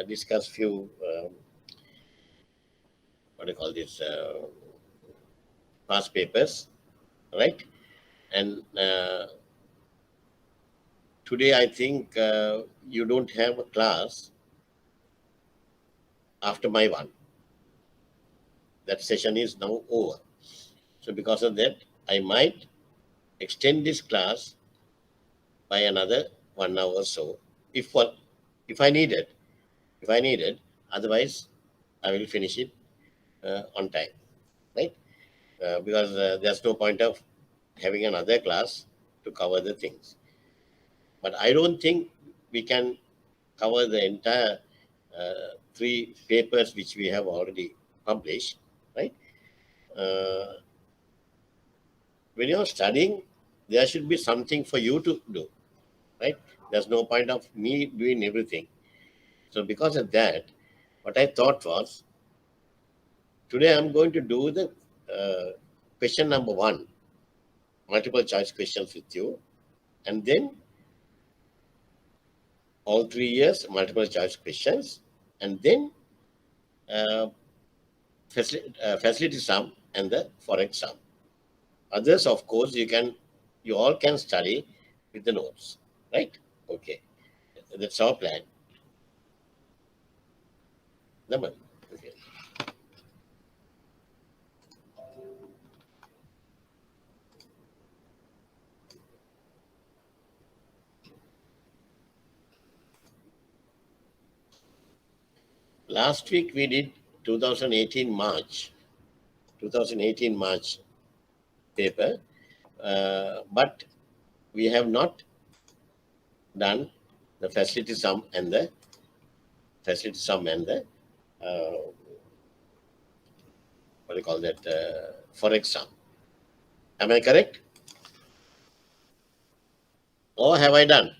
discuss few, what do you call this, past papers, right? And today I think you don't have a class after my one. That session is now over. So because of that, I might extend this class by another 1 hour or so, if what, if I need it, if I need it. Otherwise, I will finish it on time, right? Because there's no point of having another class to cover the things. But I don't think we can cover the entire three papers which we have already published, right? Uh, when you're studying, there should be something for you to do, right? There's no point of me doing everything. So because of that, what I thought was, today I'm going to do the question number one, multiple choice questions with you, and then all 3 years multiple choice questions, and then uh, facility sum and the forex sum. Others, of course, you all can study with the notes, right? Okay, that's our plan. Number. Okay. Last week we did 2018 March, 2018 March paper, but we have not done the facility sum and the uh, what do you call that, forex sum. Am I correct? Or have I done?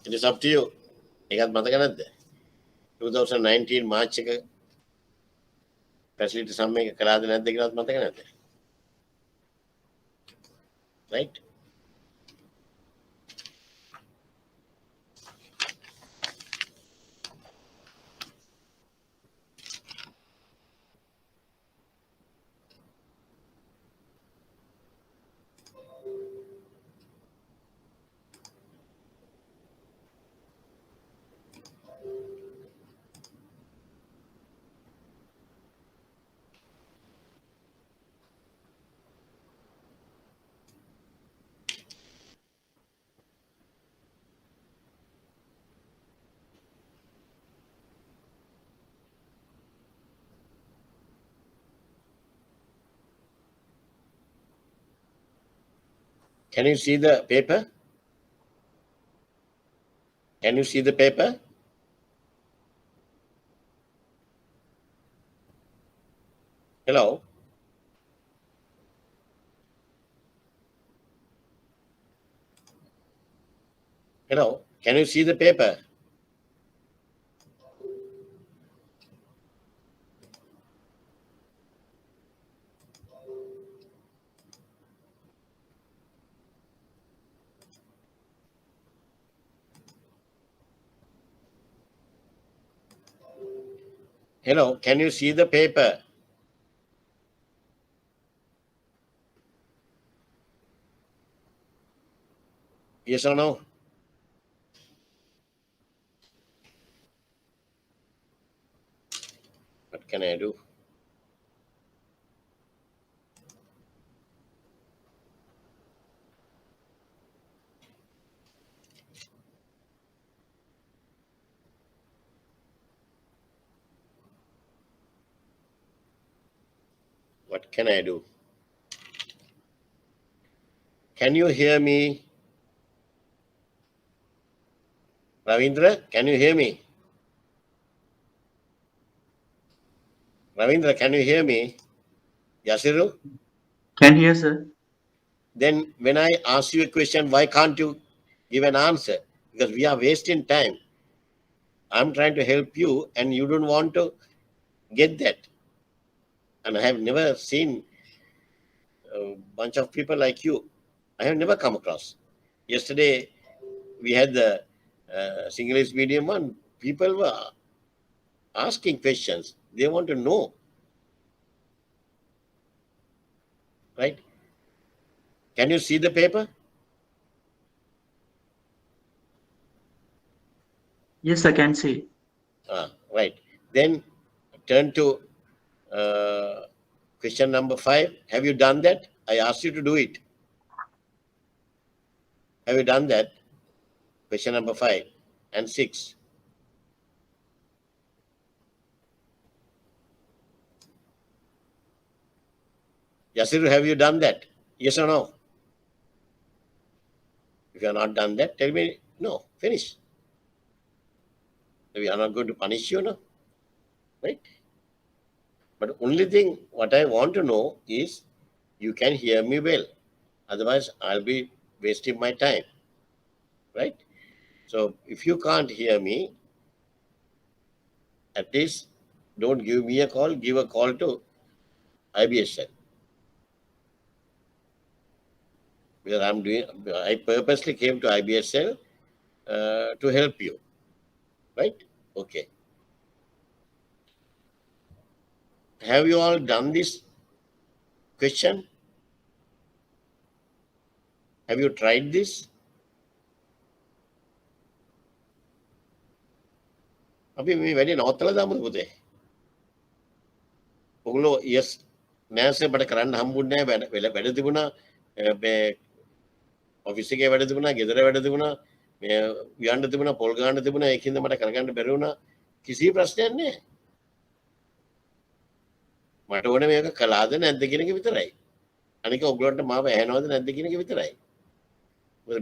It is up to you. එකත් මතක නැද්ද? 2019 March එක facility sum එක කරාද නැද්ද කියලාත් මතක නැද්ද? Right? Can you see the paper? Can you see the paper? Hello? Hello? Can you see the paper? Hello? Can you see the paper? Yes or no? What can I do? What can I do? Can you hear me? Ravindra, can you hear me? Ravindra, can you hear me? Yasiru? Can hear, sir. Then when I ask you a question, why can't you give an answer? Because we are wasting time. I'm trying to help you and you don't want to get that. And I have never seen a bunch of people like you. I have never come across. Yesterday, we had the English medium one. People were asking questions. They want to know, right? Can you see the paper? Yes, I can see. Right. Then turn to uh, question number 5. Have you done that? I asked you to do it. Have you done that? Question number 5 and 6. Yasiru, have you done that? Yes or no? If you have not done that, tell me no. Finish. We are not going to punish you, no? Right? But only thing what I want to know is you can hear me well. Otherwise, I'll be wasting my time. Right? So if you can't hear me, at least don't give me a call, give a call to IBSL. Because I purposely came to IBSL to help you. Right? Okay. Have you all done this question? Have you tried this? අපි මේ වැඩි නවත්තලා දාමුද පුතේ? ඔගොල්ලෝ yes Nasser මට කරන්න හම්බුන්නේ නෑ වැඩ තිබුණා මේ ඔෆිස් එකේ වැඩ තිබුණා ගෙදර වැඩ තිබුණා මේ යන්න තිබුණා පොල් ගන්න තිබුණා ඒකින්ද මට කරගන්න බැරි වුණා කිසි ප්‍රශ්නයක් නෑ මට ඕනේ මේක කළාද නැද්ද කියන එක විතරයි අනික ඔයගොල්ලන්ට මාව ඇහෙනවද නැද්ද කියන එක විතරයි මොකද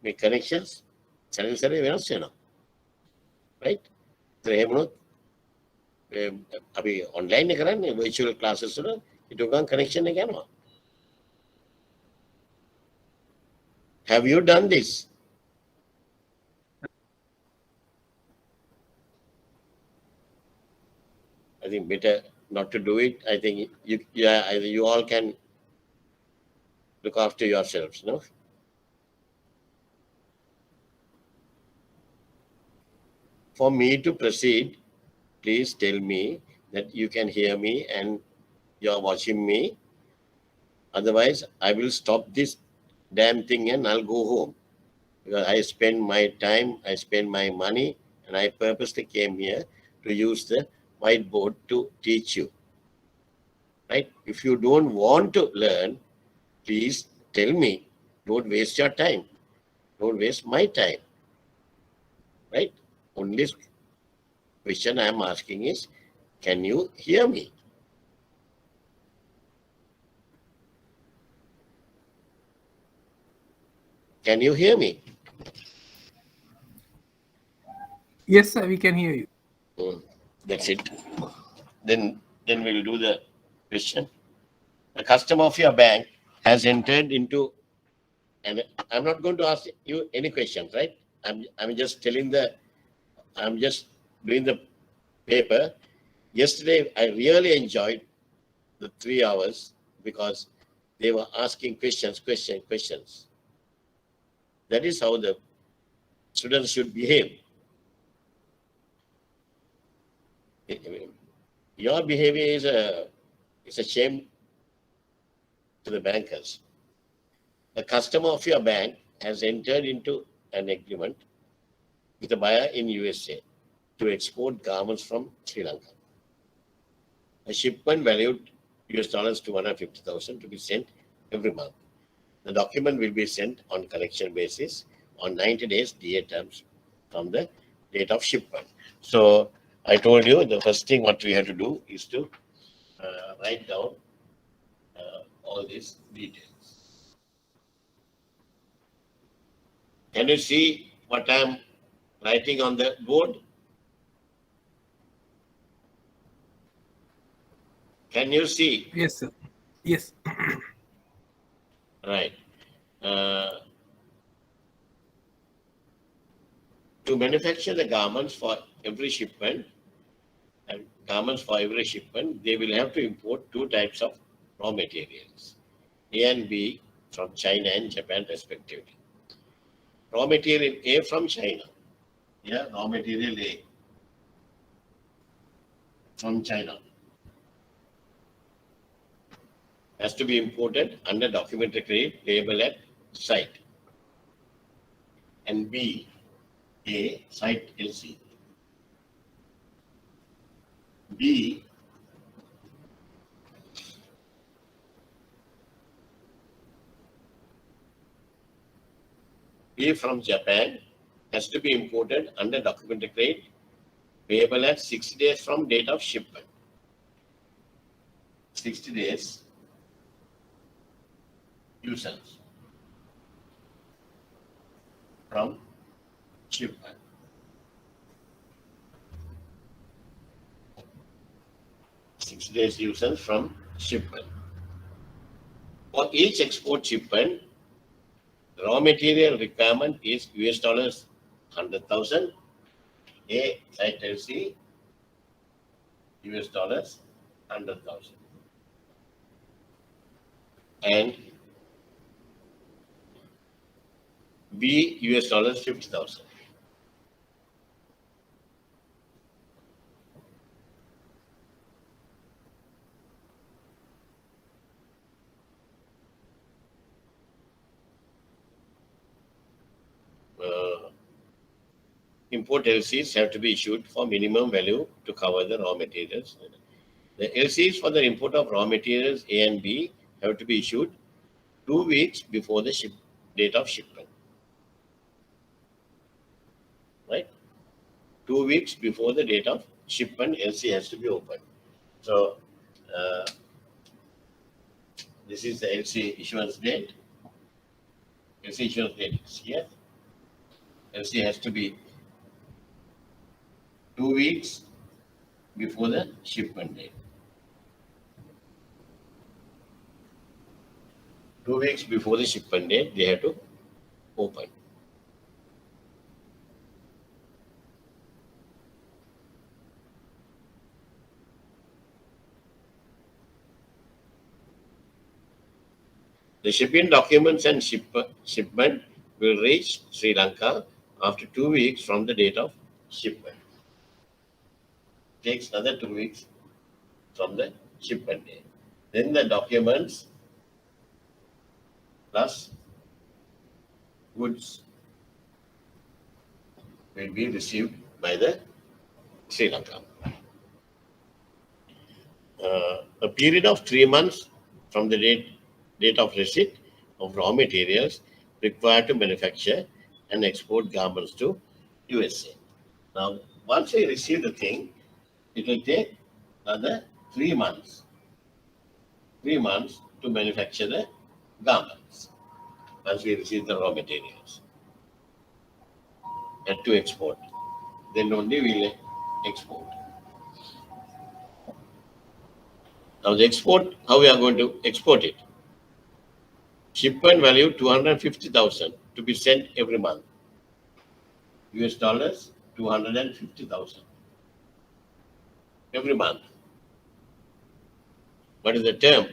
මේ කනෙක්ෂන්ස් සැරින් සැරේ වෙනස් වෙනවා right ඒත් එහෙම වුණොත් අපි ඔන්ලයින් එක කරන්නේ virtual classes වල ඊට උගන් connection එක යනවා. Have you done this? I think better not to do it. I think you all can look after yourselves, no? For me to proceed, please tell me that you can hear me and you're watching me. Otherwise, I will stop this damn thing and I'll go home. Because I spend my time, I spend my money, and I purposely came here to use the whiteboard to teach you. Right? If you don't want to learn, please tell me. Don't waste your time. Don't waste my time. Right? Only question I am asking is, can you hear me? Can you hear me? Yes, sir, we can hear you. That's it. Then we'll do the question. A customer of your bank has entered into, and I'm not going to ask you any questions, right? I'm just I'm just doing the paper. Yesterday, I really enjoyed the 3 hours because they were asking questions. That is how the students should behave. Your behavior is a shame to the bankers. A customer of your bank has entered into an agreement with a buyer in USA to export garments from Sri Lanka. A shipment valued US dollars 250,000 to be sent every month. The document will be sent on collection basis on 90 days DA terms from the date of shipment. So I told you the first thing what we have to do is to write down all these details. Can you see what I'm writing on the board? Can you see? Yes, sir. Yes. Right. To manufacture the garments for every shipment, they will have to import two types of raw materials, A and B from China and Japan respectively. Raw material A from China. Yeah, raw material A from China has to be imported under documentary credit payable at site. And B, A, site LC. B, A from Japan has to be imported under documentary credit payable at 60 days from date of shipment. 60 days usage from shipment. 60 days usage from shipment. For each export shipment, raw material requirement is US dollars 100,000. A site LC US dollars 100,000. And B US dollars 50,000. Import LCs have to be issued for minimum value to cover the raw materials. The LCs for the import of raw materials A and B have to be issued 2 weeks before the date of shipment. Right? 2 weeks before the date of shipment, LC has to be opened. So, this is the LC issuance date. LC issuance date is here. LC has to be 2 weeks before the shipment date. 2 weeks before the shipment date, they have to open. The shipping documents and shipment will reach Sri Lanka after 2 weeks from the date of shipment. Takes another 2 weeks from the shipment date. Then the documents plus goods will be received by the Sri Lanka. A period of 3 months from the date of receipt of raw materials required to manufacture and export garments to USA. Now, once I receive the thing, it will take another 3 months. 3 months to manufacture the garments once we receive the raw materials and to export. Then only we will export. Now the export, how we are going to export it? Shipment value 250,000 to be sent every month. US dollars 250,000 every month. What is the term?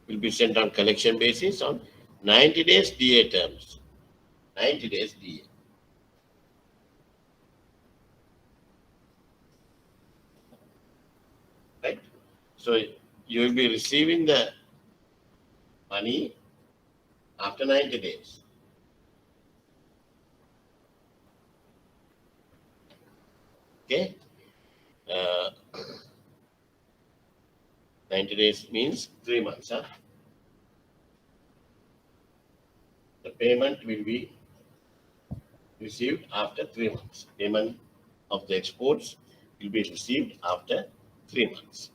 Will be sent on collection basis on 90 days DA terms. 90 days DA. Right? So you will be receiving the money after 90 days. Okay? 90 days means 3 months. Huh? The payment will be received after 3 months. Payment of the exports will be received after 3 months.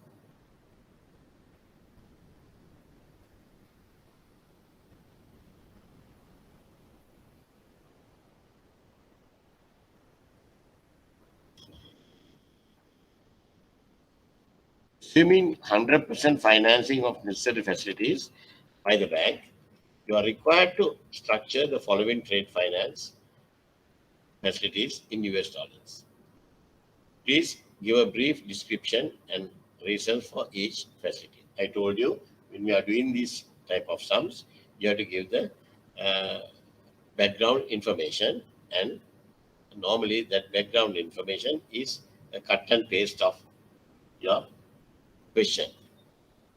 Assuming 100% financing of necessary facilities by the bank, you are required to structure the following trade finance facilities in US dollars. Please give a brief description and reasons for each facility. I told you when we are doing these type of sums, you have to give the background information, and normally that background information is a cut and paste of your question,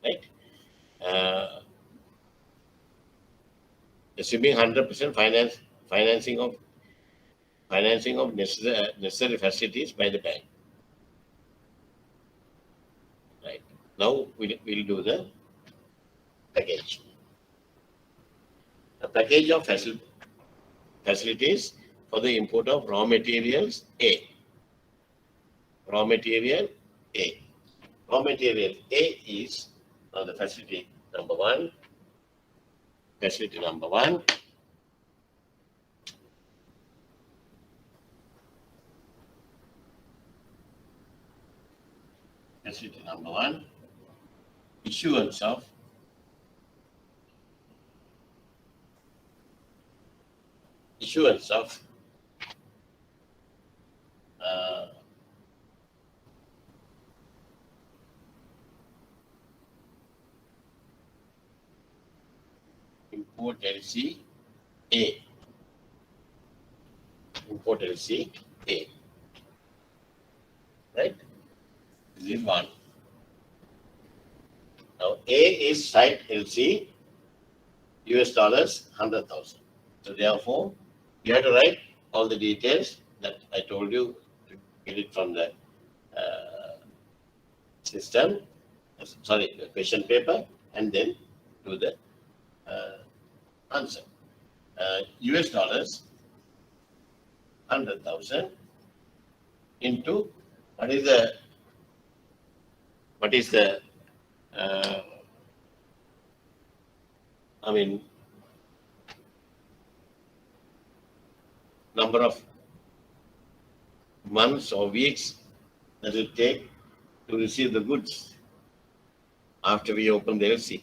right? Uh, Assuming 100% financing of necessary facilities by the bank, right? Now we'll do the package. A package of facilities for the import of raw materials A. Raw material A. Raw material A is the facility number one. Facility number one. Facility number one. Issuance of uh, import LC A. Import LC A. Right? This is one. Now A is site LC US dollars 100,000. So therefore, you have to write all the details that I told you to get it from the system, sorry, the question paper, and then do the answer. US dollars 100,000 into what is the uh, I mean number of months or weeks that it take to receive the goods after we open the LC.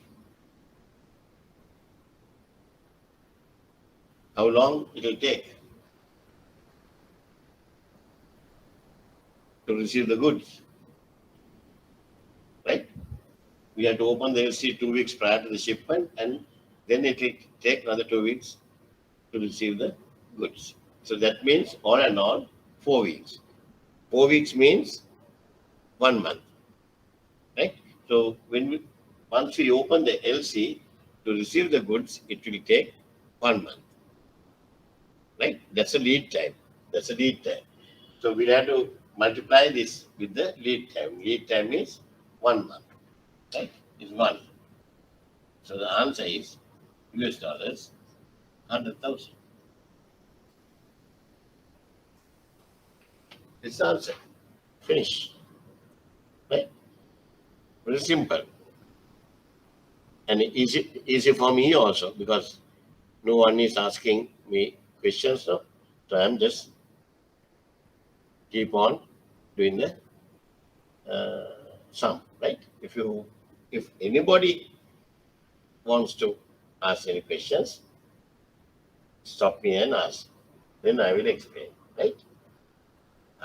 How long it will take to receive the goods, right? We have to open the LC 2 weeks prior to the shipment, and then it will take another 2 weeks to receive the goods. So that means all in all 4 weeks. 4 weeks means 1 month, right? So once we open the LC to receive the goods, it will take 1 month, right? That's a lead time. That's a lead time. So we'll have to multiply this with the lead time. Lead time is 1 month, right? Is 1. So the answer is US dollars 100,000. This the answer. Finish. Right? Very simple. And easy for me also, because no one is asking me questions now. So I'm just keep on doing the sum, right? If anybody wants to ask any questions, stop me and ask. Then I will explain, right?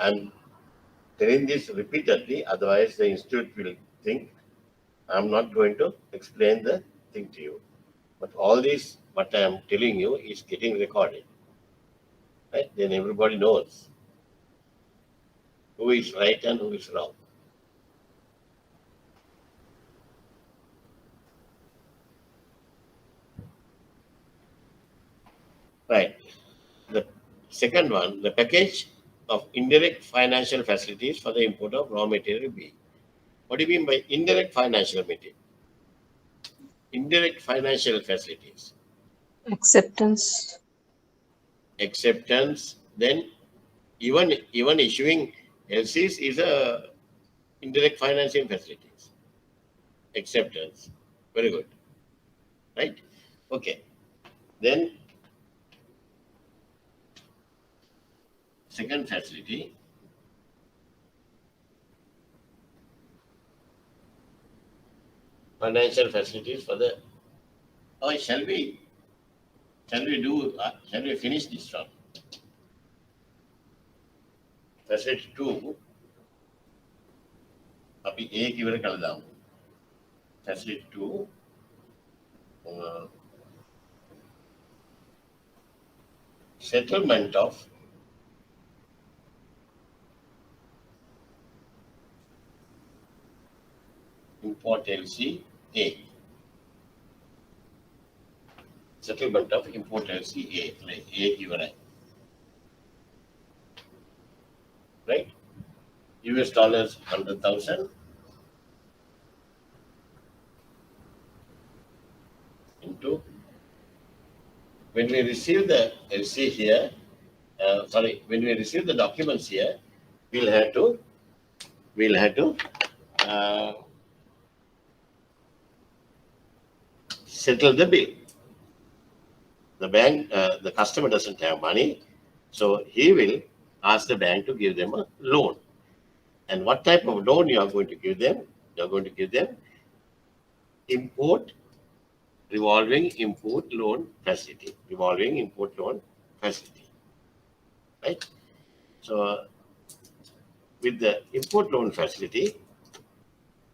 I'm telling this repeatedly, otherwise the institute will think I'm not going to explain the thing to you. But all this, what I am telling you, is getting recorded, right? Then everybody knows who is right and who is wrong. Right. The second one, the package of indirect financial facilities for the import of raw material B. What do you mean by indirect financial material? Indirect financial facilities. Acceptance. Acceptance, then even issuing LCs is a indirect financing facilities. Acceptance. Very good. Right? Okay. Then second facility, financial facilities for the. Oh, shall we finish this one? Facility 2 අපි A ඉවර කළා දාමු. Facility 2 settlement of import LC A. Settlement of import LC A, like A given I. Right? US dollars 100,000 into, when we receive the LC here, when we receive the documents here, we'll have to uh, settle the bill. The bank, the customer doesn't have money, so he will ask the bank to give them a loan. And what type of loan you are going to give them? You are going to give them revolving import loan facility. Revolving import loan facility. Right? So with the import loan facility,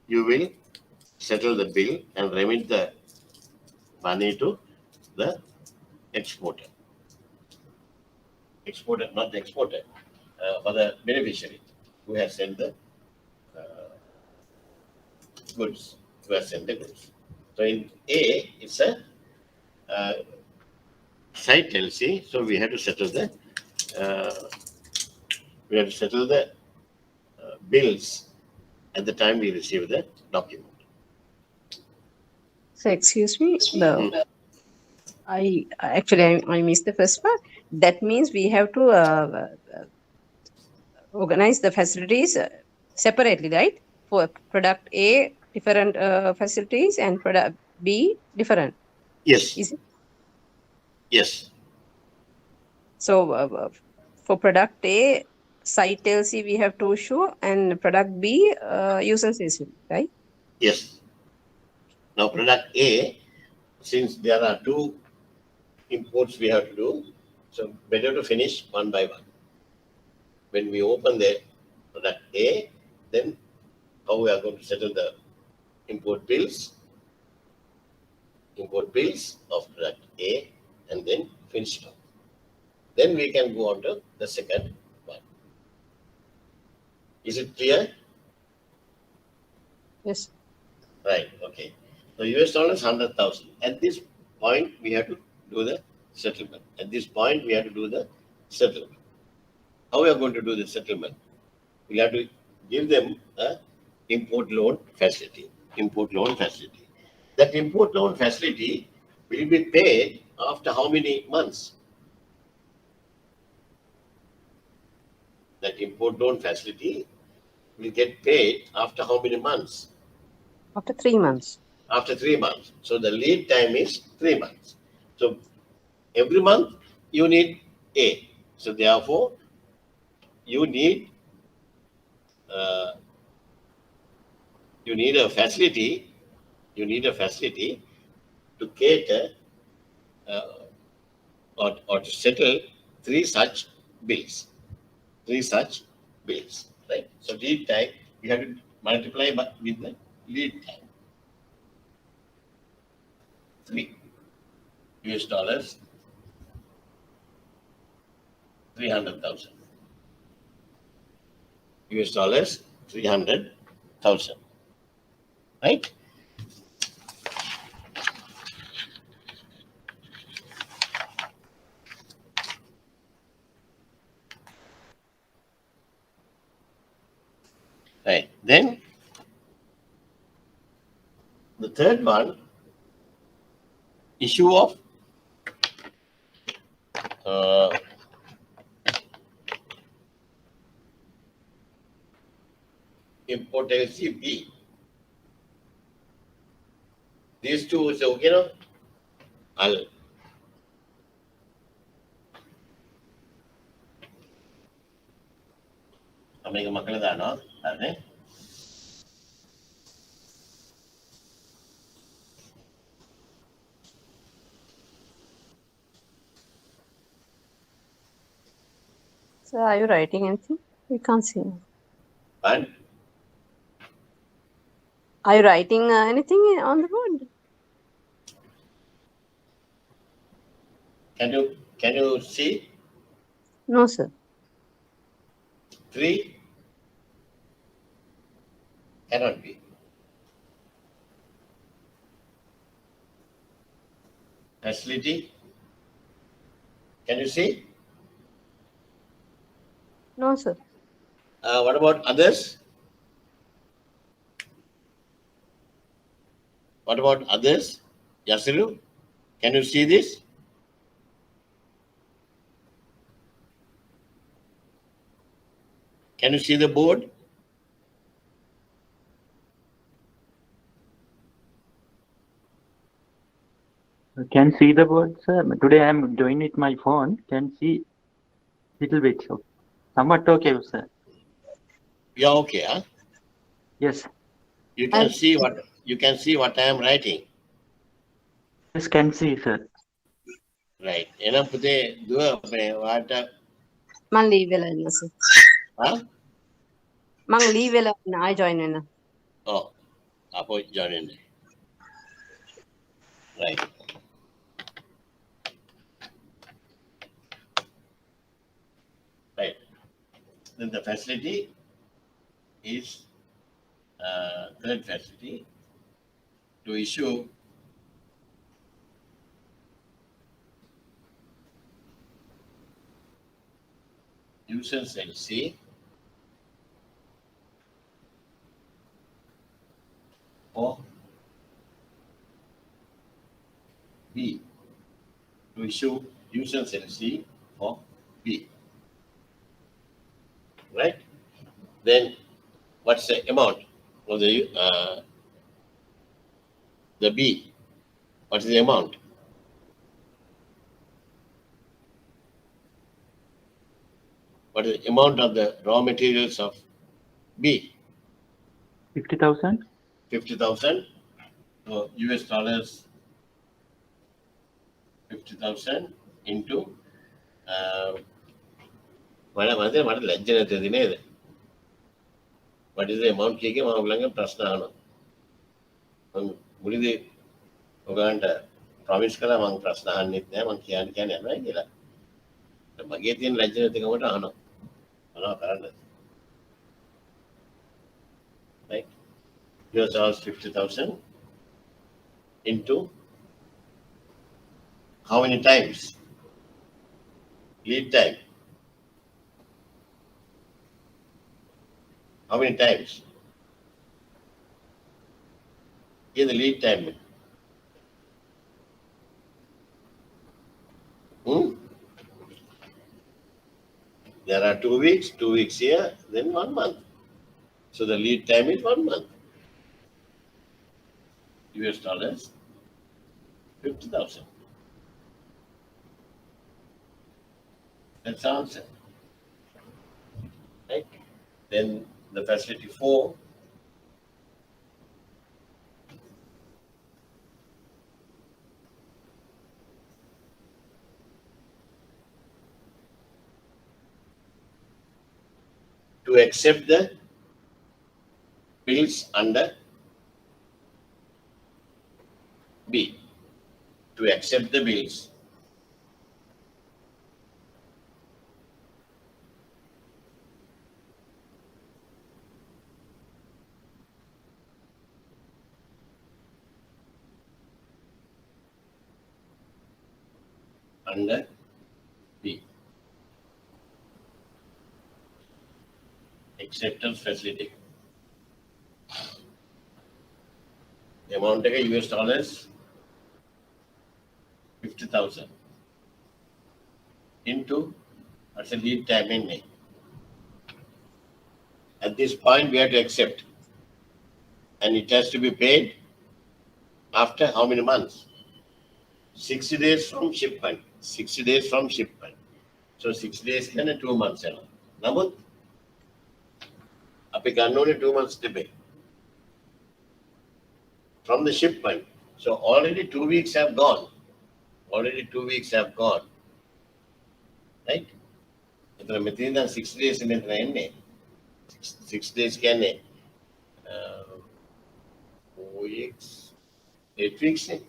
you will settle the bill and remit the money to the exporter. Exporter, not the exporter, for the beneficiary who has sent the goods, who has sent the goods. So in A, it's a site LC, so we have to settle the bills at the time we receive the document. So excuse me, I missed the first part. That means we have to organize the facilities separately, right? For product A, different facilities, and product B, different. Yes. Is it? Yes. So for product A, site LC we have to show, and product B, user CC, right? Yes. Now product A, since there are two imports we have to do, so better to finish one by one. When we open the product A, then how we are going to settle the import bills of product A, and then finish it off. Then we can go on to the second one. Is it clear? Yes. Right. Okay. So US dollars 100,000. At this point, we have to do the settlement. At this point, we have to do the settlement. How we are going to do the settlement? We have to give them a import loan facility. Import loan facility. That import loan facility will be paid after how many months? That import loan facility will get paid after how many months? After 3 months. After 3 months. So the lead time is 3 months. So every month you need A. So therefore, you need a facility. You need a facility to cater or to settle three such bills. Right? So lead time you have to multiply with the lead time. 3 US dollars 300,000. US dollars 300,000. Right? Right. Then the third one, issue of import LCB. These two is okay, no? I'll make a makala no? Okay. So are you writing anything? We can't see. And Are you writing anything on the board? can you see? No, sir. 3 cannot be. Facility, can you see? No, sir. What about others? What about others? Yasiru, can you see this? Can you see the board? Can see the board, sir. Today I am doing with my phone. Can see little bit. So somewhat okay, sir. Yeah, okay. Huh? Yes. You I can see what I am writing. Yes, can see, sir. Right. එනම් පුතේ දුව වාට මං leave වෙලා ඉන්න sir. huh? මං leave වෙලා ඉන්න ආයෙ ජොයින් වෙන්න. Oh, අපෝ join. Right. Right. Then the facility is third facility to issue users LC or B to issue users LC for B. Right? Then what's the amount of the B? What is the amount? What is the amount of the raw materials of B? 50,000. 50,000. So US dollars 50,000 into මට ලැජ්ජ නැතිද නේද? What is the amount කියකේ මම ඔයගලන්ගෙන් ප්‍රශ්න අහනවා. මම මුලින්දී ඔයගලන්ට promise කළා මම ප්‍රශ්න අහන්නෙත් නෑ මම කියන්නේ යනවා කියලා. මගේ තියෙන ලැජ්ජ නැතිකමට අහනවා. මොනවා කරන්නද? Right? US dollars 50,000 into how many times? Lead time. How many times? Here the lead time. There are 2 weeks, 2 weeks here, then 1 month. So the lead time is 1 month. US dollars 50,000. That's the answer. Right? Then the facility 4 to accept the bills under B. To accept the bills. Under B. Acceptance facility. The amount of US dollars 50,000 into what's the lead time in May. At this point, we have to accept, and it has to be paid after how many months? 60 days from shipment. 60 days from shipment. So 60 days can 2 months. Namun, අපි ගන්න ඕනේ 2 months to pay from the shipment. So already 2 weeks have gone. Already 2 weeks have gone. Right? එතන මෙතන දැන් 6 days මෙතන එන්නේ. 6 days කියන්නේ 4 weeks, 8 weeks නේ.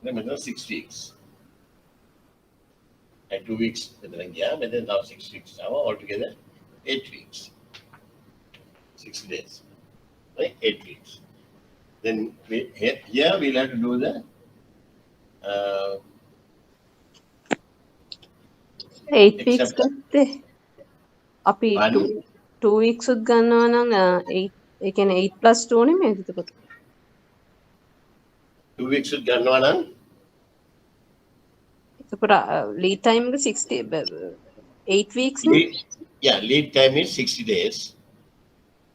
දැන් මෙතන 6 weeks. And 2 weeks මෙතන ගියා. මෙතන තව 6 weeks ආවා. Altogether 8 weeks. 60 days. Right? 8 weeks. Then here we'll have to do the 8 weeks accept ගත්තේ අපි one 2 weeks උත් ගන්නවා නම් 8 ඒ කියන්නේ 8 plus 2 නෙමෙයි එතකොට 2 weeks would ගන්නවා නම් එතකොට lead time එක 60 8 weeks නේ lead time is 60 days.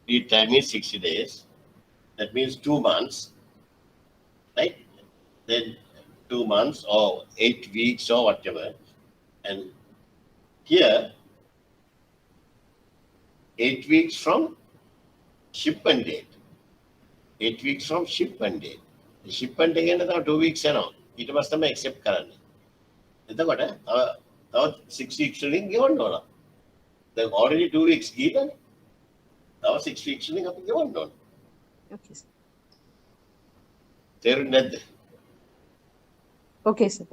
Lead time is 60 days. That means 2 months, right? Then 2 months or 8 weeks or whatever. And here, 8 weeks from shipment date. 8 weeks from shipment date. The shipment date is 2 weeks around. It must have accept කරන්න. එතකොට තව 6 weeks වලින් ගෙවන්න ඕන. දැන් already 2 weeks ගිහලා තව 6 weeks වලින් අපි ගෙවන්න ඕන. okay sir තේරුණේ නැද්ද? okay sir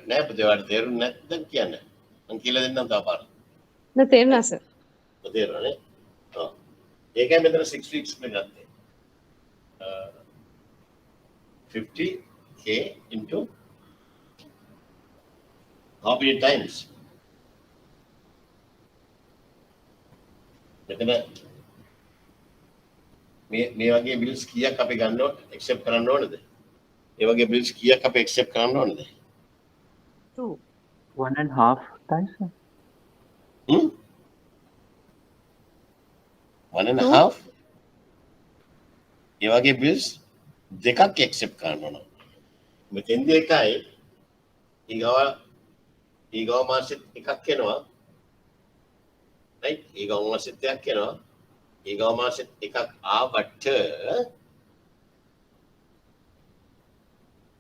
නෑ පුතේවාට තේරුන්නේ නැත්නම් කියන්න. මම කියලා දෙන්නම් තව පාරක්. නෑ තේරුණා sir තේරුණානේ? ඔව්. ඒකයි මෙතන 6 weeks එක ගත්තේ. 50k into how many times? මෙතන මේ වගේ bills කීයක් අපි ගන්න ඕන accept කරන්න ඕනද? ඒ වගේ bills කීයක් අපි accept කරන්න ඕනද? 2 1.5 times, sir. 1.5 ඒ වගේ bills දෙකක් accept කරන්න ඕන. මෙතෙන්දී එකයි ඊගව මාසෙත් එකක් එනවා. right? ඊගව මාසෙත් එකක් එනවා. ඊගව මාසෙත් එකක් ආවට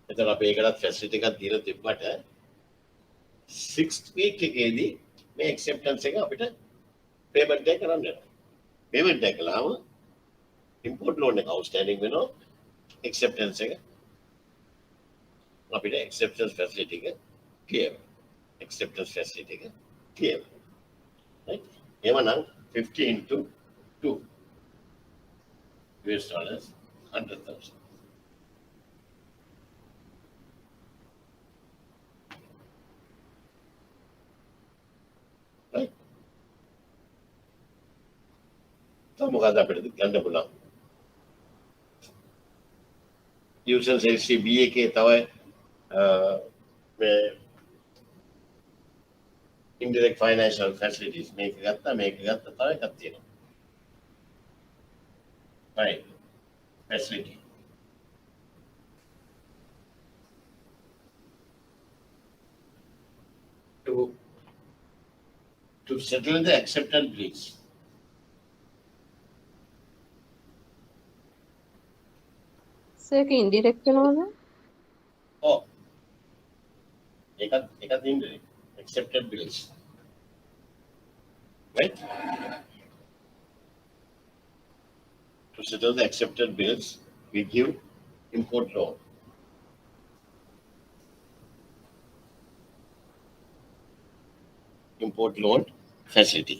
එතන අපි ඒකටත් facility එකක් දීලා තිබ්බට 6th week එකේදී මේ acceptance එක අපිට payment එක කරන්න වෙනවා. payment එක කළාම import loan එක outstanding වෙනවා. acceptance එක අපිට acceptance facility එක clear. acceptance facility එක clear. right? එවනම් 50 into 2 US dollars 100,000. right? තව මොකද අපිට ගන්න පුළුවන්? user LCB එකේ තව indirect financial facilities මේක ගත්තා තව එකක් තියෙනවා. right? facility. To settle the acceptance bills. sir ඒක indirect වෙනවද Oh, එකක් indirect accepted bills. right? To settle the accepted bills, we give import loan. Import loan facility.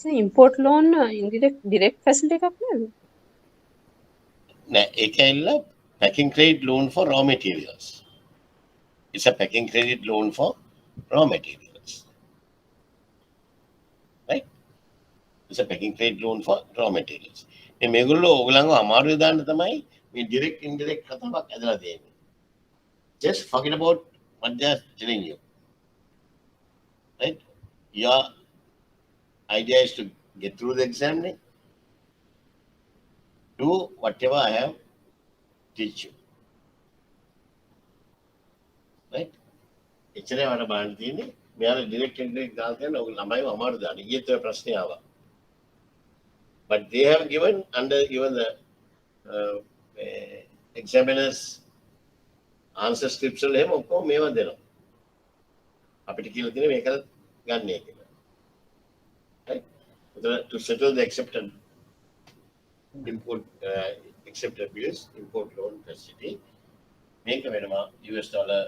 sir import loan indirect direct facility එකක් නේද නෑ ඒක ඇවිල්ලා packing credit loan for raw materials. It's a packing credit loan for raw materials. Right? It's a packing credit loan for raw materials. මේගොල්ලෝ ඕගොල්ලන්ව අමාරුවේ දාන්න තමයි මේ direct indirect කතාවක් ඇදලා දෙන්නේ. Just forget about what they are telling you. Right? Your idea is to get through the exam. Do whatever I have teach you. right? එච්චරයි වර බලන්න තියෙන්නේ. මෙයාලා direct indirect දාලා තියෙන ඔය ළමයිව අමාරු දාන්න. ඊයේත් ඔය ප්‍රශ්නේ ආවා. But they have given even the examiners answer scripts වල එහෙම ඔක්කොම මේවා දෙනවා. අපිට කියලා තියෙන්නේ මේක ගන්නයි කියලා. right? To settle the accepted import accepted bills, import loan facility, මේක වෙනවා US dollar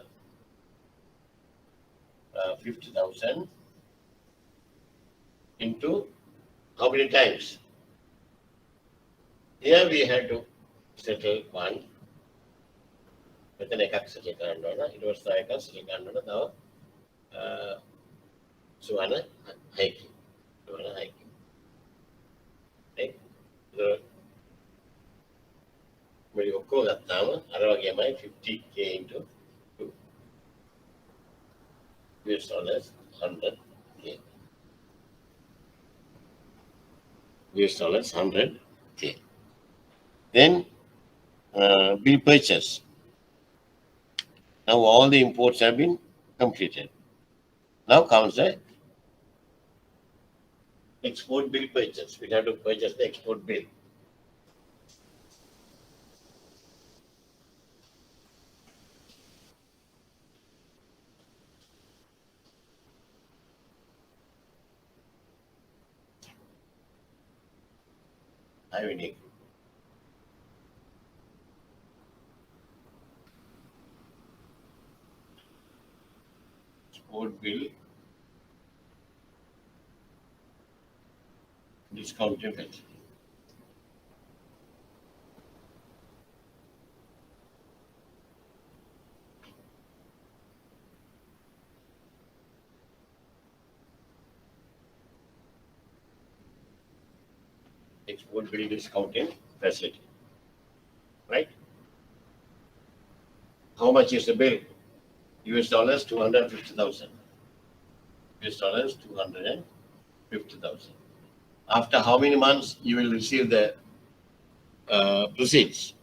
50,000 into how many times? Here we had to settle one. Within a settle Karandona, it was like a settle Karandona now. Suana hiking. Suana hiking. Right? So, when you go that down, Aravagama 50K into 2 US dollars, 100K. US dollars, 100K. Then bill purchase. Now all the imports have been completed. Now comes the export bill purchase. We have to purchase the export bill. I will need. Export bill discount effect. Export bill discounting facility. Right? How much is the bill? US dollars 250,000. US dollars 250,000. After how many months you will receive the proceeds?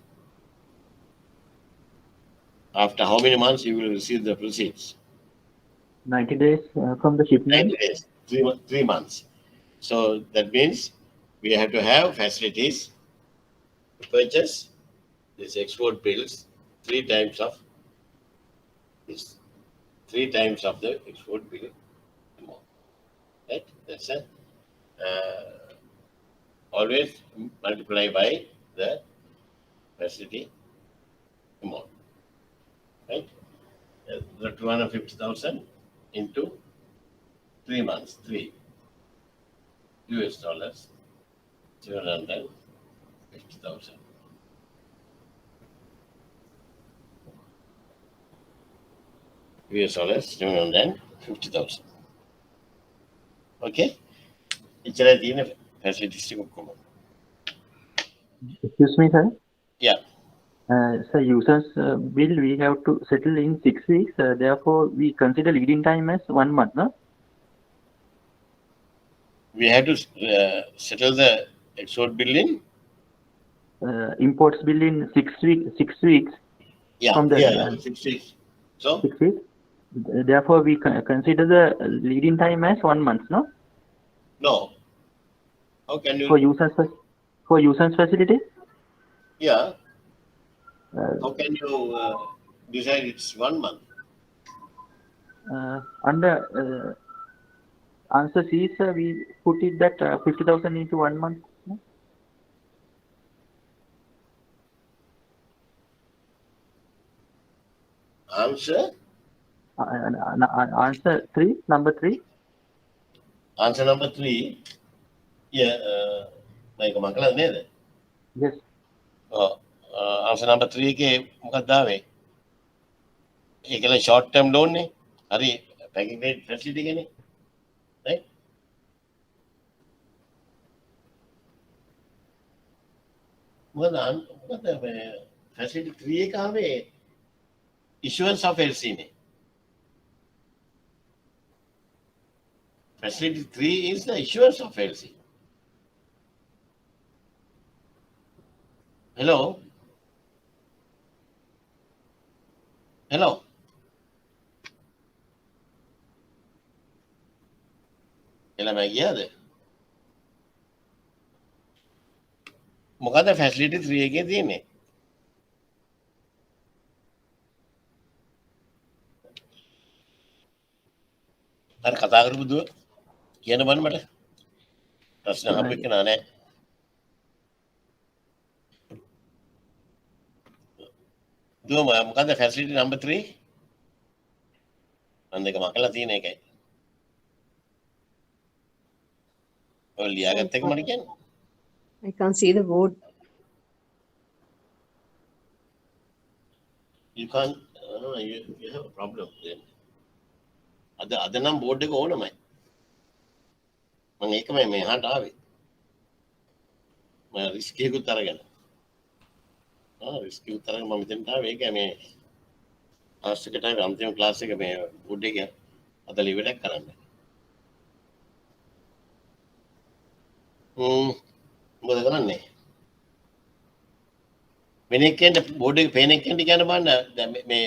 After how many months you will receive the proceeds? 90 days from the shipment. 90 days, 3 months. So that means we have to have facilities to purchase these export bills 3 times of this, 3 times of the export bill amount. Right? That's a always multiply by the facility amount. Right? The 250,000 into 3 months, 3 US dollars, 750,000. US dollars, 750,000. Okay? It's a facility. Excuse me, sir. Yeah. So users bill we have to settle in 6 weeks. Therefore, we consider leading time as 1 month, no? We have to settle the export bill in. Imports bill in 6 weeks. 6 weeks. Yeah, From the 6 weeks. So 6 weeks. Therefore, we consider the leading time as 1 month, no? no. How can you? For users facility. Yeah. How can you decide it's 1 month? Under answer C is we put it that 50,000 into 1 month. No? Answer? Answer 3, number 3. Answer number 3. Yeah. Like makala neda. Yes. Answer number 3 ke මොකක්ද ආවේ? ඒකල short term loan නේ. හරි packing rate facility එකනේ. Right? මොකද facility 3 එක ආවේ issuance of LC නේ. Facility 3 is the issuance of LC. Hello? Hello? එළම ගියාද? මොකද facility 3 එකේ තියෙන්නේ? අර කතා කරපු දුව කියන්න බන්න මට. ප්‍රශ්න අහපු එක නෑ. දුව මොකද facility number 3? මම දෙක මකලා තියෙන එකයි. ඔය ලියාගත්ත එක මට කියන්න. I can't see the board. You can't, you have a problem then. අද නම් බෝඩ් එක ඕනමයි. මම ඒකමයි මෙහාට ආවේ. මම රිස්ක් එකකුත් අරගෙන. රිස්ක් එකකුත් අරගෙන මම මෙතනට ආවේ. ඒක මේ ක්ලාස් එකට ආවේ අන්තිම ක්ලාස් එක මේ බෝඩ් එක අද ලිවෙඩක් කරන්න. මොකද කරන්නේ? වෙන එකෙන්ට බෝඩ් එක පේන එකෙන්ට කියන්න බලන්න දැන් මේ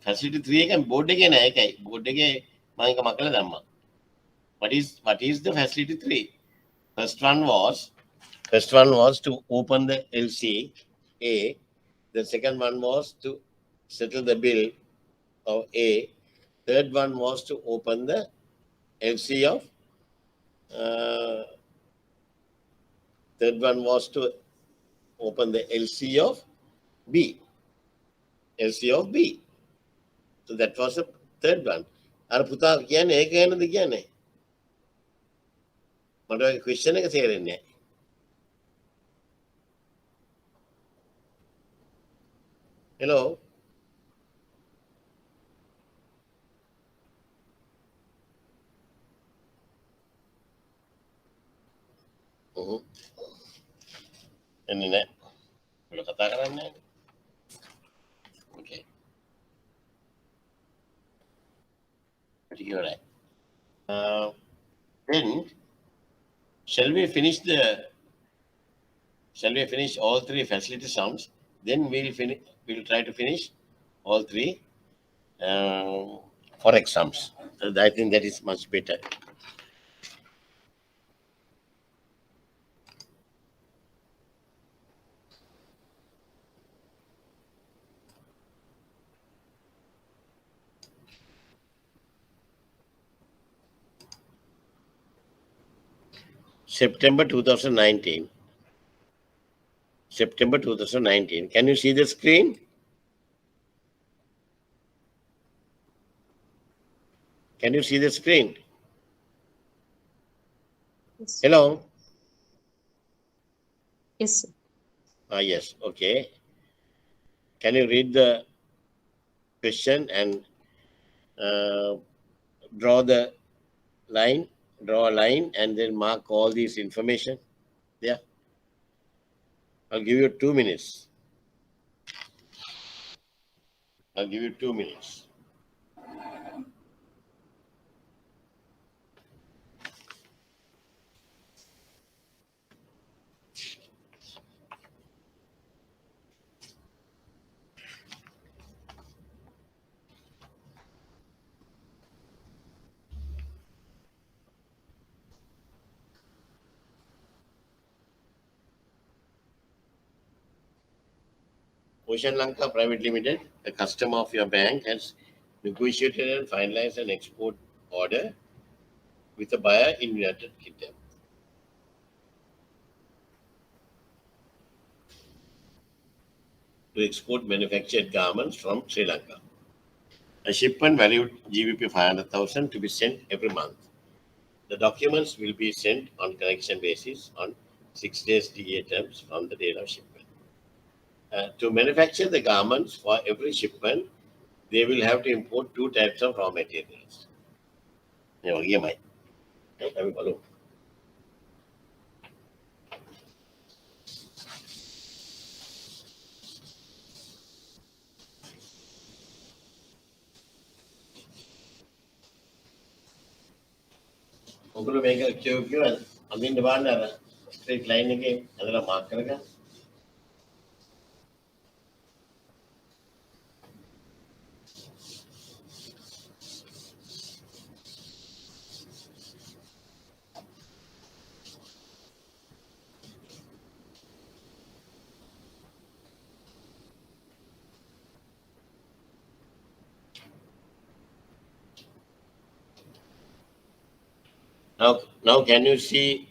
ෆැසිලිටි 3 එකෙන් බෝඩ් එකේ නෑ ඒකයි. බෝඩ් එකේ මම එක මකලා දැම්මා. What is the facility 3? First one was to open the LC A. The second one was to settle the bill of A. Third one was to open the LC of third one was to open the LC of B. LC of B. So that was the third one. අර පුතා කියන්නේ ඒක ගැනද කියන්නේ? මට ඔය question එක තේරෙන්නේ නැහැ. Hello. එන්නේ නැහැ. ඔය කතා කරන්නේ නැහැ. Okay. All right. Then shall we finish all three facility sums? Then we'll try to finish all three forex sums. I think that is much better. September 2019. Can you see the screen? Can you see the screen? Yes. Hello? Yes, sir. Yes, okay. Can you read the question and draw a line and then mark all these information? Yeah. I'll give you 2 minutes. Ocean Lanka Private Limited, a customer of your bank, has negotiated and finalized an export order with a buyer in United Kingdom. To export manufactured garments from Sri Lanka. A shipment valued GBP 500,000 to be sent every month. The documents will be sent on collection basis on 6 days DA terms from the date of shipment. To manufacture the garments for every shipment, they will have to import 2 types of raw materials. ඔගොල්ලෝ මේක කියව අඳින්න බලන්න අර straight line එකේ අදලා mark කරගන්න. Now can you see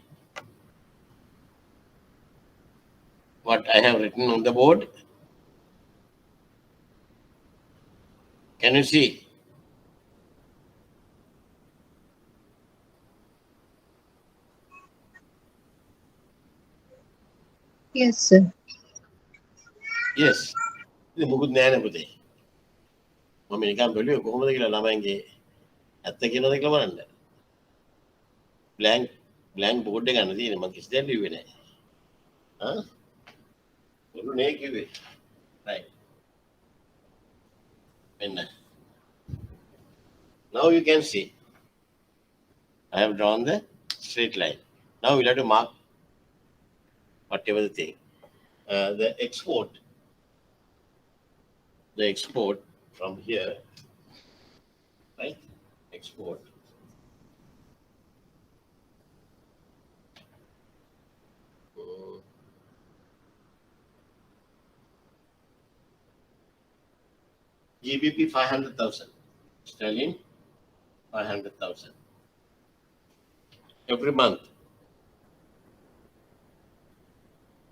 what I have written on the board? Can you see? Yes, sir. yes. ඉතින් මොකුත් නෑ නේ පුතේ. මම නිකන් බැලුවේ කොහොමද කියලා ළමයින්ගේ ඇත්ත කියනවද කියලා බලන්න. බ්ලැන්ක් බෝඩ් එක ගන්න තියෙන්නේ මම කිසි දෙයක් ලිව්වේ නෑ. ආ? ඔන්න නේ කිව්වේ. right. මෙන්න. Now you can see I have drawn the straight line. Now we'll have to mark whatever the thing. The export from here, right? Export. GBP 500,000. Sterling 500,000. Every month.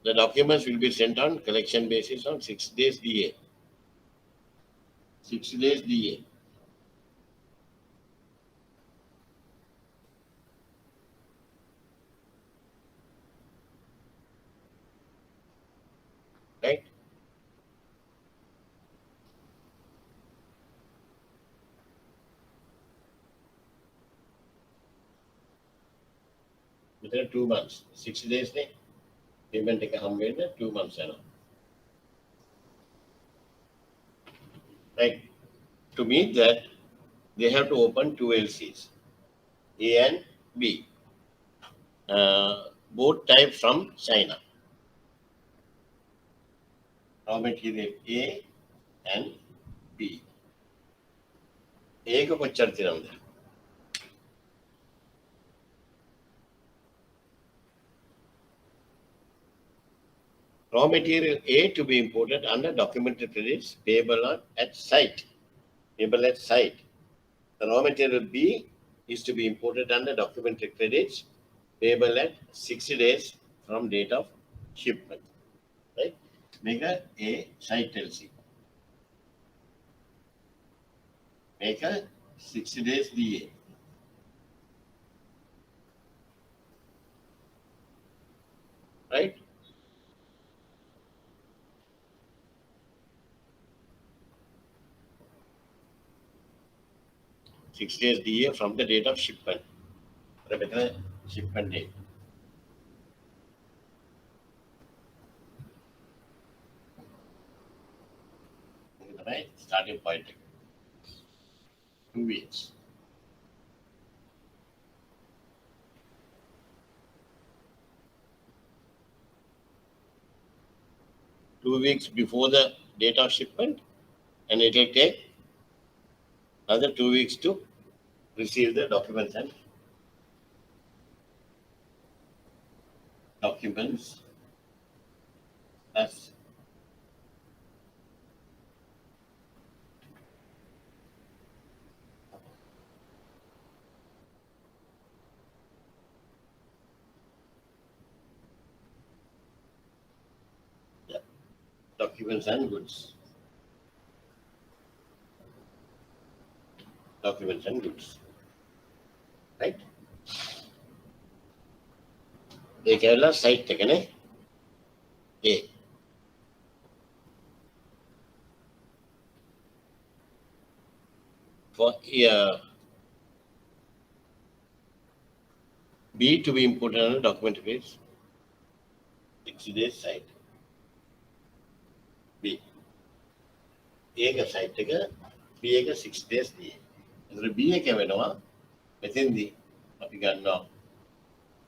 The documents will be sent on collection basis on 6 days DA. 6 days DA. Right? Within 2 months. 6 days ne payment එක හම් වෙන්න 2 months යනවා. Right? To meet that, they have to open 2 LCs, A and B. Both types from China. Raw material A and B. A එක කොච්චර තියෙනවද? Raw material A to be imported under documented credits payable at site. Payable at site. The raw material B is to be imported under documented credits payable at 60 days from date of shipment. Right? Make a site LC. Make a 60 days DA. Right? Six days DA from the date of shipment. Shipment date. Right? Starting point. 2 weeks. Two weeks before the date of shipment, and it will take another 2 weeks to receive the documents and documents as documents and goods. Documents and goods. Right? ඒ කියලා site එකනේ. A. For B to be imported on a document base, 60 days site. B. A එක site එක, B එක 6 days DA. ඒතර B එක වෙනවා මෙතෙන්දී අපි ගන්නවා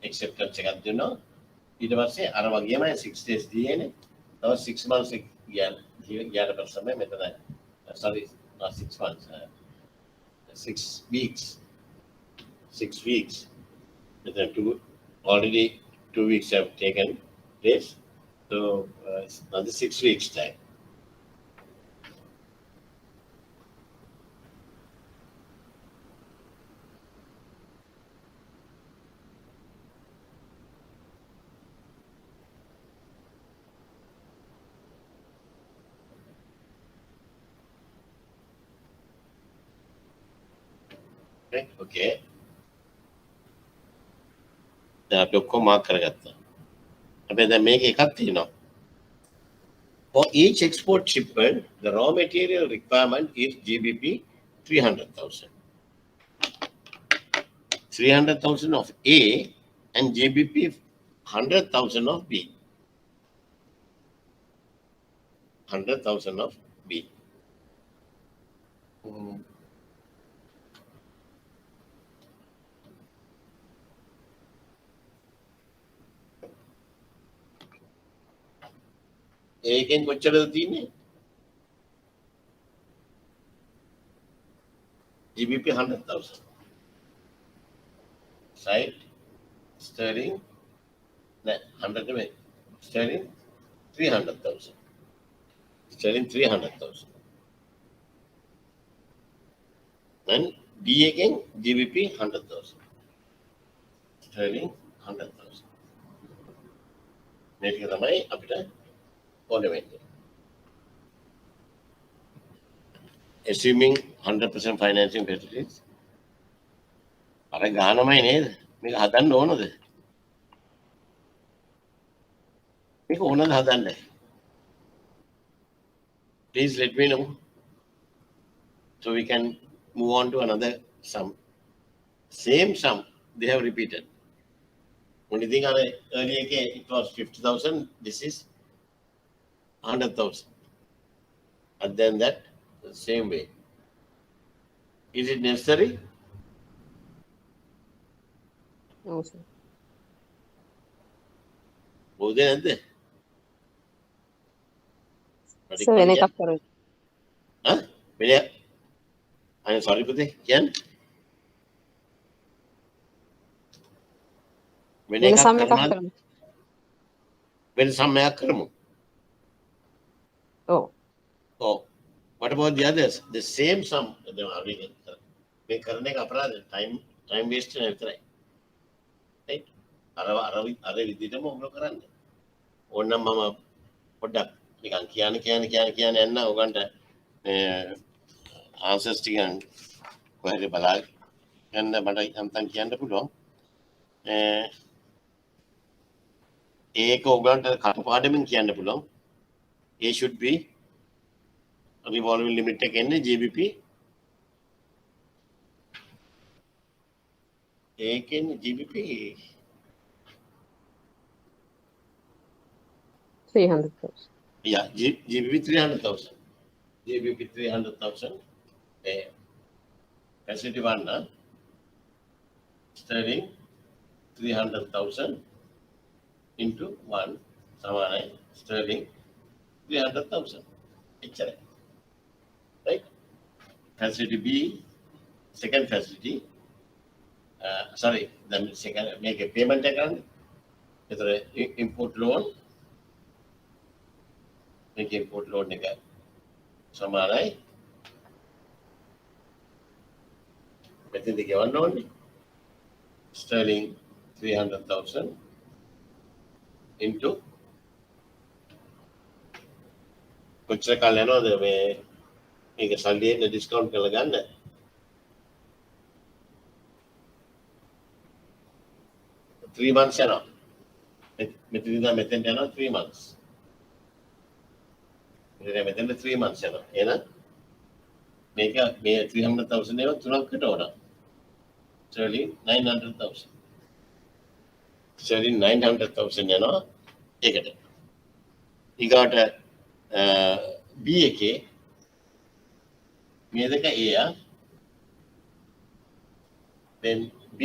acceptance එකක් දෙනවා. ඊට පස්සේ අර වගේම 6 days DAනේ. තව 6 months ගියාට පස්සේ තමයි මෙතන sorry not 6 months 6 weeks. 6 weeks. Within already 2 weeks have taken place. So another 6 weeks time. Okay. දැන් අපි ඔක්කොම මාක් කරගත්තා. අපි දැන් මේක එකක් තියෙනවා. For each export shipment, the raw material requirement is GBP 300,000. 300,000 of A and GBP 100,000 of B. 100,000 of B. ඒකෙන් කොච්චරද තියෙන්නේ? GBP 100,000. Side sterling, 100 නෙමෙයි. Sterling 300,000. Sterling 300,000. And B again GBP 100,000. Sterling 100,000. මේක තමයි අපිට ඕනේ වෙන්නේ. Assuming 100% financing facilities. අර ගානමයි නේද? මේක හදන්න ඕනද? මේක ඕනද හදන්න? Please let me know so we can move on to another sum. Same sum they have repeated. Only thing earlier it was 50,000. This is 100,000. And then that the same way. Is it necessary? No, sir. බෝධ නැද්ද? So වෙන එකක් කරමු. වෙන I'm sorry පුතේ කියන්න. වෙන සම් එකක් කරමු. වෙන සම් එකක් කරමු. ඔව්. Oh, what about the others? The same sum. මේ කරන එක අපරාධ time waste වෙන විතරයි. Right? අර විදිහටම ඔබ කරන්න. ඕනනම් මම පොඩ්ඩක් නිකන් කියන්න යන්න ඔයගන්ට answers ටික කොහෙද බලන්න මට අන්තම් කියන්න පුළුවන්. ඒක ඔයගන්ට කටපාඩමින් කියන්න පුළුවන්. A should be revolving limit එක එන්නේ GBP ඒකෙන් GBP 300,000. Yeah, GBP 300,000. GBP 300,000. Facility one, sterling 300,000 into 1 සමානයි sterling 300,000. එච්චරයි. Right? Facility B, second facility. Sorry, the second make a payment account. It's an import loan. Make import loan එක සමානයි. මෙතනදි ගෙවන්න ඕනේ. Sterling 300,000 into කොච්චර කාලය යනවද මේක සල්ලි එන්න ඩිස්කවුන්ට් කරලා ගන්න? Three months යනවා. මෙතනදි ඉඳන් මෙතෙන්ට යනවා 3 months. මෙතෙන්ට 3 months යනවා. එහෙනම් මේක මේ 300,000 ඒවා තුනකට ඕන. Sterling 900,000. Sterling 900,000 යනවා ඒකට. ඊගාට B එකේ මේ දෙක A then B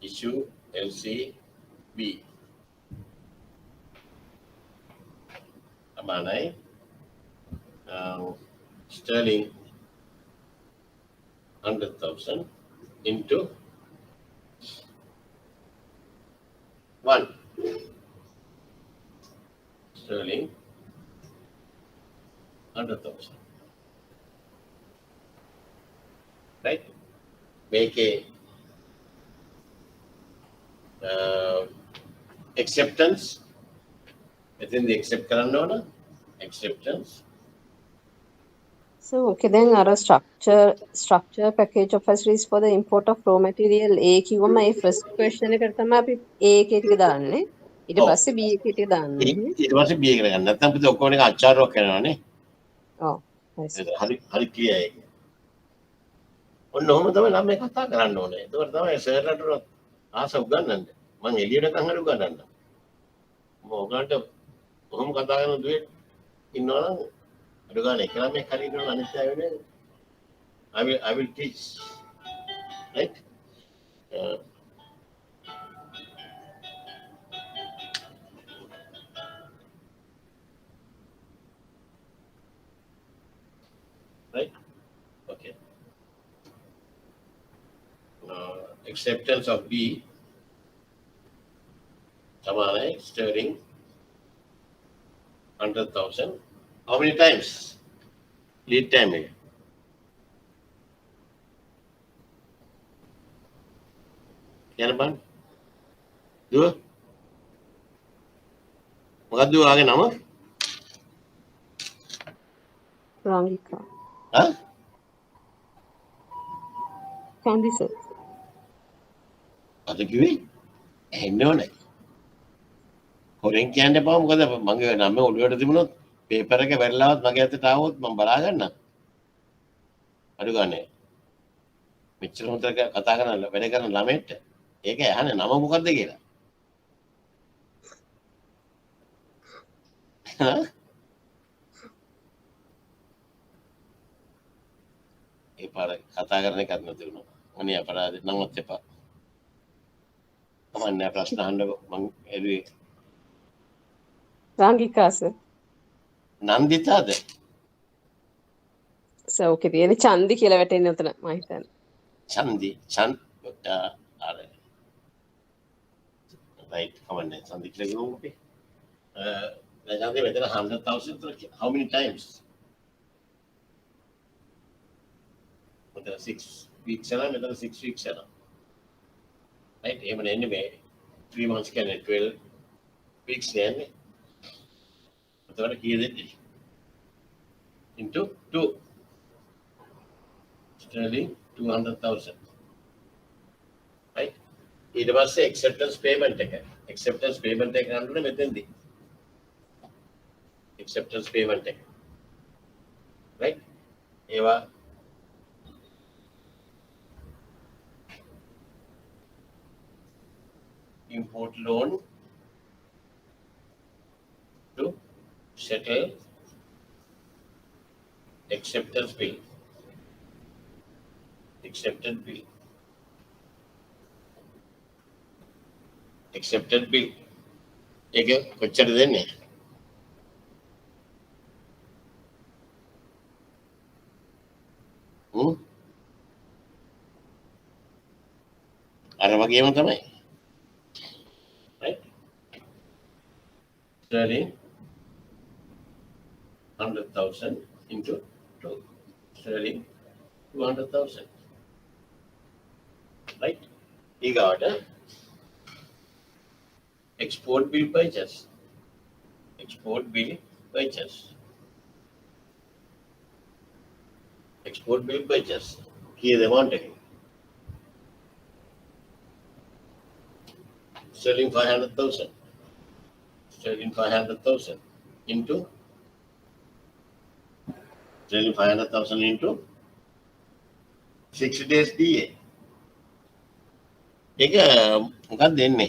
issue LC B සමානයි sterling 100,000 into 1 sterling 100,000. Right? Make a acceptance within the accept කරන්න ඕන acceptance So okay then අර structure package of facilities for the import of raw material A කිව්වම ඒ first question එකට තමයි අපි A එකේ ටික දාන්නේ. ඊට ඔව්. පස්සේ B එකේ ටික දාන්නේ. ඊට පස්සේ B එකට ගන්න. නැත්නම් පුතේ ඔක්කොම එක අච්චාරුවක් කරනවානේ. ඔව්. හරි. හරි ක්ලියර් ඒක. ඔන්න ඔහොම තමයි ළමයි කතා කරන්න ඕනේ. ඒකවල තමයි සර්ලට ආස උගන්වන්නේ. මම එළියට ගන්න හරි උගන්වන්න. මොකකට ඔහොම කතා කරන දුවේ ඉන්නවනම් අඩු ගන්න එක ළමෙක් හරි ඉන්නවනම් අනිත් අය වෙන්නේ I will teach. Right? Right? Okay. Acceptance of B. Samana stirring 100,000. How many times? Lead time. Yanaban? Do? What do I know? රාංගිකා. Huh? Candy sir. අද කිව්වේ එන්න ඕනේ. හොරෙන් කියන්න එපා මොකද මගේ නම ඔළුවට තිබුණොත් පේපර් එක වැරලාවත් මගේ අතට ආවොත් මම බලා ගන්නම්. අඩු ගානේ. මෙච්චර හොඳට කතා කරන වැඩ කරන ළමයට ඒක අහන්නේ නම මොකද්ද කියලා. ඒ පාර කතා කරන එකත් නැතිුණා. මොනිය අපරාධ නමත් එපා. කමන්නේ ප්‍රශ්න අහන්නකො මං එළුවේ. රාංගිකා sir. නන්දිතාද? සර් ඕකේ තියෙන චන්දි කියලා වැටෙන්නේ උතන මම හිතන්නේ. චන්දි අර right කමන්නේ චන්දි කියලා ගමු අපි. දැන් අපි මෙතන 100,000 how many times? මෙතන 6 weeks යනවා මෙතන 6 weeks යනවා. right එහෙම නෙන්නේ 3 months කියන්නේ 12 weeks නේ. එතකොට කීයද into 2 sterling 200,000 right ඊට පස්සේ acceptance payment එක ගන්නනේ මෙතෙන්දී acceptance payment එක right ඒවා import loan to settle acceptance bill. Accepted bill. Accepted bill. ඒක කොච්චර දෙන්නේ? අර වගේම තමයි. right sterling 100,000 into 2 sterling 200,000 right he got a export bill purchase export bill purchase here they want it sterling 500,000 into sterling 500,000 into 60 days DA. ඒක මොකක්ද දෙන්නේ?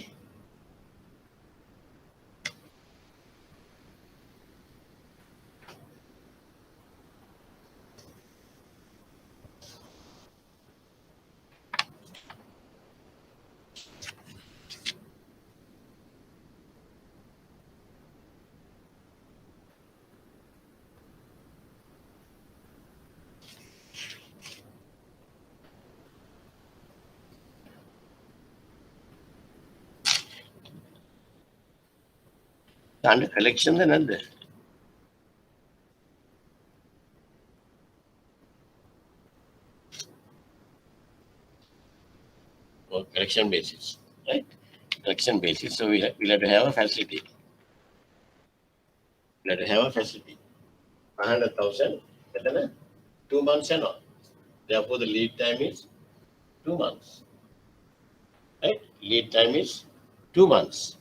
under collection ද නැද්ද? Or collection basis, right? Collection basis. So we'll have to have a facility. We'll have to have a facility. 100,000. 2 months and all. Therefore, the lead time is 2 months. Right? Lead time is 2 months.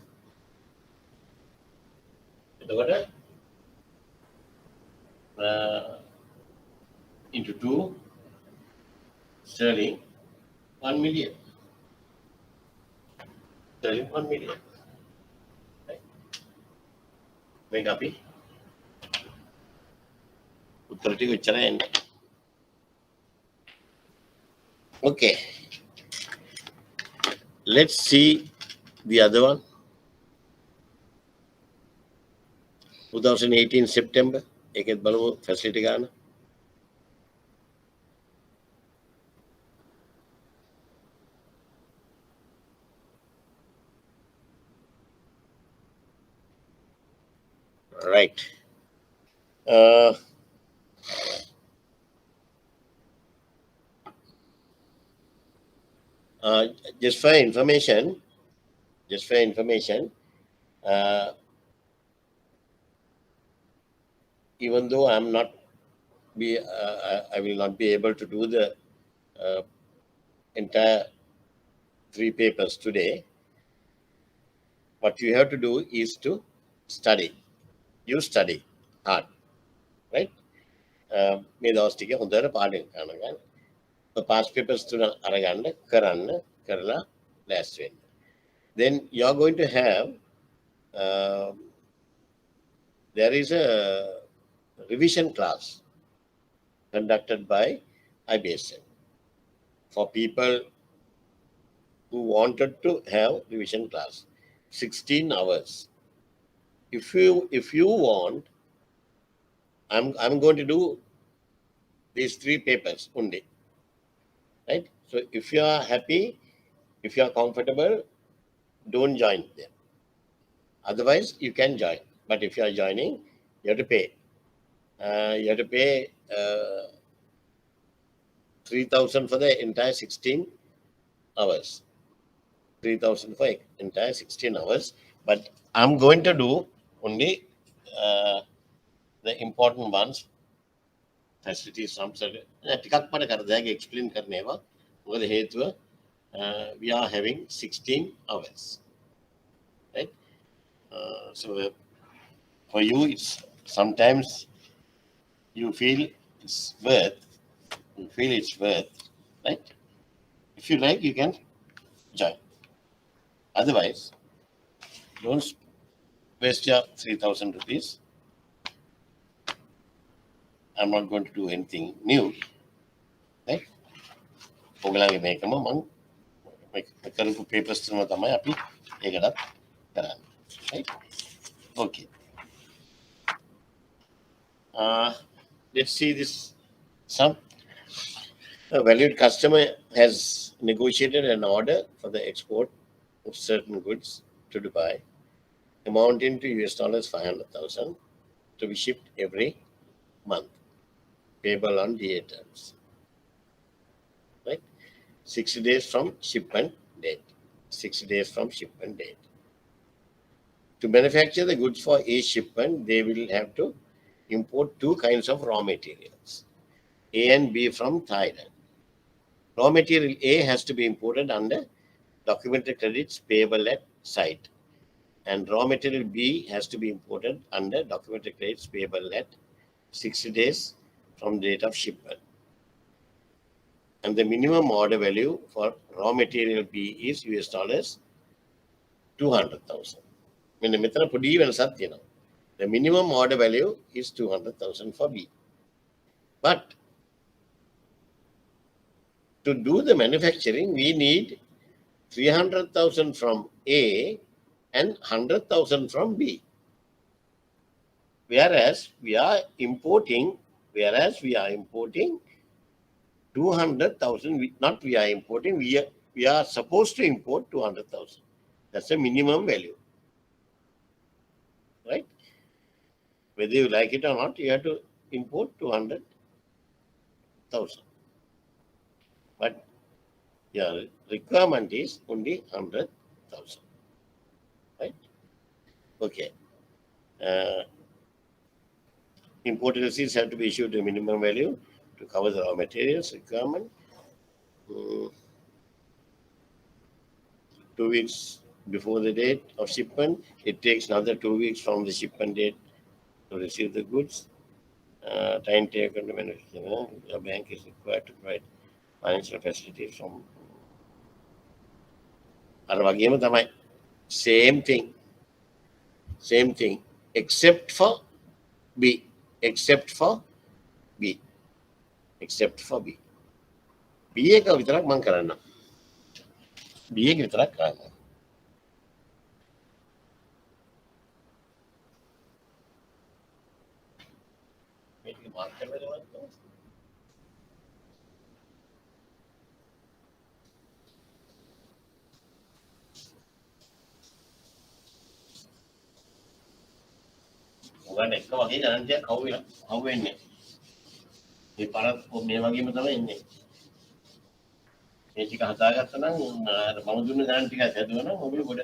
Into 2 sterling 1 million. Sterling 1 million. Right? Make up it. Okay. Let's see the other one. 2018 September. Eketh balamu facility gana. Right. Uh, just for information, uh, even though I will not be able to do the entire 3 papers today. What you have to do is to study. You study hard, right? මේ දවස් ටික හොඳට පාඩම් කරගන්න. past papers තුන අරගන්න කරලා last වෙන්න. Then you are going to have there is a revision class conducted by IBSL for people who wanted to have revision class, 16 hours. If you want, I'm going to do these 3 papers only, right? So if you are happy, if you are comfortable, don't join them. Otherwise, you can join. But if you are joining, you have to pay. You have to pay 3,000 for the entire 16 hours. 3,000 for entire 16 hours. But I'm going to do only the important ones. Facilities, some ටිකක් මට කර දෙයක් explain කරන්නේවා. මොකද හේතුව we are having 16 hours. Right? So for you, it's sometimes you feel it's worth, right? If you like, you can join. Otherwise, don't waste your 3,000 rupees. I'm not going to do anything new, right? ඔගලගේ මේකම මම කරපු papers තුනම තමයි අපි ඒකටත් කරන්නේ. Right? Okay. Let's see this sum. A valued customer has negotiated an order for the export of certain goods to Dubai, amounting to $500,000 to be shipped every month, payable on DA terms. Right? 60 days from shipment date. 60 days from shipment date. To manufacture the goods for each shipment, they will have to import 2 kinds of raw materials, A and B from Thailand. Raw material A has to be imported under documented credits payable at site, and raw material B has to be imported under documented credits payable at 60 days from the date of shipment. And the minimum order value for raw material B is $200,000. මෙන්න මෙතන පොඩි වෙනසක් තියෙනවා. The minimum order value is 200,000 for B. But to do the manufacturing, we need 300,000 from A and 100,000 from B. Whereas we are importing 200,000. Not we are importing, we are supposed to import 200,000. That's the minimum value. Right? Whether you like it or not, you have to import 200,000. But your requirement is only 100,000. Right? Okay. Imported receipts have to be issued to minimum value. to cover the raw materials requirement. 2 weeks before the date of shipment. It takes another 2 weeks from the shipment date to receive the goods. Time taken to manufacture. The bank is required to provide financial facilities from. අර වගේම තමයි. Same thing. Except for B. Except for B. B එක විතරක් මම කරන්නම්. B එක විතරක් කරන්නම්. මේක මාර්ක් කරලා දෙවන්න. ඔයගොල්ලෝ එක වගේ ගණන් ටිකක් හවු වෙන්නේ. මේ පාරත් මේ වගේම තමයි එන්නේ. මේ ටික හදාගත්තා නම් අර මම දුන්න ගණන් ටික හදුවා නම් ඔයගොල්ලෝ ගොඩ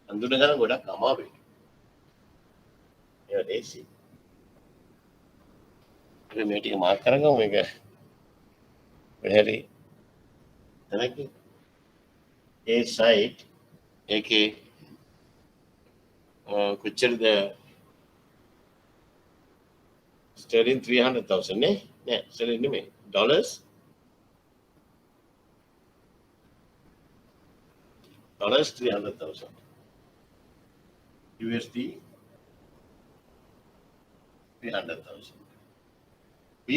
අඳුන ගණන් ගොඩක් අමාරුයි. ඒක ලේසි. මේ ටික මාර්ක් කරගමු මේක. හරි. එනකි ඒ සයිට් ඒකේ කොච්චරද sterling 300,000 නේ? නෑ sterling නෙමෙයි. dollars 300,000. USD 300,000. B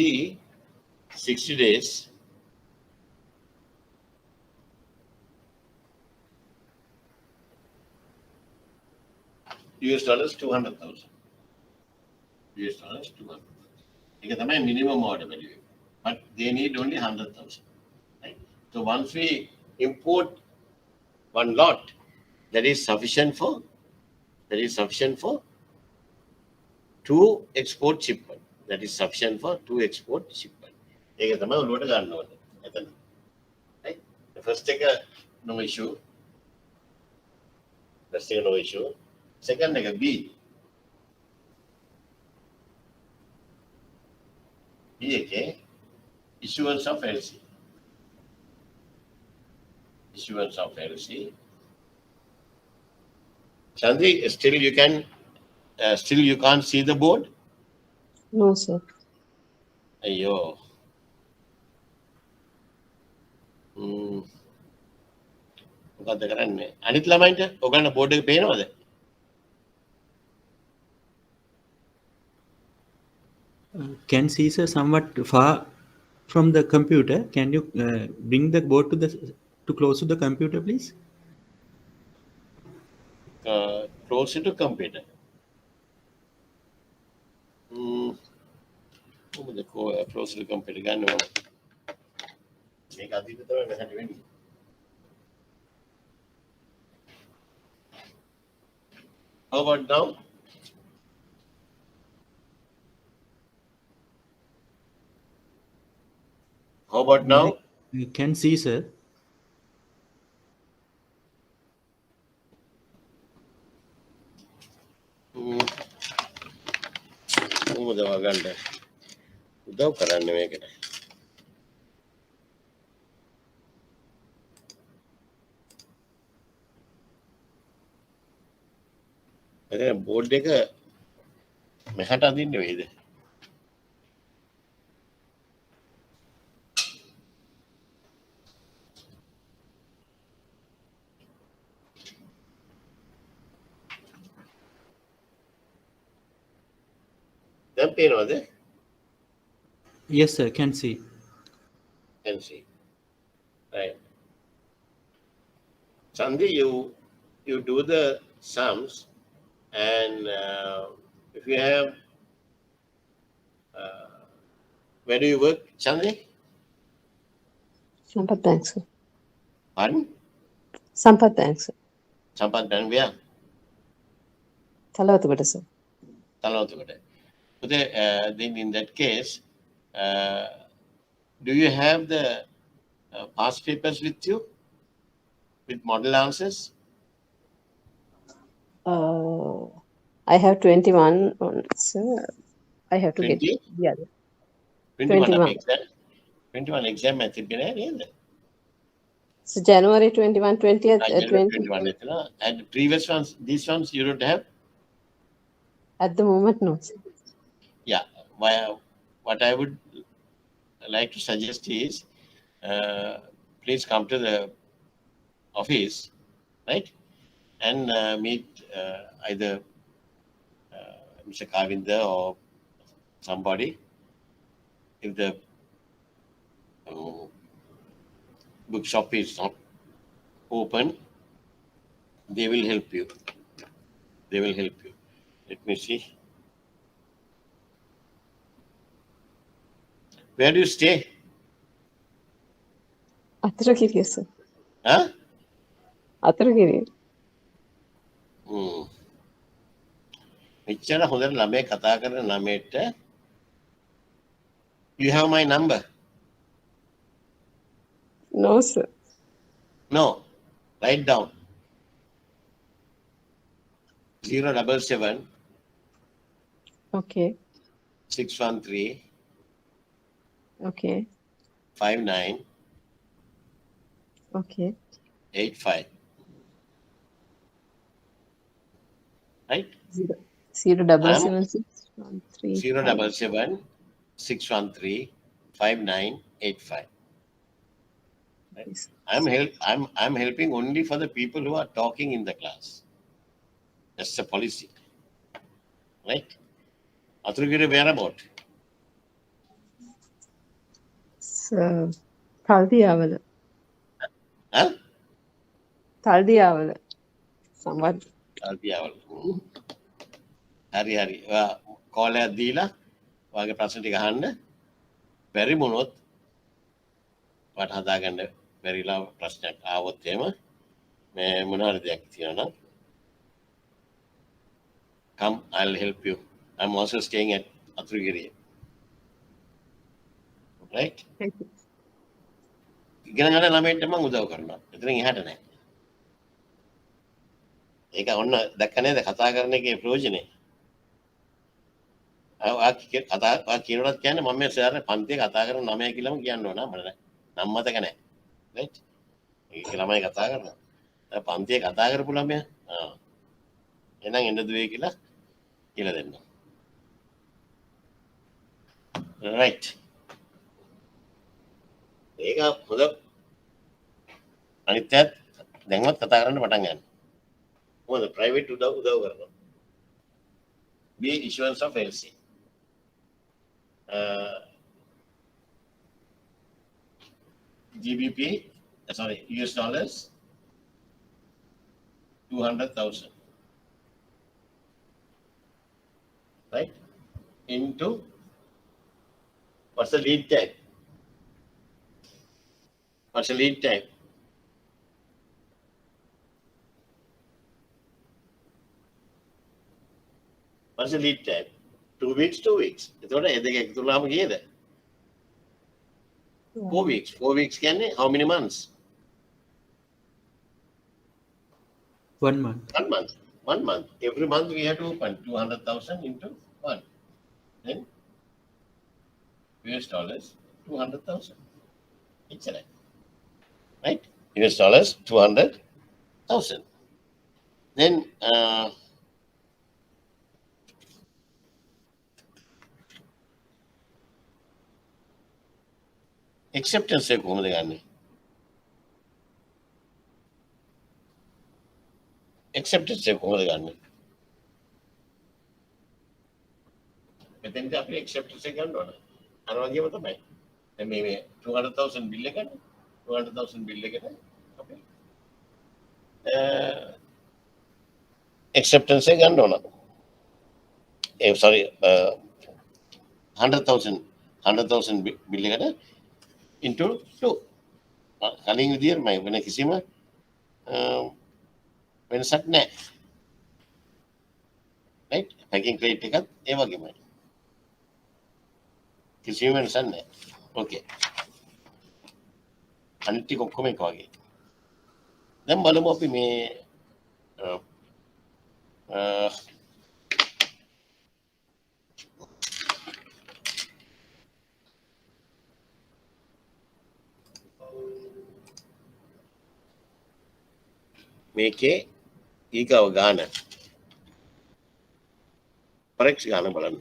60 days. US dollars 200,000. US dollars 200,000. ඒක තමයි minimum order value. But they need only 100,000. Right? So once we import one lot, that is sufficient for 2 export shipment. That is sufficient for 2 export shipment. ඒක තමයි ඔළුවට ගන්න ඕනේ. එතන. Right? The first එක no issue. No issue. Second එක B. B එකේ issuance of LC. Chandri, still you can't see the board? No, sir. අයියෝ. මොකද්ද කරන්නේ? අනිත් ළමයින්ට ඔයගොල්ලෝ බෝඩ් එක පේනවද? Can see sir somewhat far from the computer. Can you bring the board to close to the computer, please? Close to computer. Close to computer ගන්නවා. මේක අදින්න තමයි මෙහෙට වෙන්නේ. How about now? How about now? You can see, sir. කොහොමද වගන්න? උදව් කරන්න මේකට. එතන බෝඩ් එක මෙහාට අදින්න වෙයිද? දැන් පේනවද? Yes, sir. Can see. Can see. Right. Sandhi, you do the sums, and if you have, where do you work, Sandhi? Sampath Bank, sir. Pardon? Sampath Bank, sir. Sampath Bank, where? Thalawathupada, sir. Thalawathupada. Then in that case, do you have the past papers with you? With model answers? I have 21 on, sir. I have to 20? get the other. 21 21. exam. 21 exam තිබෙන්නේ නේද? So January 21, 20th, January 20. 21 එතන. And previous ones, these ones you don't have? At the moment, no, sir. Yeah. What I would like to suggest is, please come to the office, right? And meet either Mr. Kavinda or somebody. If the bookshop is not open, they will help you. They will help you. Let me see. Where do you stay? Athrakiriya, sir. Huh? Athrakiriya. මෙච්චර හොඳට ළමයි කතා කරන ළමයට you have my number? No, sir. No. Write down. 077 Okay. 613 Okay. 59 Okay. 85. Right? 0776135. 077 613 5985. Yes. I'm helping only for the people who are talking in the class. That's the policy. Right? Athurugiri, where about? Sir, Thaldiyavala. Huh? Thaldiyavala. Somewhat. Alpiyaval. හරි. Call එකක් දීලා ඔයාගේ ප්‍රශ්න ටික අහන්න. බැරි වුණොත් වට හදාගන්න බැරිලා ප්‍රශ්නයක් ආවොත් එහෙම මේ මොන හරි දෙයක් තියෙනවා නම් come, I'll help you. I'm also staying at Athurugiri. Right? Thank you. ඉගෙන ගන්න ළමයින්ට මම උදව් කරනවා. එතනින් එහාට නෑ. ඒක ඔන්න දැක්ක නේද කතා කරන එකේ ප්‍රයෝජනේ. ඔයා කියනවත් කියන්නේ මම මේ සර් පන්තියේ කතා කරන ළමයා කියලාම කියන්න ඕන මට නම් මතක නෑ. රයිට්? ඒක ළමයි කතා කරනවා. පන්තියේ කතා කරපු ළමයා. එහෙනම් එන්න දුවේ කියලා දෙන්න. රයිට්. ඒක හොඳ අනිත්‍යත් දැන්වත් කතා කරන්න පටන් ගන්න. මොකද ප්‍රයිවට් උදව් කරනවා. B issuance of LC. GBP, sorry, US dollars 200,000. Right? Into what's the lead time? What's the lead time? What's the lead time? 2 weeks, 2 weeks. එතකොට ඒ දෙක එකතු වුණාම කීයද? 4 weeks. 4 weeks කියන්නේ how many months? 1 month. 1 month. 1 month. Every month we have to open 200,000 into 1. Then US dollars 200,000. It's right. Right? US dollars 200,000. Then acceptance එක කොහොමද ගන්නෙ? acceptance එක කොහොමද ගන්නෙ? මෙතෙන්ට අපි acceptance එක ගන්න ඕන. අර වගේම තමයි. දැන් මේ 200,000 bill එකට 200,000 bill එකට අපි acceptance එක ගන්න ඕන. sorry 100,000 bill එකට into 2. කලින් විදියට මම වෙන කිසිම වෙනසක් නැහැ. right? packing crate එකත් ඒ වගේමයි. කිසිම වෙනසක් නැහැ. okay. අනිත් ටික ඔක්කොම එක වගේ. දැන් බලමු අපි මේ මේකේ ඊගව ගාන forex ගාන බලන්න.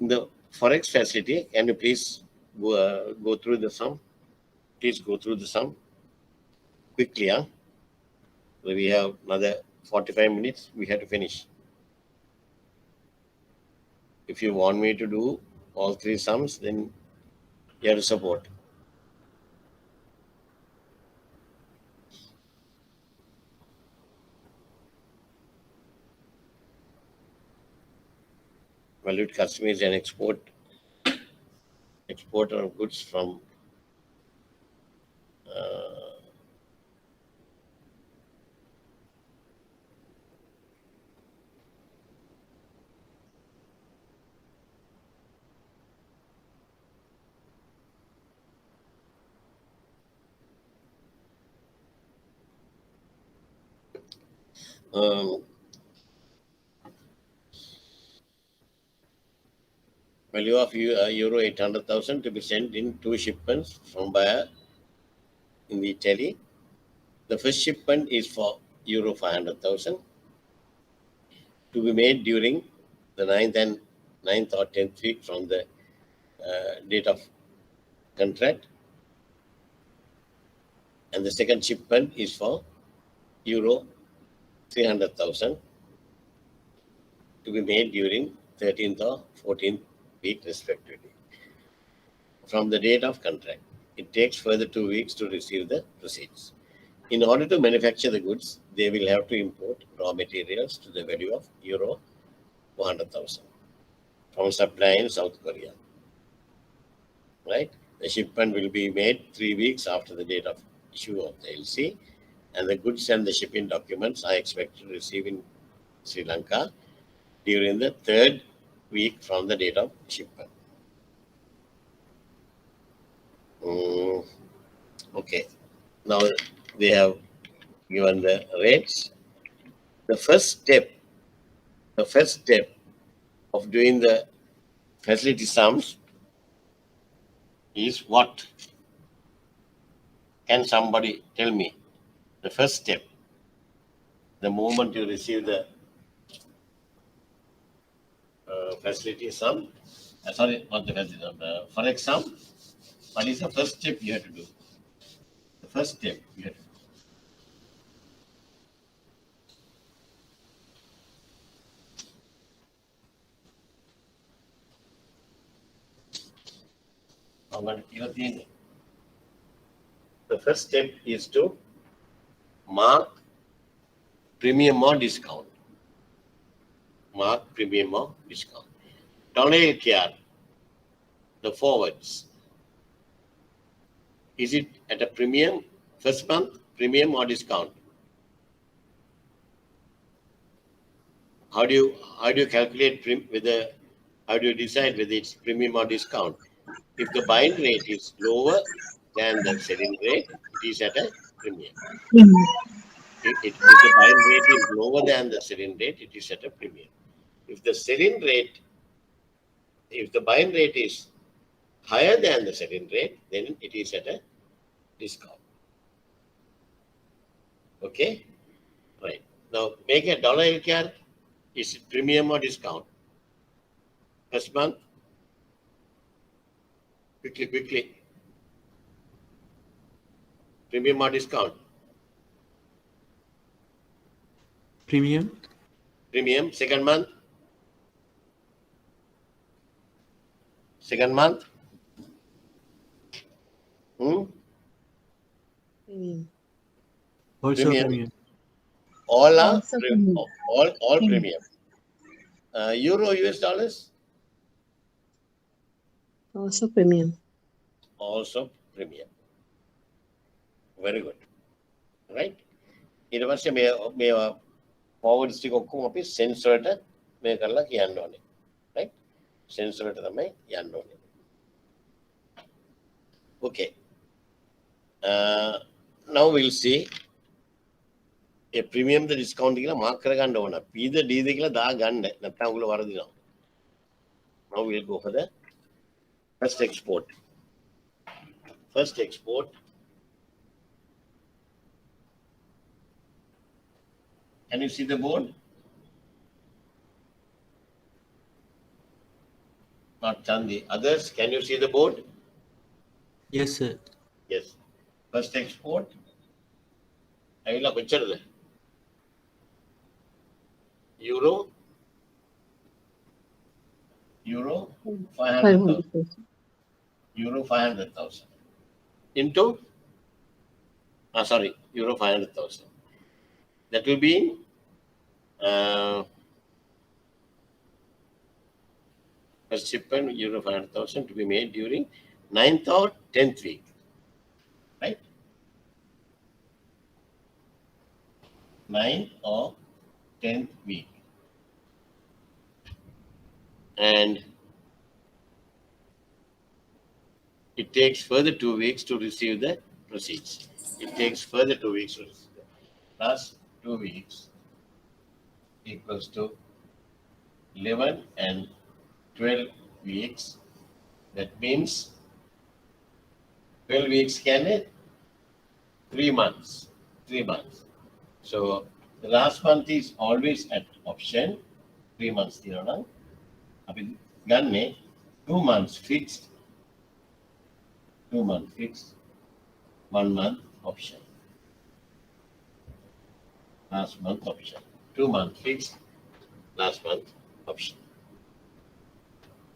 The forex facility, can you please go through the sum? Please go through the sum quickly. Huh? We have another 45 minutes. We have to finish. If you want me to do all three sums, then you have to support. Valued customer is an exporter of goods from value of euro 800,000 to be sent in 2 shipments from buyer in Italy. The first shipment is for euro 500,000 to be made during the 9th or 10th week from the date of contract. And the second shipment is for euro 300,000 to be made during 13th or 14th week respectively from the date of contract. It takes further 2 weeks to receive the receipts. In order to manufacture the goods, they will have to import raw materials to the value of euro 400,000 from supplier in South Korea. Right? The shipment will be made 3 weeks after the date of issue of the LC, and the goods and the shipping documents are expected to receive in Sri Lanka during the 3rd week from the date of shipment. Okay. Now they have given the rates. The first step of doing the facility sums is what? Can somebody tell me? The first step, the moment you receive the facility sum, sorry, not the facility sum, the forex sum, what is the first step you have to do? The first step you have to do. The first step is to mark premium or discount. Mark premium or discount. Dollar care, the forwards. Is it at a premium first month, premium or discount? How do you calculate whether, how do you decide whether it's premium or discount? If the buying rate is lower than the selling rate, it is at a premium. If the buying rate is lower than the selling rate, it is at a premium. If the buying rate is higher than the selling rate, then it is at a discount. Okay? Right. Now make a dollar LKR. Is it premium or discount? First month? Quickly. Premium or discount? Premium. Premium. Second month? Second month? Also premium. All are Also premium. all premium. Euro, US dollars? Also premium. Also premium. Very good. Right? ඊට පස්සේ මේ forwards ටික ඔක්කොම අපි sense වලට මේ කරලා කියන්න ඕනේ. Right? Sense වලට තමයි යන්න ඕනේ. Okay. Now we'll see ඒ ප්‍රීමියම් ද ඩිස්කවුන්ට් කියලා මාක් කරගන්න ඕන. P ද D ද කියලා දාගන්න. නැත්නම් ඔයගොල්ලෝ වරදිනවා. Now we'll go for the first export. First export. Can you see the board? Not Chandi. Others, can you see the board? Yes, sir. Yes. First export. ඇවිල්ලා කොච්චරද? Euro 500,000. Euro 500,000 into Euro 500,000. That will be first shipment Euro 500,000 to be made during 9th or 10th week, right? 9th or 10th week, and it takes further 2 weeks to receive the proceeds. It takes further 2 weeks to receive the plus 2 weeks equals to 11 and 12 weeks. That means 12 weeks can 3 months. 3 months. So the last month is always at option. 3 months. අපි ගන්නේ 2 months fixed. 2 months fixed. 1 month option. Last month option. 2 months fixed. Last month option.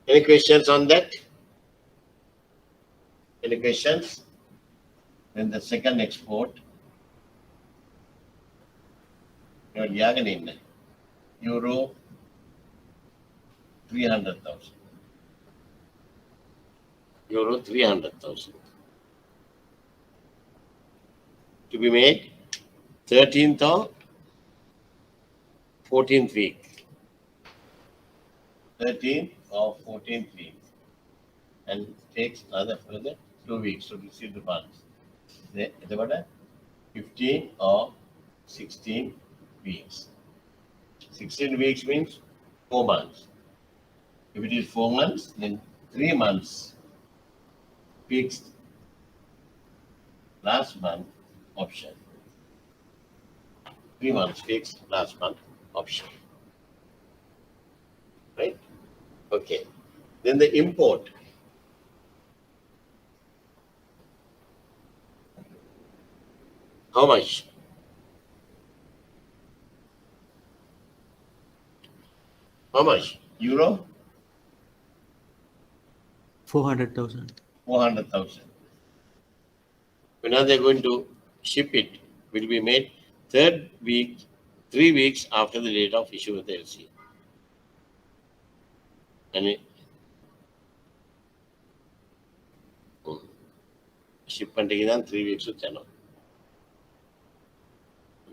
Any questions on that? Any questions? Then the second export. යාගෙන ඉන්න. Euro 300,000. Euro 300,000. To be made 13th or 14th week. 13th or 14th week. And takes another further 2 weeks to receive the funds. එතකොට 15 or 16 weeks. 16 weeks means 4 months. If it is 4 months, then 3 months fixed. Last month option. 3 months fixed. Last month option. Right? Okay. Then the import. How much? How much? Euro? 400,000. 400,000. When are they going to ship it? Will be made 3rd week, 3 weeks after the date of issue of the LC. And shipment again 3 weeks to channel.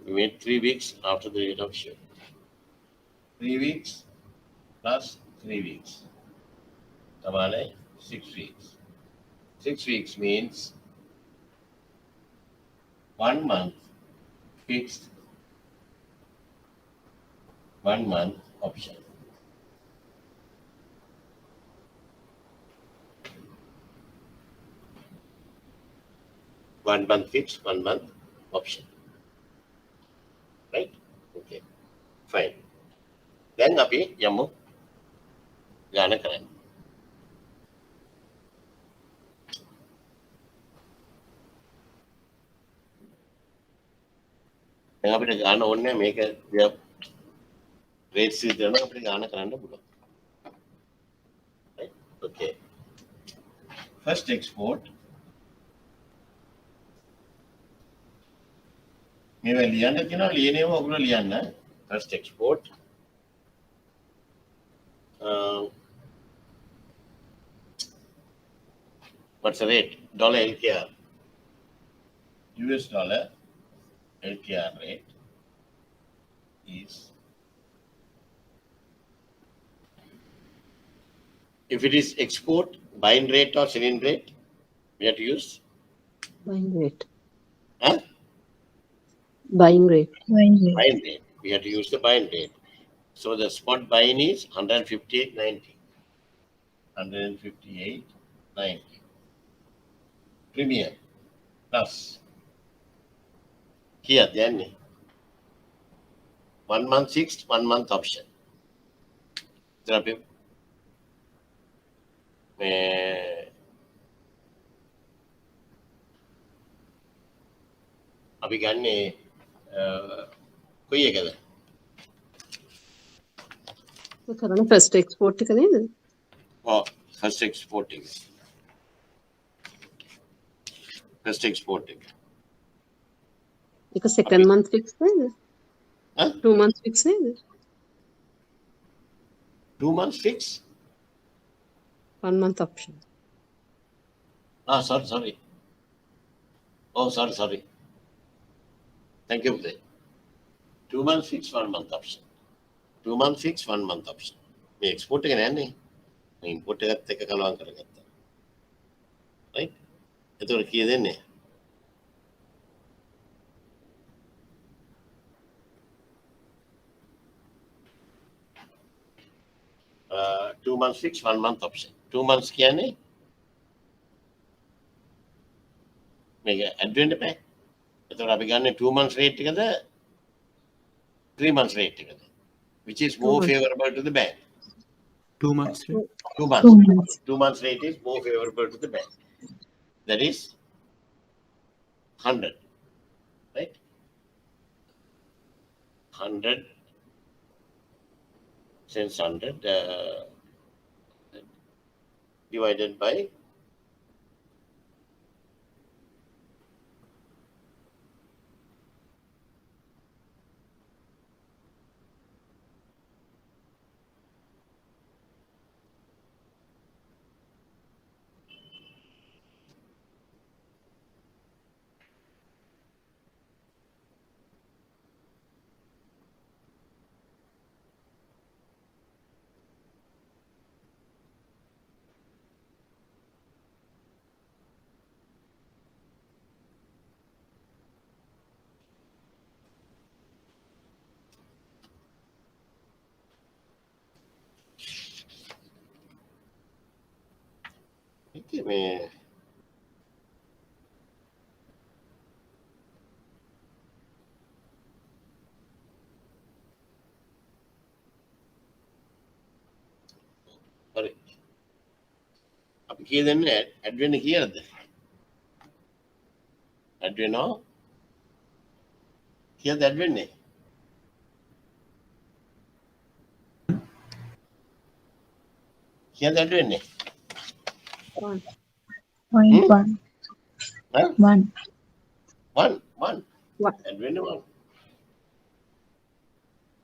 We made 3 weeks after the date of issue. 3 weeks plus 3 weeks. Tamale 6 weeks. 6 weeks means 1 month fixed, 1 month option. One month fixed, 1 month option. Right? Okay. Fine. Then අපි යමු ගාන කරන්න. දැන් අපිට ගාන ඕනේ මේක rates විතරම අපිට ගාන කරන්න පුළුවන්. Right? Okay. First export. මේවා ලියන්න තියෙනවා ලියනේම ඔයගොල්ලෝ ලියන්න. First export. What's the rate? Dollar LKR. US dollar LKR rate is, if it is export, buying rate or selling rate, we have to use? Buying rate. Huh? Buying rate. Buying rate. We have to use the buying rate. So the spot buying is 158.90. 158.90. Premium plus. Here then 1 month fixed, 1 month option. Therapy. අපි ගන්නේ කොයි එකද? කරන first export එක නේද? ඔව් first export එක. First export එක. ඒක second month fix නේද? Huh? 2 months fix නේද? 2 months fix? 1 month option. Sorry. Oh, sorry. Thank you. 2 months fix, 1 month option. 2 months fix, 1 month option. මේ export එක නෑනේ. මේ import එකත් එක්ක කලවම් කරගත්තා. Right? එතකොට කීය දෙන්නේ? Uh, 2 months fix, 1 month option. 2 months කියන්නේ මේක add වෙන්න බෑ. එතකොට අපි ගන්න 2 months rate එකද 3 months rate එකද? Which is more favorable to the bank? 2 months. Right? 2 months. 2 months rate is more favorable to the bank. That is 100. Right? 100 since 100 divided by මේ හරි අපි කී දෙන්නේ ඇඩ් වෙන්න කීයද? ඇඩ් වෙනවා කීයද ඇඩ් වෙන්නේ? කීයද ඇඩ් වෙන්නේ? 1. Huh? 1. 1 What? ඇඩ් වෙන්නේ 1.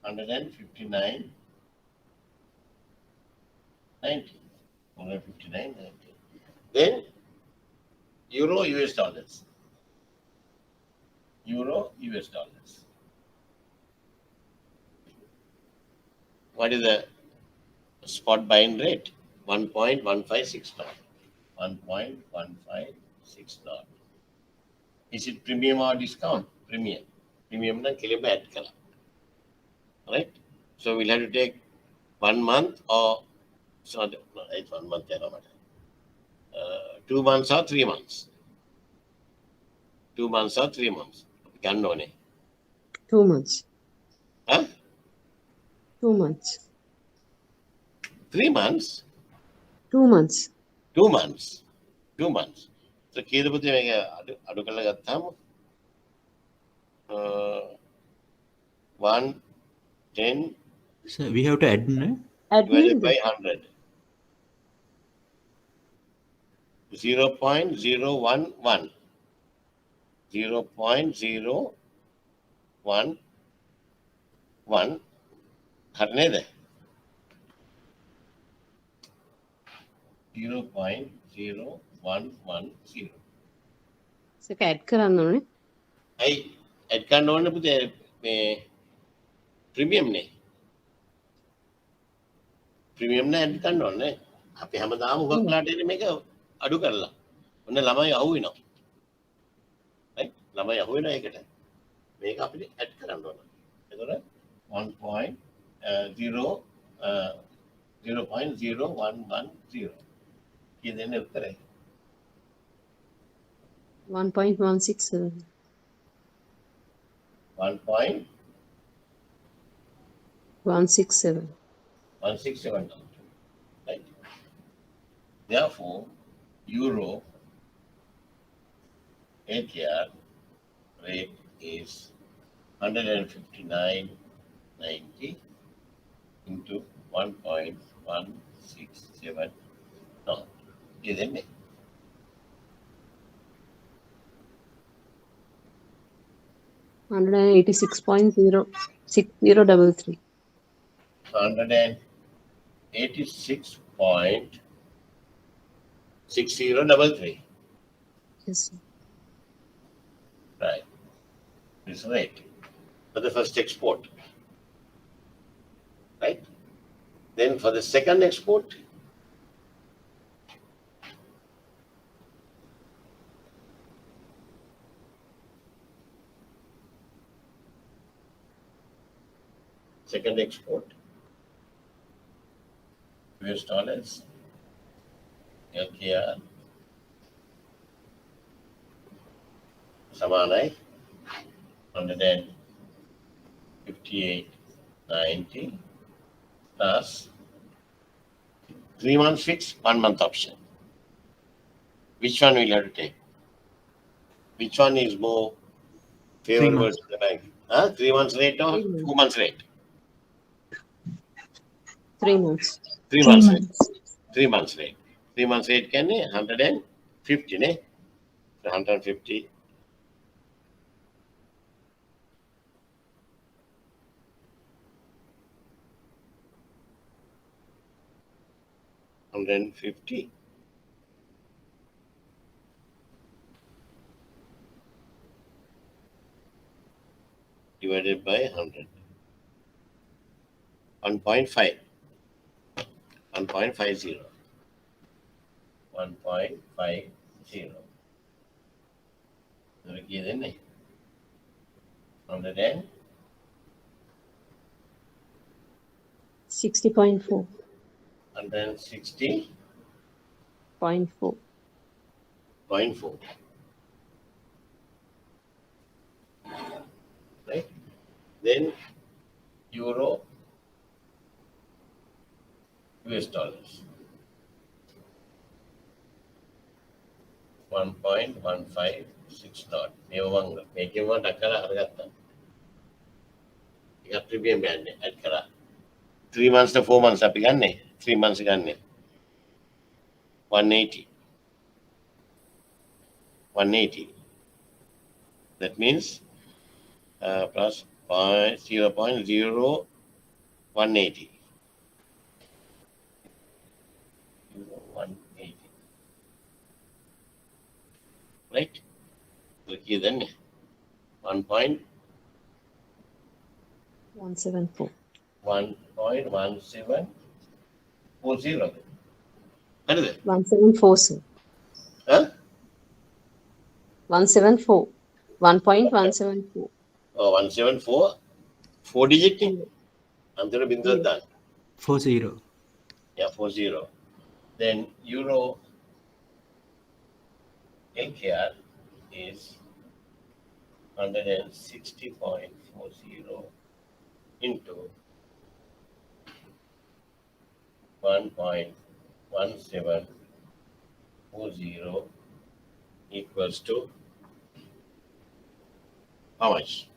159.90. 159.90. Then euro US dollars. Euro US dollars. What is the spot buying rate? 1.156 knot. 1.156 knot. Is it premium or discount? Premium. Premium na kile add kala. Right? So we'll have to take 1 month or so no, it's 1 month there, no matter. 2 months or 3 months. 2 months or 3 months. Can know ne. 2 months. Huh? 2 months. 3 months? 2 months. 2 months. 2 months. So කීයද පුතේ මේක අඩු කරලා ගත්තාම 1 10 So we have to add, no? divided Admin. by 100. 0.011. 0.011. හරි නේද? 0.0110. ඒක add කරන්න ඕනේ. ඇයි ඇඩ් කරන්න ඕනේ පුතේ මේ ප්‍රීමියම් නේ. ප්‍රීමියම් නේ ඇඩ් කරන්න ඕනේ. අපි හැමදාම උගක් වෙලාට එන්නේ මේක අඩු කරලා. ඔන්න ළමයි අහු වෙනවා. right ළමයි අහු වෙනවා ඒකට. මේක අපිට ඇඩ් කරන්න ඕන. එතකොට 0.0110 කියන උත්තරය. 1.167. 1.167. 167. Right? Therefore, euro ATR rate is 159.90 into 1.167 knot. Isn't it? $186.06033. 186.6033. Yes, sir. Right. This rate for the first export. Right? Then for the second export, US dollars, LKR, Samanai, 158.90 plus 3 months fixed, 1 month option. Which one will you have to take? Which one is more favorable months. to the bank? 3 months rate or 3 months. 2 months rate? 3 months. 3 months rate. 3 months rate. 3 months rate can 150, ne? 150. $150 divided by 100. 1.5. 1.50. 1.50. Then 100 60.4. 160.4. 0.4. Right? Then euro, US dollars. 1.156 knot. Make it one takara haragata. You have to be a man at Kara. 3 months to 4 months up again. 3 months again. 180. 180. That means plus 0.0180. 180. Right? Okay, then 1.174. 174. 1.1740. What is it? 174, sir. Huh? 174. 1.174. Oh, 174. 4 digit. Yeah. Antara bindu Yes. done. 40. Yeah, 40. Then euro LKR is 160.40 into 1.1740 equals to how much?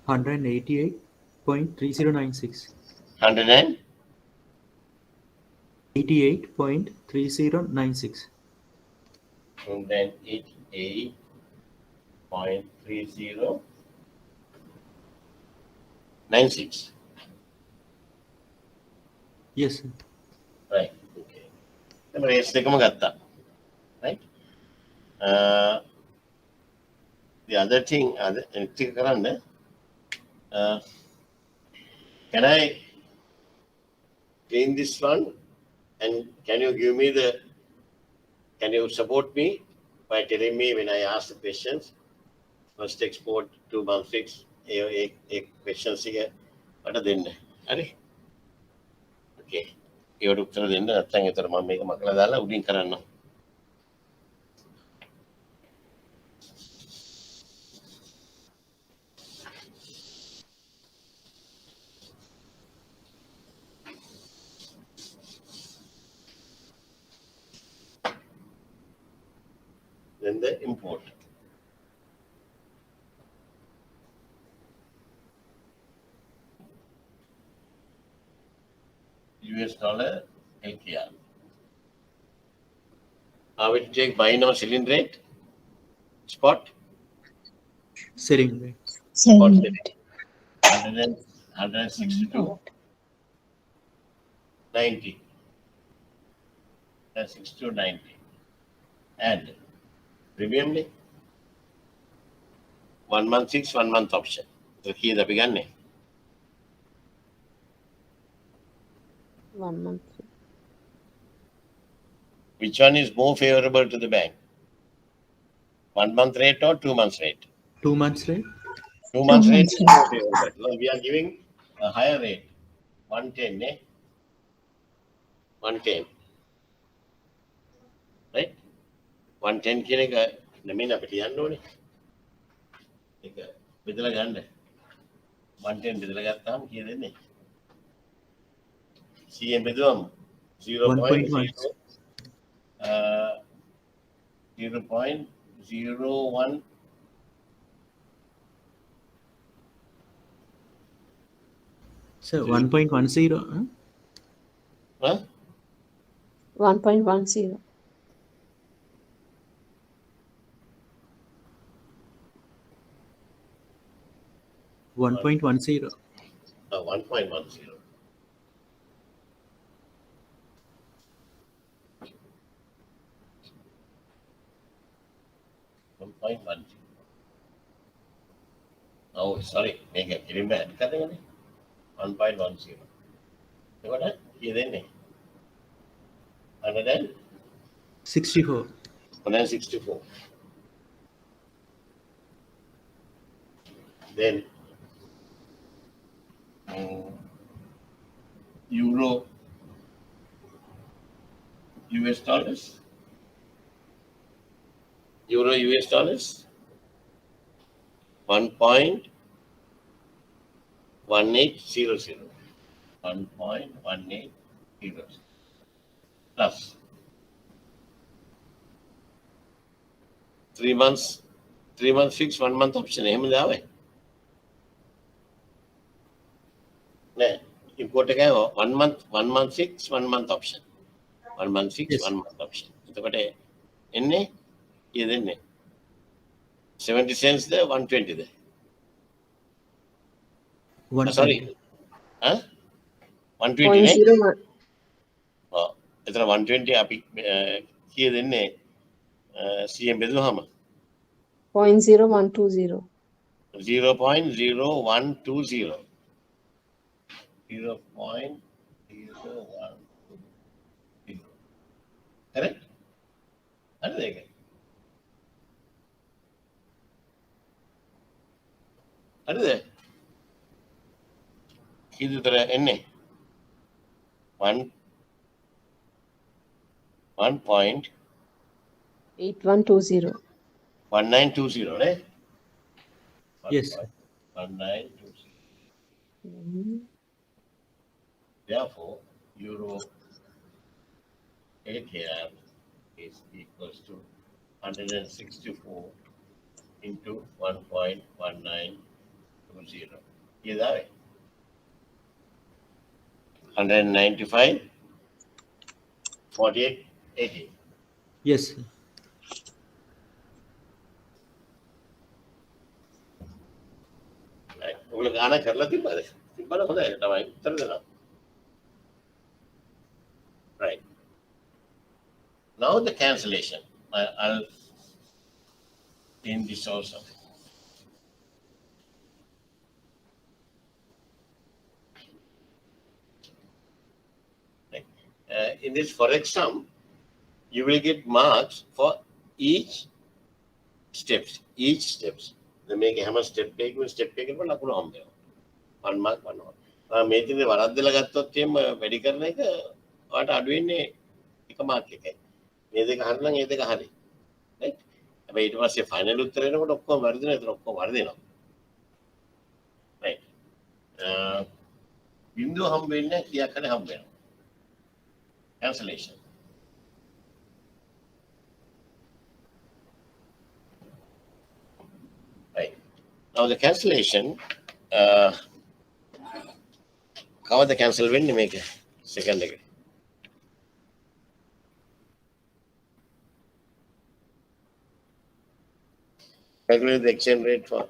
188.3096. 100 88.3096. 188.3096. Yes, sir. Right. Okay. The rates gatta. Right. The other thing, can I clean this one? And can you support me by telling me when I ask the questions? first export 2 months fix एक questions එක මට දෙන්න. හරි? Okay. ඒකට උත්තර දෙන්න නැත්නම් ඒතර මම මේක මකලා දාලා උඩින් කරන්නම්. Then the import. US dollar LKR. How it take buy now selling rate? Spot? Selling rate. Spot Selling selling. 162, 90. That's 62, 90. And premium day? 1 month fix, 1 month option. So here the beginning. 1 month. Which one is more favorable to the bank? 1 month rate or 2 months rate? 2 months rate. 2 months rate months is more favorable. Well, we are giving a higher rate. 110, eh? 110. Right? 110 කියන එක නෙමෙයි අපිට යන්න ඕනේ. ඒක බෙදලා ගන්න. 110 බෙදලා ගත්තාම කීයද එන්නේ? CM බෙදුවම 0.0 0.01 So 1.10. huh? 1.10. 1.10. 1.10. Oh, sorry. Make a remember. 1.10. What? Here then. 64. 164. Then Euro, US dollars. Euro, US dollars. 1.1800. 1.1800 plus 3 months, 3 months fixed, 1 month option. එහෙම දාවේ. නෑ import එකයි 1 month fixed, 1 month option. 1 month fixed, Yes. 1 month option. එතකොට එන්නේ කීයද එන්නේ? 70 cents ද 120 ද? 120. Sorry. Huh? 120 නේ? 0.01. ඔව්. එතන 120 අපි කීයද එන්නේ? CM බෙදුවාම 0.0120. 0.0120. 0.0120. Correct? හරිද ඒක? හරිද? කීයද උතර එන්නේ? 1.1920 8120. නේ? Yes. 1920. Therefore, Euro AKR is equals to 164 into 1.1920. Is that right? 195, 48, 80. Yes. Right. உங்களுக்கு ஆனா කරලා තිබ්බද? තිබ්බද හොඳයි තමයි උත්තර දෙනවා. Right. Now the cancellation. I'll in this also. Right. In this forex sum, you will get marks for each steps. මේක හැම step එකකම ලකුණු හම්බ වෙනවා. 1 mark 1 mark. මේ ඉතින් වරද්දලා ගත්තොත් එහෙම වැඩි කරන එක ඔයාලට අඩු වෙන්නේ 1 මාක් එකයි. මේ දෙක හරි නම් ඒ දෙක හරි. right? හැබැයි ඊට පස්සේ ෆයිනල් උත්තර එනකොට ඔක්කොම වර්ධිනවා. ඒතර ඔක්කොම වර්ධිනවා. right? බිඳුව හම්බ වෙන්නේ නැහැ, ක්‍රියා කරන්නේ හම්බ වෙනවා. cancellation. Right. Now the cancellation, කවද cancel වෙන්නේ මේක? second එක. Calculate the exchange rate for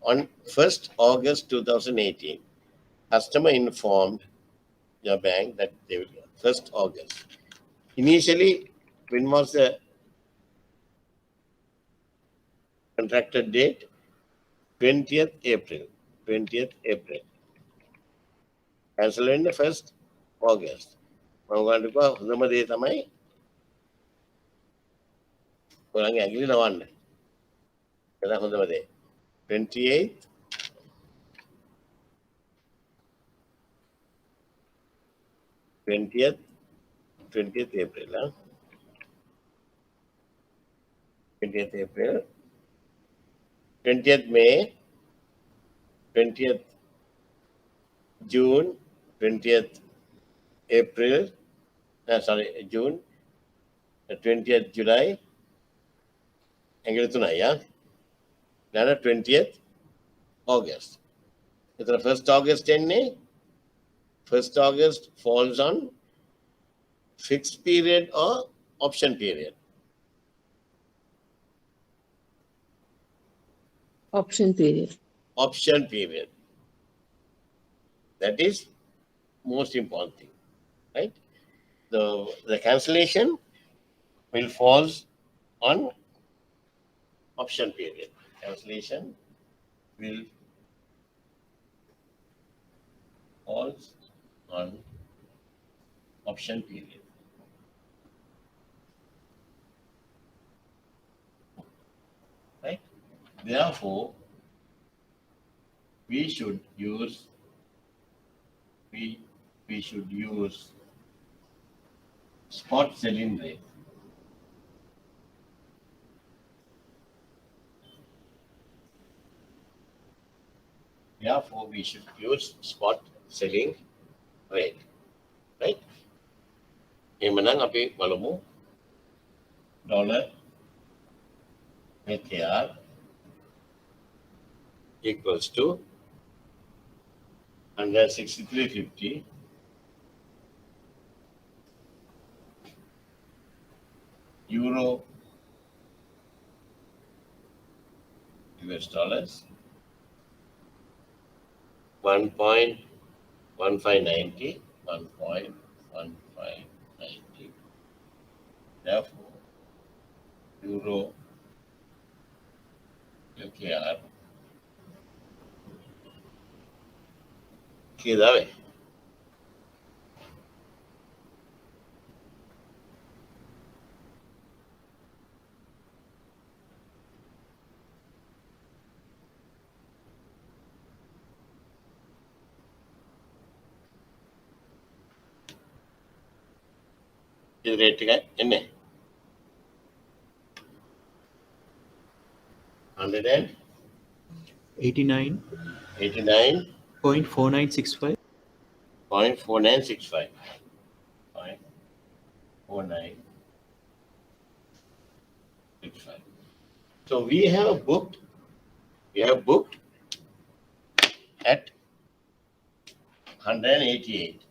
on 1st August 2018, customer informed your bank that they will 1st August. Initially, when was the contracted date? 20th April. 20th April. Cancel in the 1st August. මම ගන්න කිව්වා හොඳම දේ තමයි ඔයාලගේ ඇඟිලි නවන්න. ඒක හොඳම දේ. 28th 20th April. 20th April. 20th May. 20th June. 20th April. June. 20th July. ඇඟිලි තුනයි යා. Then 20th August. It's the 1st August එන්නේ. 1st August falls on fixed period or option period. Option period. Option period. That is most important thing, right? The cancellation will falls on option period. Cancellation will falls on option period. Right? Therefore, we should use spot selling rate. Therefore, we should use spot selling rate. Right? එමනම් අපි බලමු dollar ATR equals to 163.50 euro US dollars 1.1590. Therefore, euro UKR කීයද? ඒ rate එක එන්නේ 89.4965. 189.4965. 4965. So we have booked at 188.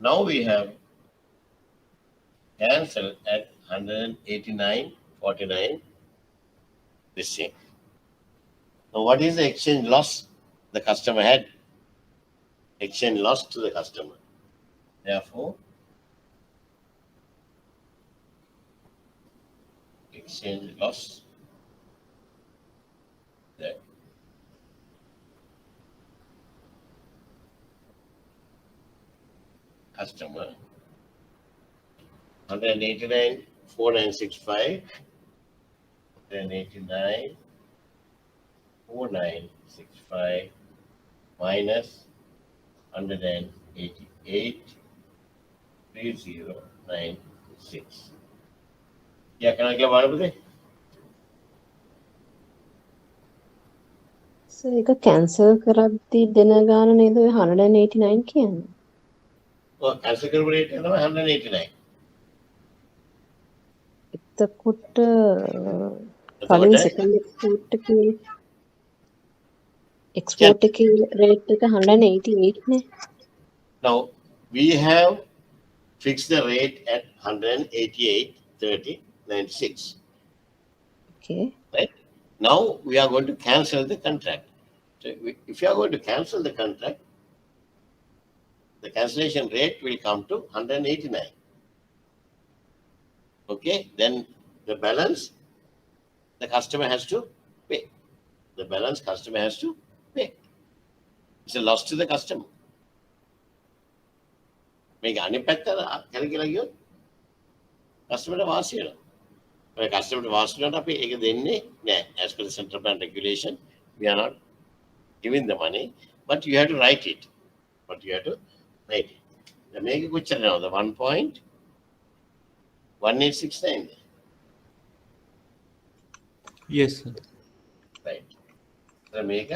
Now we have cancelled at 189.49 this year. Now what is the exchange loss the customer had? Exchange loss to the customer. Therefore, exchange loss that customer 189 4965 189 4965 minus 188 3096. Yeah, can I get one of them? Sir ඒක cancel කරද්දී දෙන ගාන නේද ඔය 189 කියන්නේ? Oh, cancel rate is 189. එතකොට එතකොට කලින් සෙකන්ඩ් එක්ස්පෝර්ට් එකේ රේට් එක 188 නේ. now we have fixed the rate at 188.30.96. Okay. Right? Now we are going to cancel the contract. So if you are going to cancel the contract, the cancellation rate will come to 189. Okay, then the balance the customer has to pay. The balance customer has to pay. It's a loss to the customer. මේක අනිත් පැත්ත කරකිලා ගියොත් customer වාසිය වෙනවා. ඔය customer වාසියට අපි ඒක දෙන්නේ නෑ. As per the central bank regulation, we are not giving the money, but you have to write it. But you have to write it. දැන් මේක කොච්චර යනවද? 1.1869. Yes, sir. Right. දැන් මේක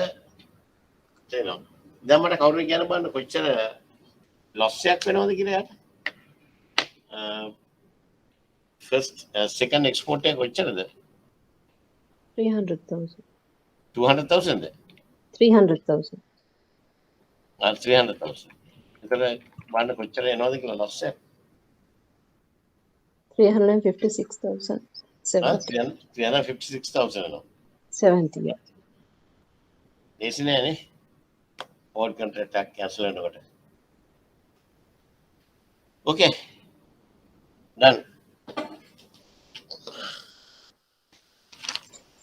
තේනවා. දැන් මට කවුරුන් කියන බලන්න කොච්චර loss එකක් වෙනවද කියලා යාට. First second export එක කොච්චරද? 300,000. 200,000ද? 300,000. 300,000. එතන බලන්න කොච්චර එනවද කියලා loss එක. 356,000. 356,000 එනවා. 70. Yeah. ඒසි නෑනේ. old contract එකක් cancel වෙනකොට. Okay. Done.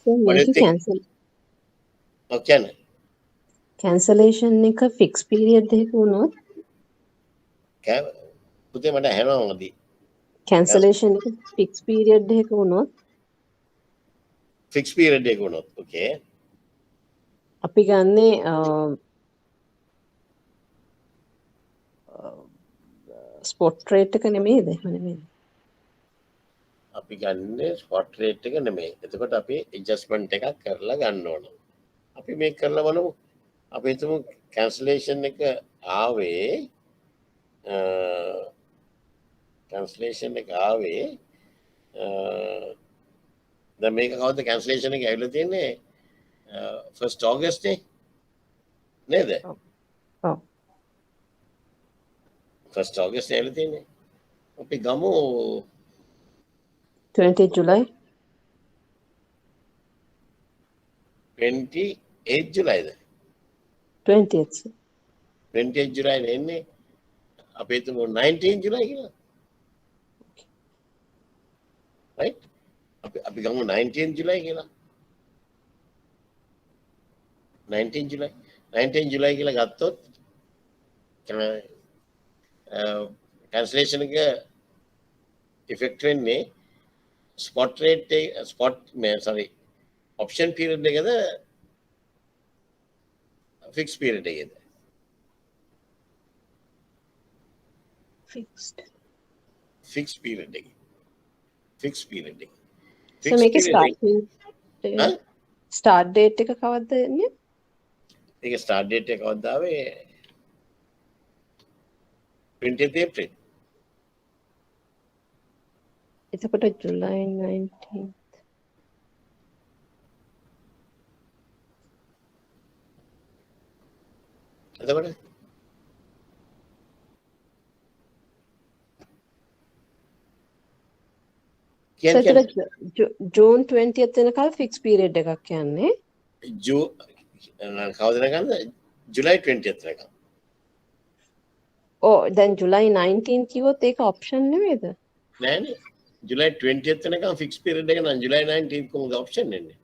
So What do you මේක think? Okay. cancellation එක fixed period එකක වුණොත් පුතේ මට ඇහෙනවා මොකද? cancellation එක fixed period එකක වුණොත් Fixed period එක වුණොත්. Okay. අපි ගන්නේ spot rate එක නෙමෙයිද? එහෙම නෙමෙයි. අපි ගන්නේ spot rate එක නෙමෙයි. එතකොට අපි adjustment එකක් කරලා ගන්න ඕන. අපි මේක කරලා බලමු. අපි හිතමු cancellation එක ආවේ දැන් මේක කවද්ද cancellation එක ඇවිල්ලා තියෙන්නේ 1st August නේද? ඔව්. 1st August ඇවිල්ලා තියෙන්නේ. අපි ගමු 20 July 28 Julyද? 20th. 28 July එන්නේ. අපි හිතමු 19 July කියලා. Right? අපි ගමු 19 July කියලා. 19 July. 19 July කියලා ගත්තොත් cancellation එක effect වෙන්නේ spot rate option period එකද fixed period එකද? Fixed. Fixed period එක. Fixed period එක. So මේකේ start date එක කවද්ද එන්නේ? ඒක start date එක කවද්ද ආවේ? 20th April. එතකොට July 19th. එතකොට June 20th වෙනකල් fixed period එකක් යන්නේ. කවුද නගන්න? July 20th වෙනකම්. දැන් July 19th කිව්වොත් ඒක option නෙමෙයිද? නෑනේ. July 20th වෙනකම් fixed period එක නම් July 19th කොහොමද option එන්නේ?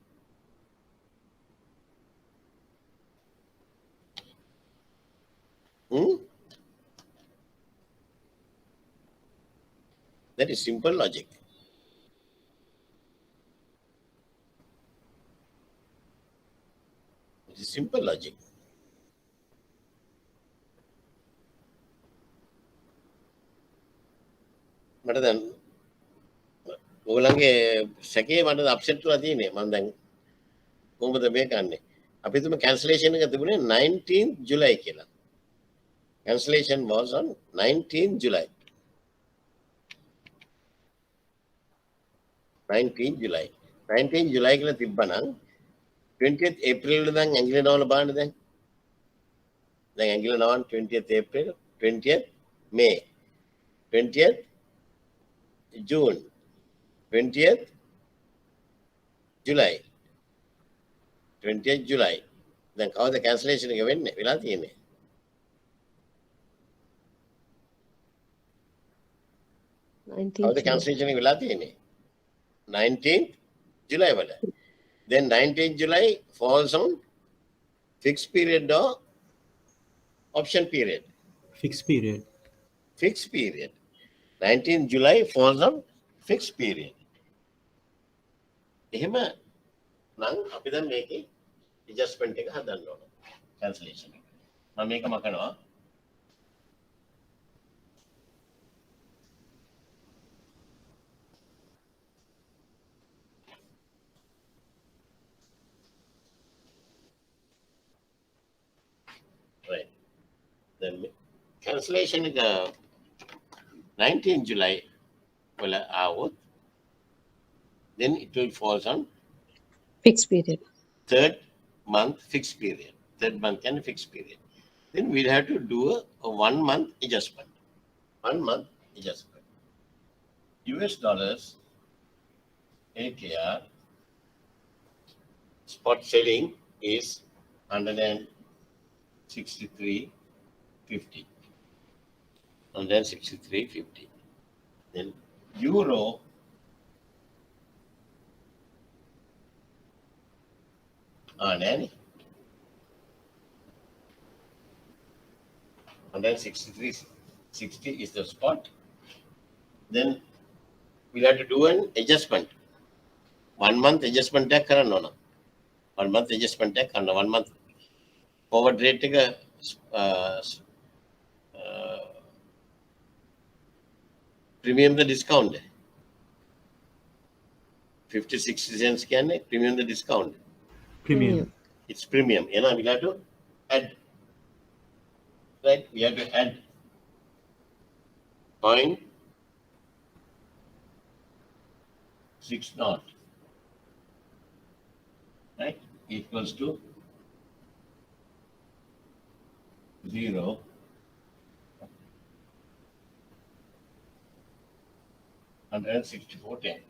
That is simple logic. It is simple logic. මට දැන් ඔයගලගේ සැකේ මට අප්සෙට් වෙලා තියෙන්නේ මම දැන් කොහොමද මේක ගන්නෙ අපි තුම කැන්සලේෂන් එක තිබුණේ 19th July කියලා cancellation was on 19th July 19th July කියලා තිබ්බනම් 20th April දැන් ඇඟිලි නවල බලන්න දැන් ඇඟිලි නවන 20th April 20th May 20th June 20th July 20th July දැන් කවද cancellation එක වෙන්නේ වෙලා තියෙන්නේ 19th කවද cancellation එක වෙලා තියෙන්නේ 19th July වල then 19th July falls on fixed period or option period Fixed period. 19th July falls on fixed period එහෙම නම් අපි දැන් මේකේ adjustment එක හදන්න ඕන cancellation එක මම මේක මකනවා right then cancellation එක 19th July වල આવොත් then it will falls on fixed period. third month fixed period. Third month and fixed period. Then we'll have to do a 1 month adjustment. 1 month adjustment. US dollars, AKR, spot selling is 163.50. 163.50. Then Euro, Nanny. 163.60 is the spot. Then we'll have to do an adjustment. 1 month adjustment tag කරන්න ඕන. 1 month adjustment tag කරන්න 1 month forward rate එක premium the discount 50-60 cents කියන්නේ premium the discount. Premium. It's premium. You know, we have to add. Right? We have to add 0.60. Right? Equals to 0. 164.10.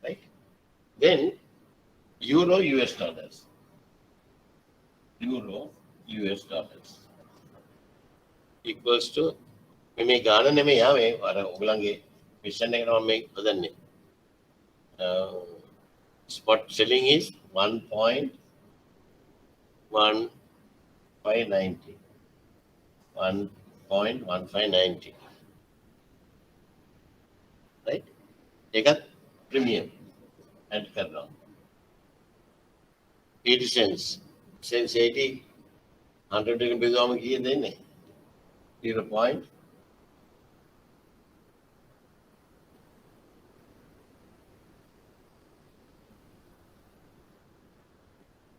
Right? Then Euro US dollars. Euro US dollars equals to මේ ගාන නෙමෙයි ආවේ අර ඔයගලගේ mission එකට මම මේ හදන්නේ spot selling is 1.1590 1.1590 right ඒකත් premium add කරනවා 80 cents 80 100 එකෙන් බෙදුවම කීයද දෙන්නේ 0.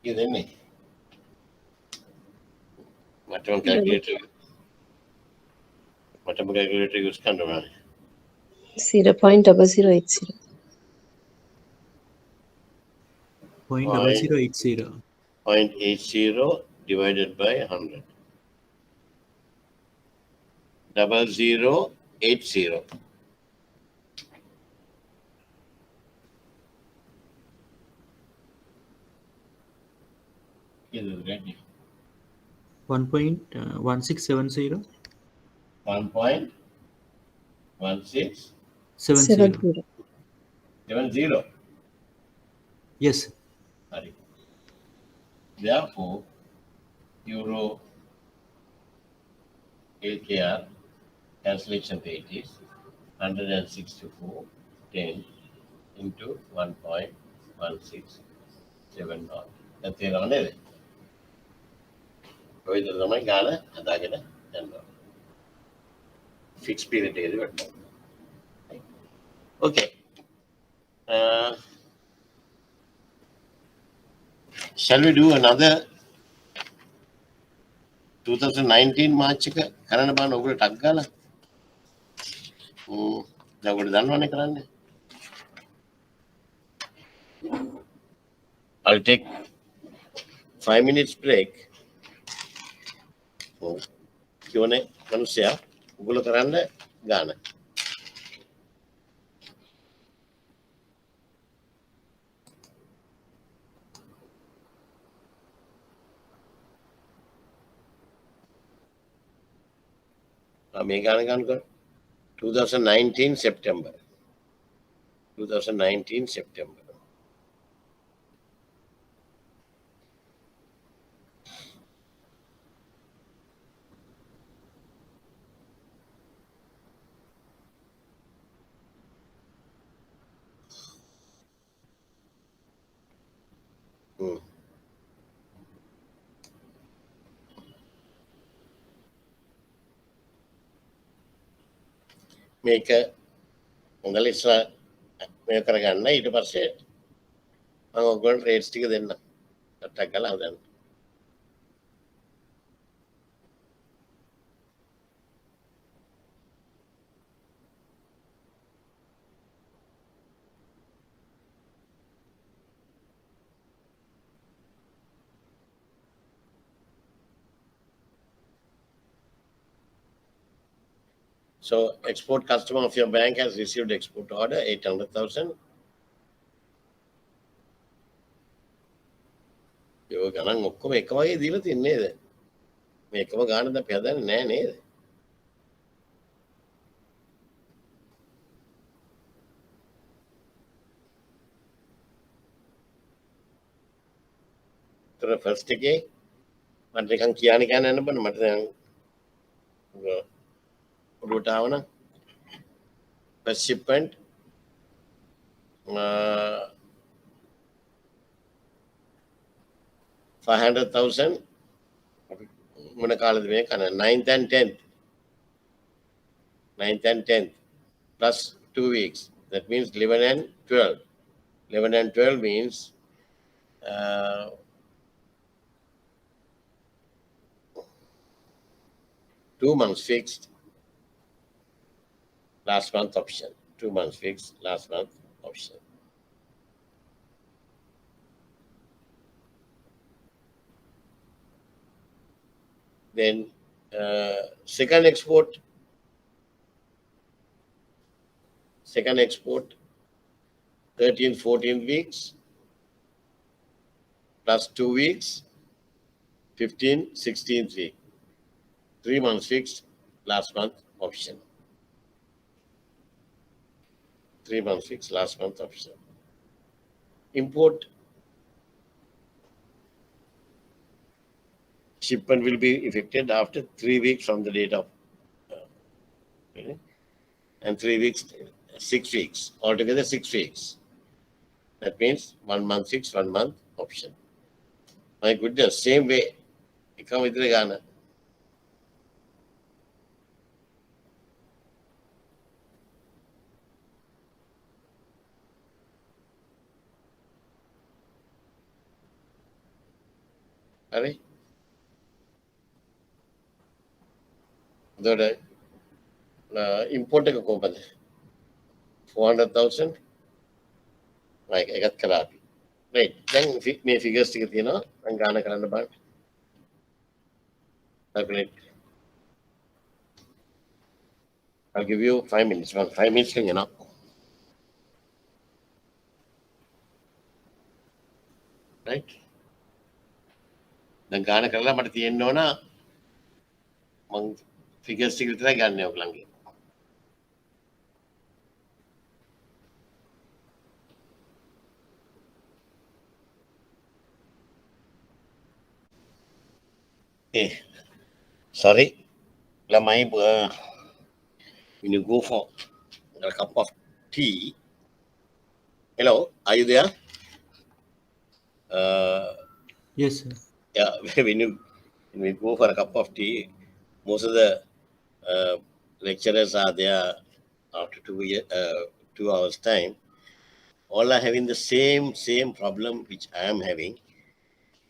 කීයද දෙන්නේ මටම calculator use කරනවා 0.0080. 0.0080. 0.80 divided by 100. 0080. Is it ready? 1.1670. 1.1670. 70. 70. Yes. Sorry. Therefore, Euro LKR cancellation rate is 164 10 into 1.1670. දැන් තේරෙනව නේද? ඔය විදිහට තමයි ගාන හදාගෙන යනවා. Fixed period එකේදී වටනවා. Okay. Shall we do another 2019 March එක කරන්න බලන්න ඔයගොල්ලෝ ටක් ගාලා. දැන් ඔයගොල්ලෝ දන්නවනේ කරන්නේ. I'll take 5 minutes break. කියෝනේ මිනිස්සයා ඔයගොල්ලෝ කරන්න ගාන. මේ ගාන ගන්නකො 2019 September. 2019 September. මේක හොඳට ඉස්සර මේක කරගන්න ඊට පස්සේ මම ඔයගොල්ලන්ට රේට්ස් ටික දෙන්න. ටක් ගාලා හදන්න. So export customer of your bank has received export order 800,000. ඒක ගණන් ඔක්කොම එක වගේ දීලා තින්නේ නේද? මේ එකම ගානද අපි හදන්නේ නැහැ නේද? තර ෆස්ට් එකේ මට නිකන් කියන්න යන්න බෑ මට දැන් ඔළුවට ආවනම් first shipment 500,000 මොන කාලෙද මේ කන 9th and 10th 9th and 10th plus 2 weeks, that means 11 and 12. 11 and 12 means 2 months fixed, last month option. 2 months fixed, last month option. Then second export 13th 14th weeks plus 2 weeks 15th 16th week, 3 months fixed, last month option. 3 months fixed, last month option. Import shipment will be effected after 3 weeks from the date of and 3 weeks, 6 weeks, altogether 6 weeks. That means 1 month fixed, 1 month option. My goodness, same way. Come with the Ghana. Are the import එක කොහොමද 400,000 like එකත් කළා අපි right දැන් මේ figures ටික තියෙනවා මම ගාන කරන්න බලන්න calculate. I'll give you 5 minutes. 5 minutes can you know. Right? දැන් ගාන කරලා මට තියෙන්න ඕන මම figures ටික විතරයි ගන්න ඔයගලන්ගේ. Sorry, lamai when you go for a cup of tea. Hello, are you there? Yes, sir. Yeah, when we go for a cup of tea, most of the lecturers are there after 2 hours time. All are having the same problem which I am having.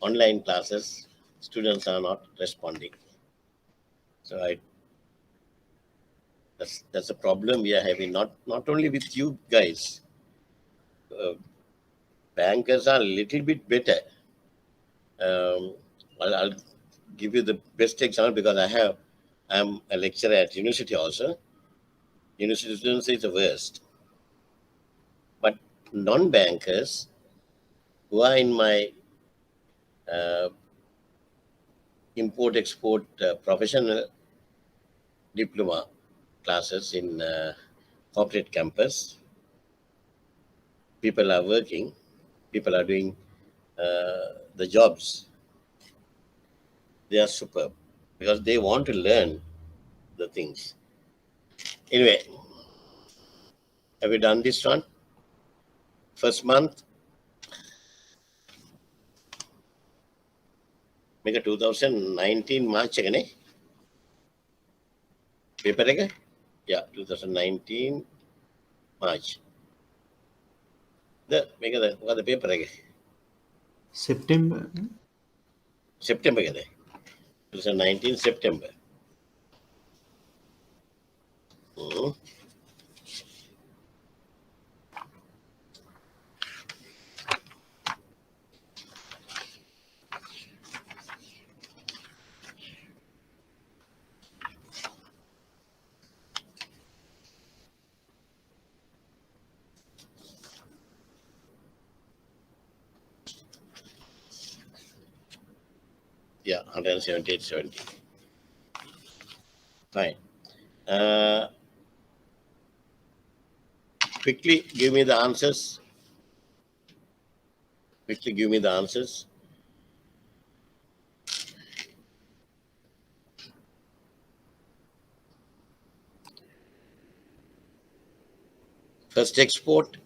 Online classes, students are not responding. So that's a problem we are having. Not only with you guys. Bankers are a little bit better. I'll give you the best example because I'm a lecturer at university also. University students is the worst. But non-bankers who are in my uh, import-export professional diploma classes in corporate campus, people are working, people are doing the jobs. They are superb because they want to learn the things. Anyway, have you done this one? First month, make a 2019 March again, paper again? Yeah, 2019 March. Make the paper again. September. September again. 2019 September. Mhm. Yeah, 178.70. Fine. Quickly give me the answers. Quickly give me the answers. First export,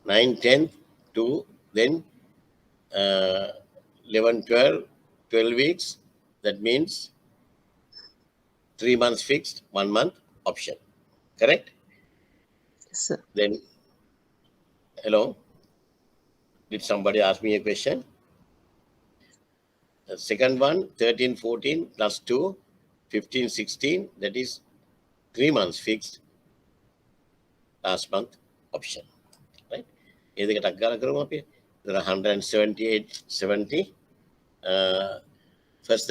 9, 10 to then 11, 12, 12 weeks. That means 3 months fixed, 1 month option. Correct? Yes, sir. Then, hello? Did somebody ask me a question? The second one, 13, 14 plus 2, 15, 16. That is 3 months fixed, last month option. Right? Either get a there are 178.70. First,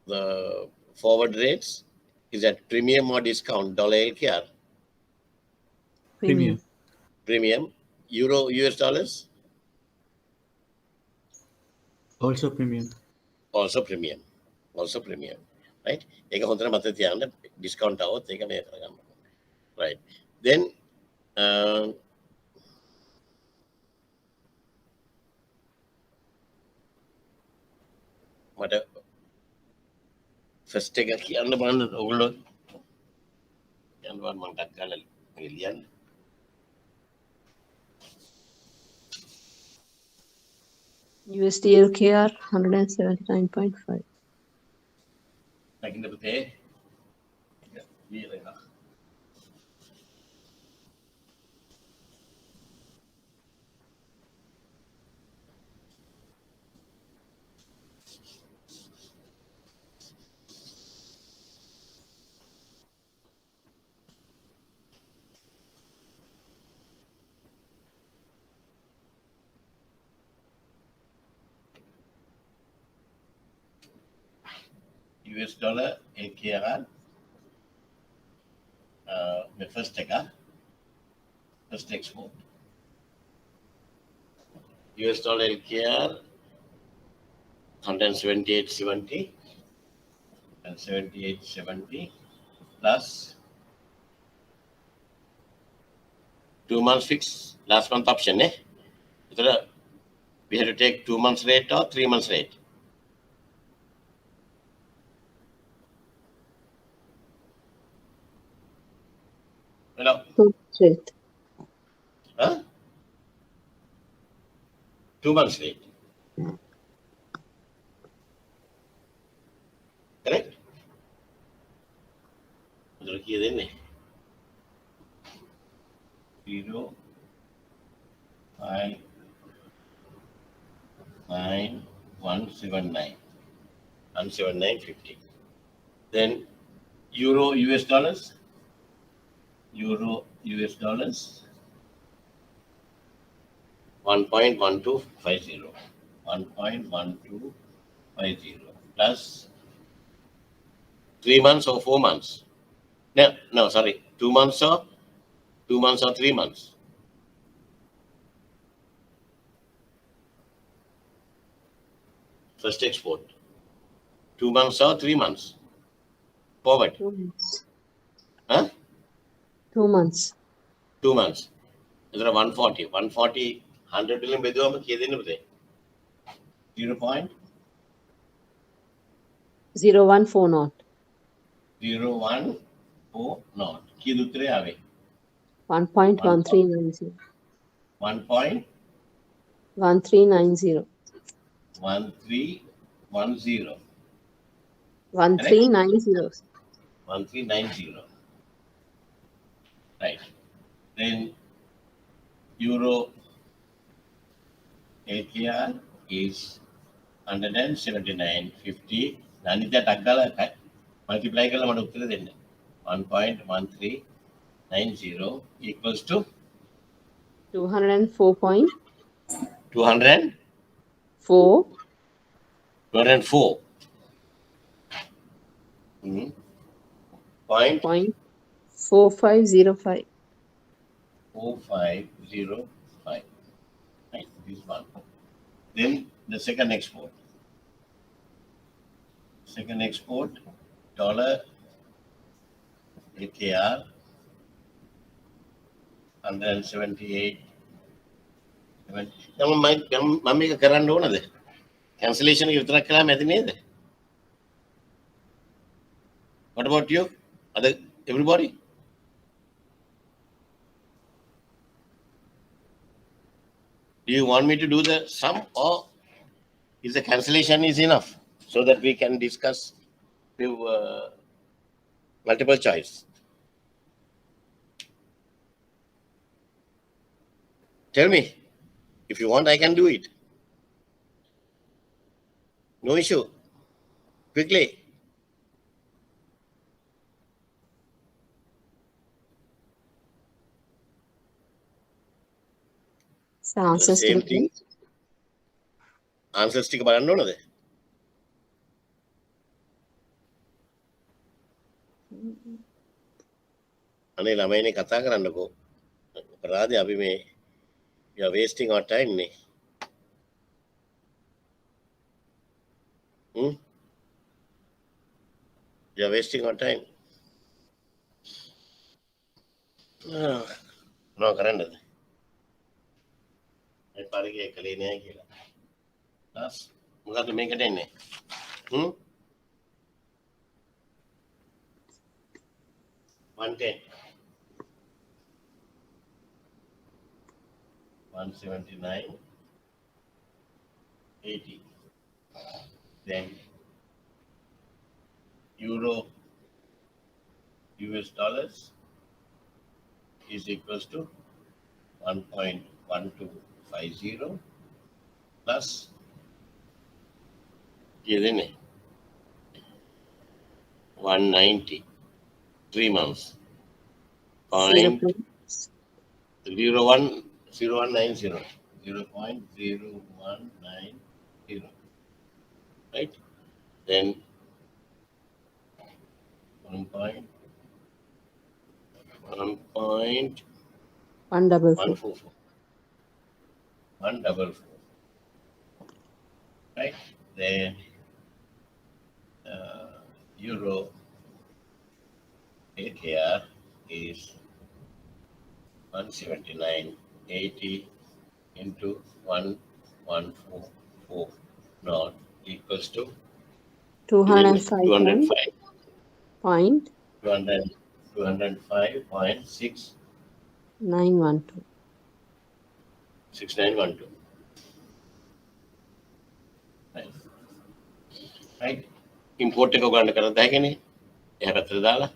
the forward rates is at premium or discount, dollar LKR, Premium. premium, euro, US dollars, Also premium. also premium, also premium, right? ඒක හොඳට මතක තියාගන්න discount આવොත් ඒක මේ කරගන්න. Right. Then මට first එක කියන්න බලන්න ඔයගොල්ලෝ කියන්න බලන්න මම ටක් ගාලා මේක ලියන්න. USD LKR 179.5. දකින්න පුතේ. ලියලා එක. US dollar LKR the first එක first export US dollar LKR 178.70 and 78.70 plus 2 months fixed last month option we had to take 2 months rate or 3 months rate. Hello. 2 months rate. Huh? 2 months rate. Correct? Look here then. 0, 5, 9, 179. 179.50. Then Euro US dollars. Euro US dollars. 1.1250. 1.1250 plus 3 months or 4 months. No, sorry. 2 months or 3 months. First export. 2 months or 3 months. Forward. 2 months. Huh? 2 months. 2 months. Is 140. 140, 100 billion bedu 0 point 0140. 0140. Kidutre ave. 1.1390. 1.1310. 1390. 1390. 1390. Right. Then Euro ATR is 179.50. Nanita Tagala multiply kala madu uttara denne. 1.1390 equals to 204 point 200. 4 204. Point 4505. 4505. Right, this one. Then the second export. Second export, dollar ATR 178. මම කරන්න ඕනද? Cancellation එක විතරක් කළාම ඇති නේද? What about you? Everybody? Do you want me to do the sum, or is the cancellation is enough so that we can discuss with multiple choice? Tell me. If you want, I can do it. No issue. Quickly. So answers Same to thing. Answers ටික බලන්න ඕනද? අනේ ළමයිනේ කතා කරන්නකෝ. අපරාධي අපි මේ we are wasting our time නේ. We are wasting our time. No කරන්නද? මේ පාරේ කලේ නෑ කියලා. ලාස් මොකද්ද මේකට එන්නේ? 110. 179.80. Then Euro US dollars is equals to 1.1250 plus 190. 3 months. 0.0190. 0.0190. Right? Then 1.144. 144. Right? Then Euro ATR is 179.80 into 1144 not equals to 205 205. point 205 205.6 912. 6912. Right. Import එක ගන්න කරද්ද හැකනේ. එහා පැත්තට දාලා.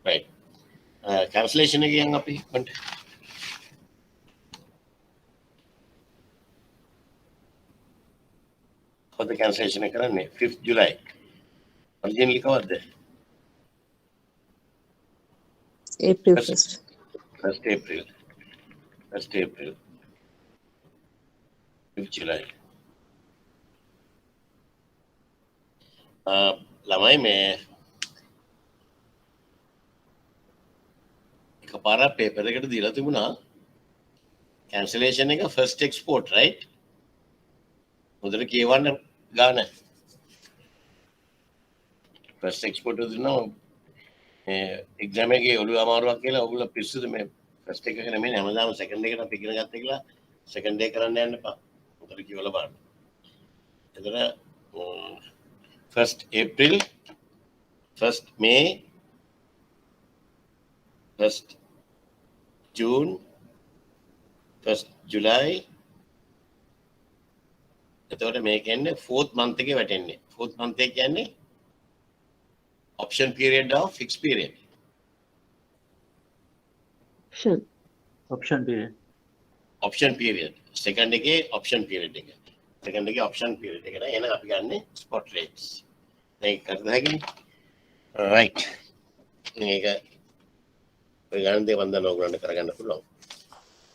Right. Cancellation එක කියන් අපි කොන්ට. කොහොමද cancellation එක කරන්නේ? 5th July. Originally කවද්ද? April First 1st. 1st April. 1st April. 5th July. ළමයි මේ එකපාරක් පේපර් එකට දීලා තිබුණා cancellation එක first export right හොඳට කියවන්න ගාන first export දුන්නා මේ exam එකේ ඔළුව අමාරුවක් කියලා ඔයගොල්ලෝ පිස්සුද මේ first එක නෙමෙයි හැමදාම second එකට අපි ඉගෙන ගත්තා කියලා second day කරන්න යන්න එපා හොඳට කියවලා බලන්න එතන first April 1st May 1st June 1st July එතකොට මේ කියන්නේ 4th month එකේ වැටෙන්නේ 4th month එක කියන්නේ option period of fixed period Option period. option period second එකේ option period එක second එකේ option period එක නේද එහෙනම් අපි ගන්න spot rates මේක කරද හැකිනේ right මේක ඔය ගන්න දේ වන්දන ඕගොල්ලන්ට කරගන්න පුළුවන්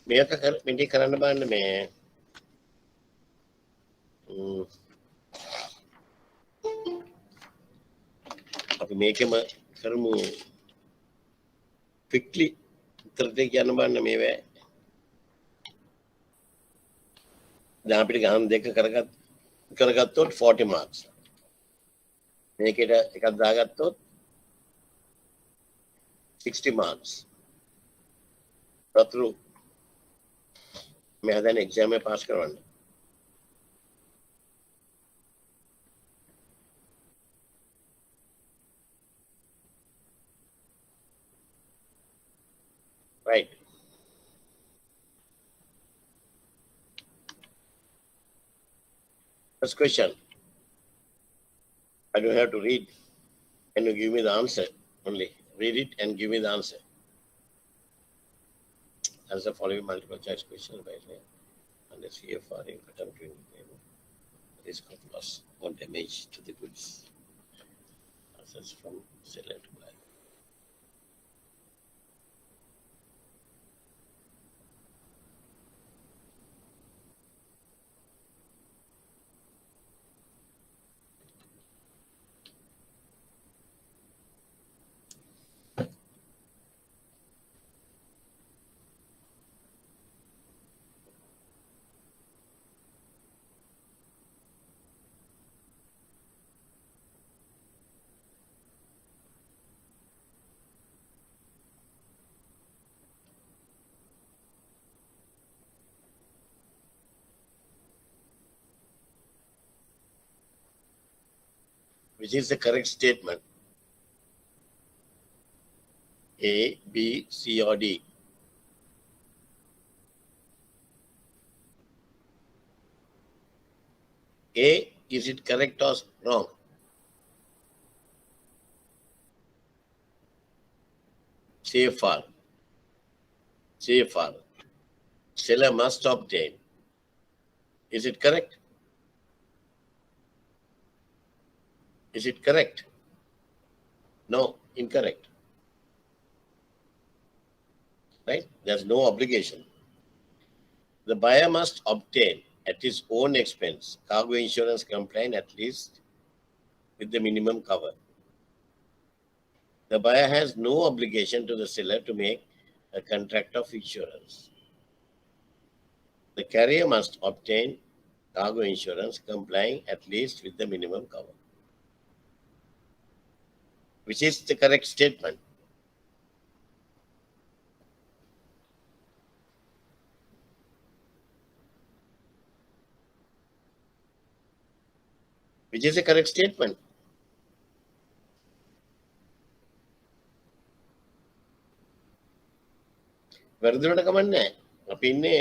මේක මෙන්ටි කරන්න බලන්න මේ අපි මේකෙම කරමු quickly උත්තර දෙක කියන්න බලන්න මේවා දැන් අපිට ගණන් දෙක කරගත්තොත් 40 marks මේකට එකක් දාගත්තොත් 60 marks රතුරු මේ හදන එක්සෑම් එක පාස් කරවන්න right first question I don't have to read can you give me the answer only read it and give me the answer answer following multiple choice questions by name and the CFR in attempting risk of loss or damage to the goods assets from seller to buyer. Which is the correct statement? A, B, C, or D? A, is it correct or wrong? CFR. CFR. Seller must obtain. Is it correct? Is it correct? No, incorrect. Right? There's no obligation. The buyer must obtain at his own expense cargo insurance compliant at least with the minimum cover. The buyer has no obligation to the seller to make a contract of insurance. The carrier must obtain cargo insurance complying at least with the minimum cover. Which is the correct statement? Which is the correct statement? වැරදිවට කමන්නේ නැහැ. අපි ඉන්නේ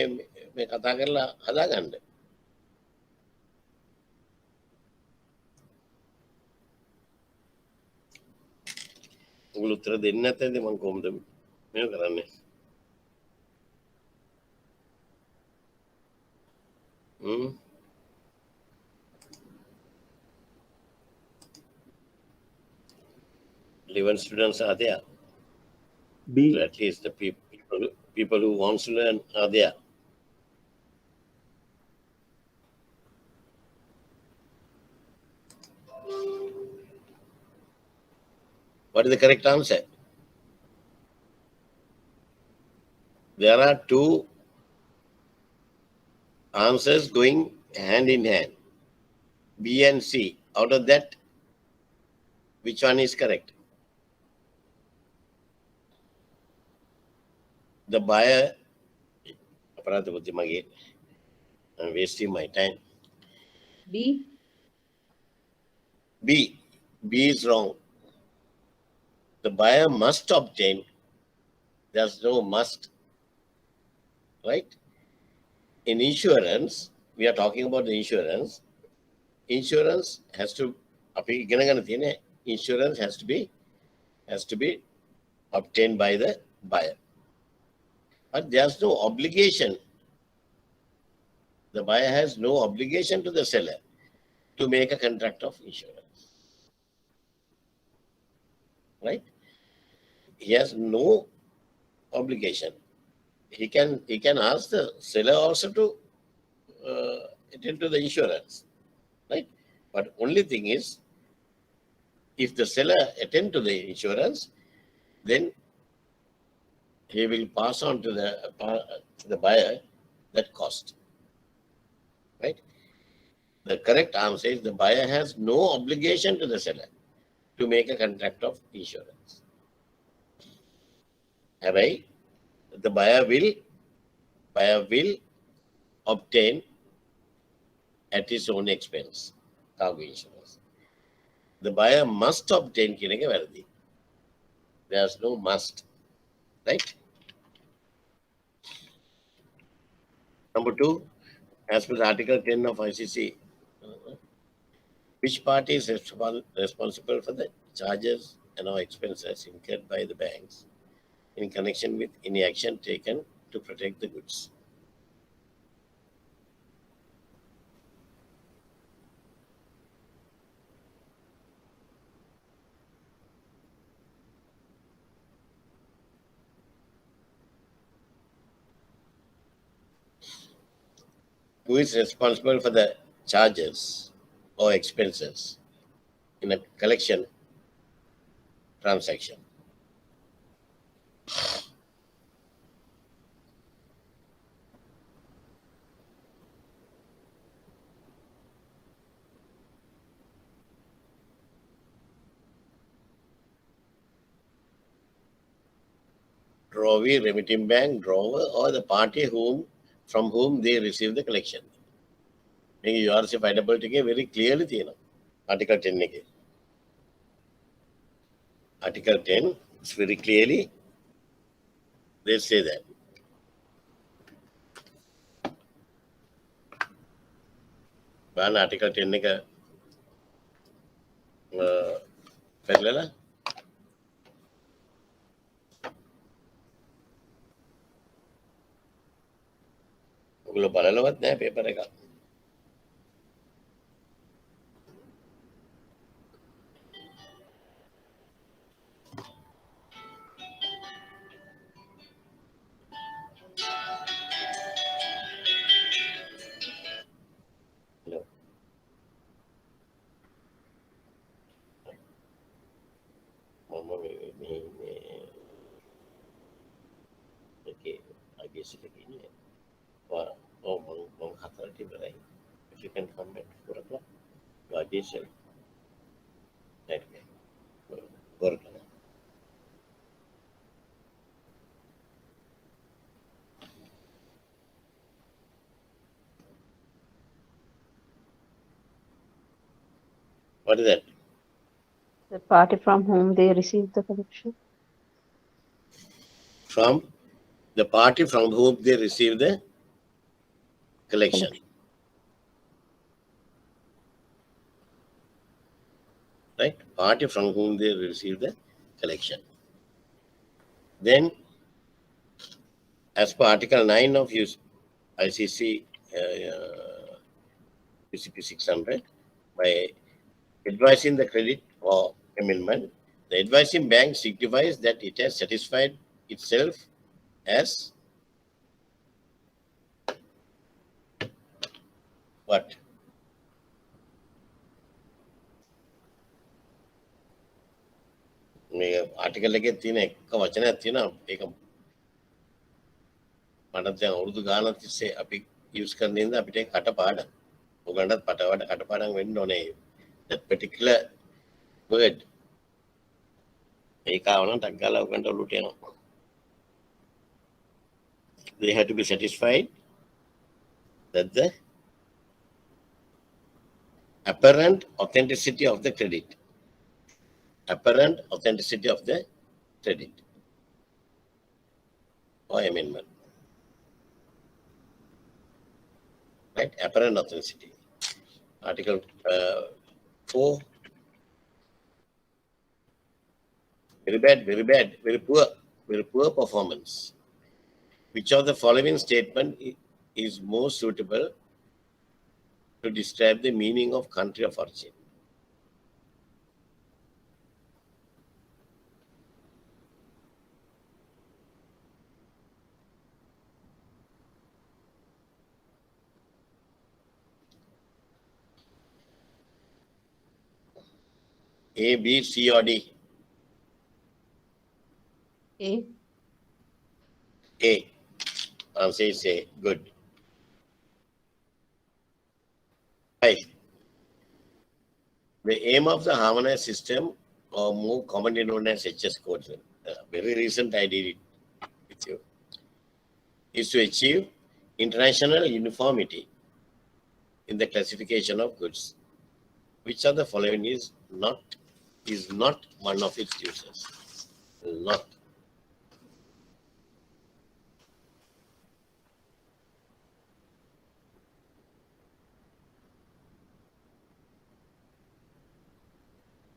මේ කතා කරලා හදාගන්න. ඔයගොල්ලෝ උත්තර දෙන්නේ නැත්නම් මම කොහොමද මේක කරන්නේ? Hmm? 11 students are there. B. So at least the people who want to learn are there. What is the correct answer? There are two answers going hand in hand. B and C. Out of that, which one is correct? The buyer, I'm wasting my time. B. B. B is wrong. The buyer must obtain. There's no must. Right? In insurance, we are talking about the insurance. Insurance has to, insurance has to be obtained by the buyer. But there's no obligation. The buyer has no obligation to the seller to make a contract of insurance. Right? He has no obligation. He can ask the seller also to attend to the insurance. Right? But only thing is, if the seller attend to the insurance, then he will pass on to the buyer that cost. Right? The correct answer is the buyer has no obligation to the seller to make a contract of insurance. Right? The buyer will obtain at his own expense cargo insurance. The buyer must obtain kinege varadi. There's no must. Right? Number 2, as per the Article 10 of ICC, which party is responsible for the charges and or expenses incurred by the banks in connection with any action taken to protect the goods? Who is responsible for the charges or expenses in a collection transaction? Drawee, remitting bank, drawer, or the party from whom they receive the collection. මේක URC findability එකේ very clearly තියෙනවා. Article 10 එකේ. Article 10 is very clearly they say that. බලන්න Article 10 එක පෙරලලා ඔයගොල්ලෝ බලලවත් නැහැ paper එක. IBSL එකේ ඉන්නේ. මම 4ට ඉවරයි. If you can come back 4 o'clock to IBSL. Right. 4 o'clock. What is that? The party from whom they receive the collection. From the party from whom they receive the collection. Right? Party from whom they receive the collection. Then, as per Article 9 of ICC PCP 600, by advising the credit or amendment, the advising bank signifies that it has satisfied itself as what? මේ ආටිකල් එකේ තියෙන එක වචනයක් තියෙනවා ඒක මට දැන් අවුරුදු ගානක් තිස්සේ අපි යූස් කරන ඉඳන් අපිට ඒක කටපාඩම්. ඔයගලන්ටත් කටපාඩම් වෙන්න ඕනේ. that particular word. ඒක ආවනම් ටක් ගාලා ඔයගලන්ට ඔලුවට යනවා. They have to be satisfied that the apparent authenticity of the credit. Apparent authenticity of the credit or amendment. Right? Apparent authenticity. Article 4. Very bad, very poor performance. Which of the following statement is most suitable to describe the meaning of country of origin? A, B, C, or D? A. A. Answer is A. Good. 5. The aim of the harmonized system, or more commonly known as HS codes, very recent I did it with you, is to achieve international uniformity in the classification of goods. Which of the following is not one of its uses? Not.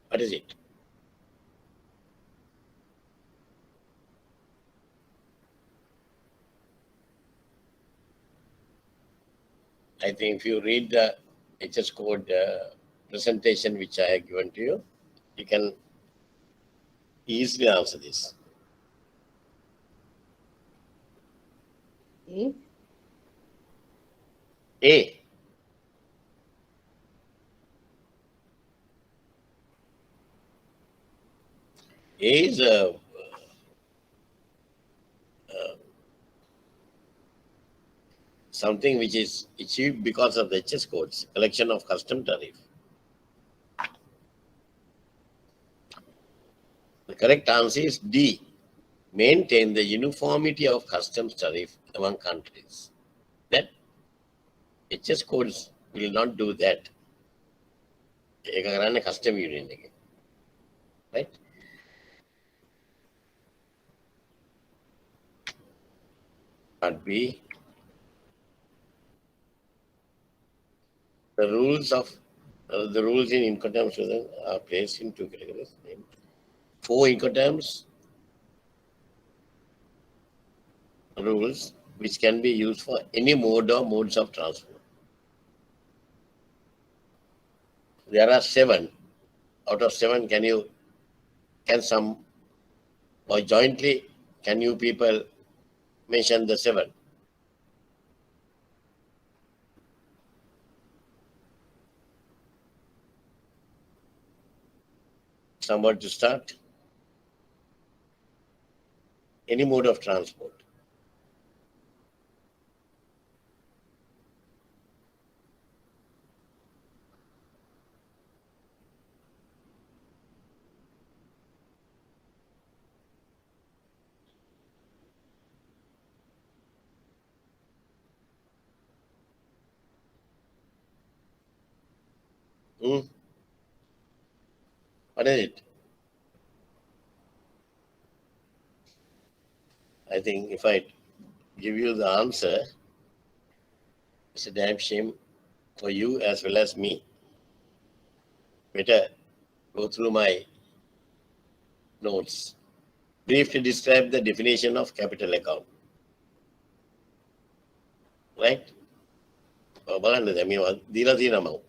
What is it? I think if you read the HS code presentation which I have given to you, you can easily answer this. A. A. A is something which is achieved because of the HS codes, collection of custom tariff. The correct answer is D. Maintain the uniformity of customs tariff among countries. That HS codes will not do that. ඒක කරන්නේ custom union එකේ. Right? Part B. The rules in Incoterms are placed in two categories. 4 Incoterms rules which can be used for any mode or modes of transport. There are 7. Out of 7, can some or jointly can you people mention the 7? Someone to start? Any mode of transport. What is it? I think if I give you the answer. It's a damn shame for you as well as me. Better go through my notes. Briefly describe the definition of capital account. Right? බලන්න දැන් මේවා දීලා තියෙනවා මම.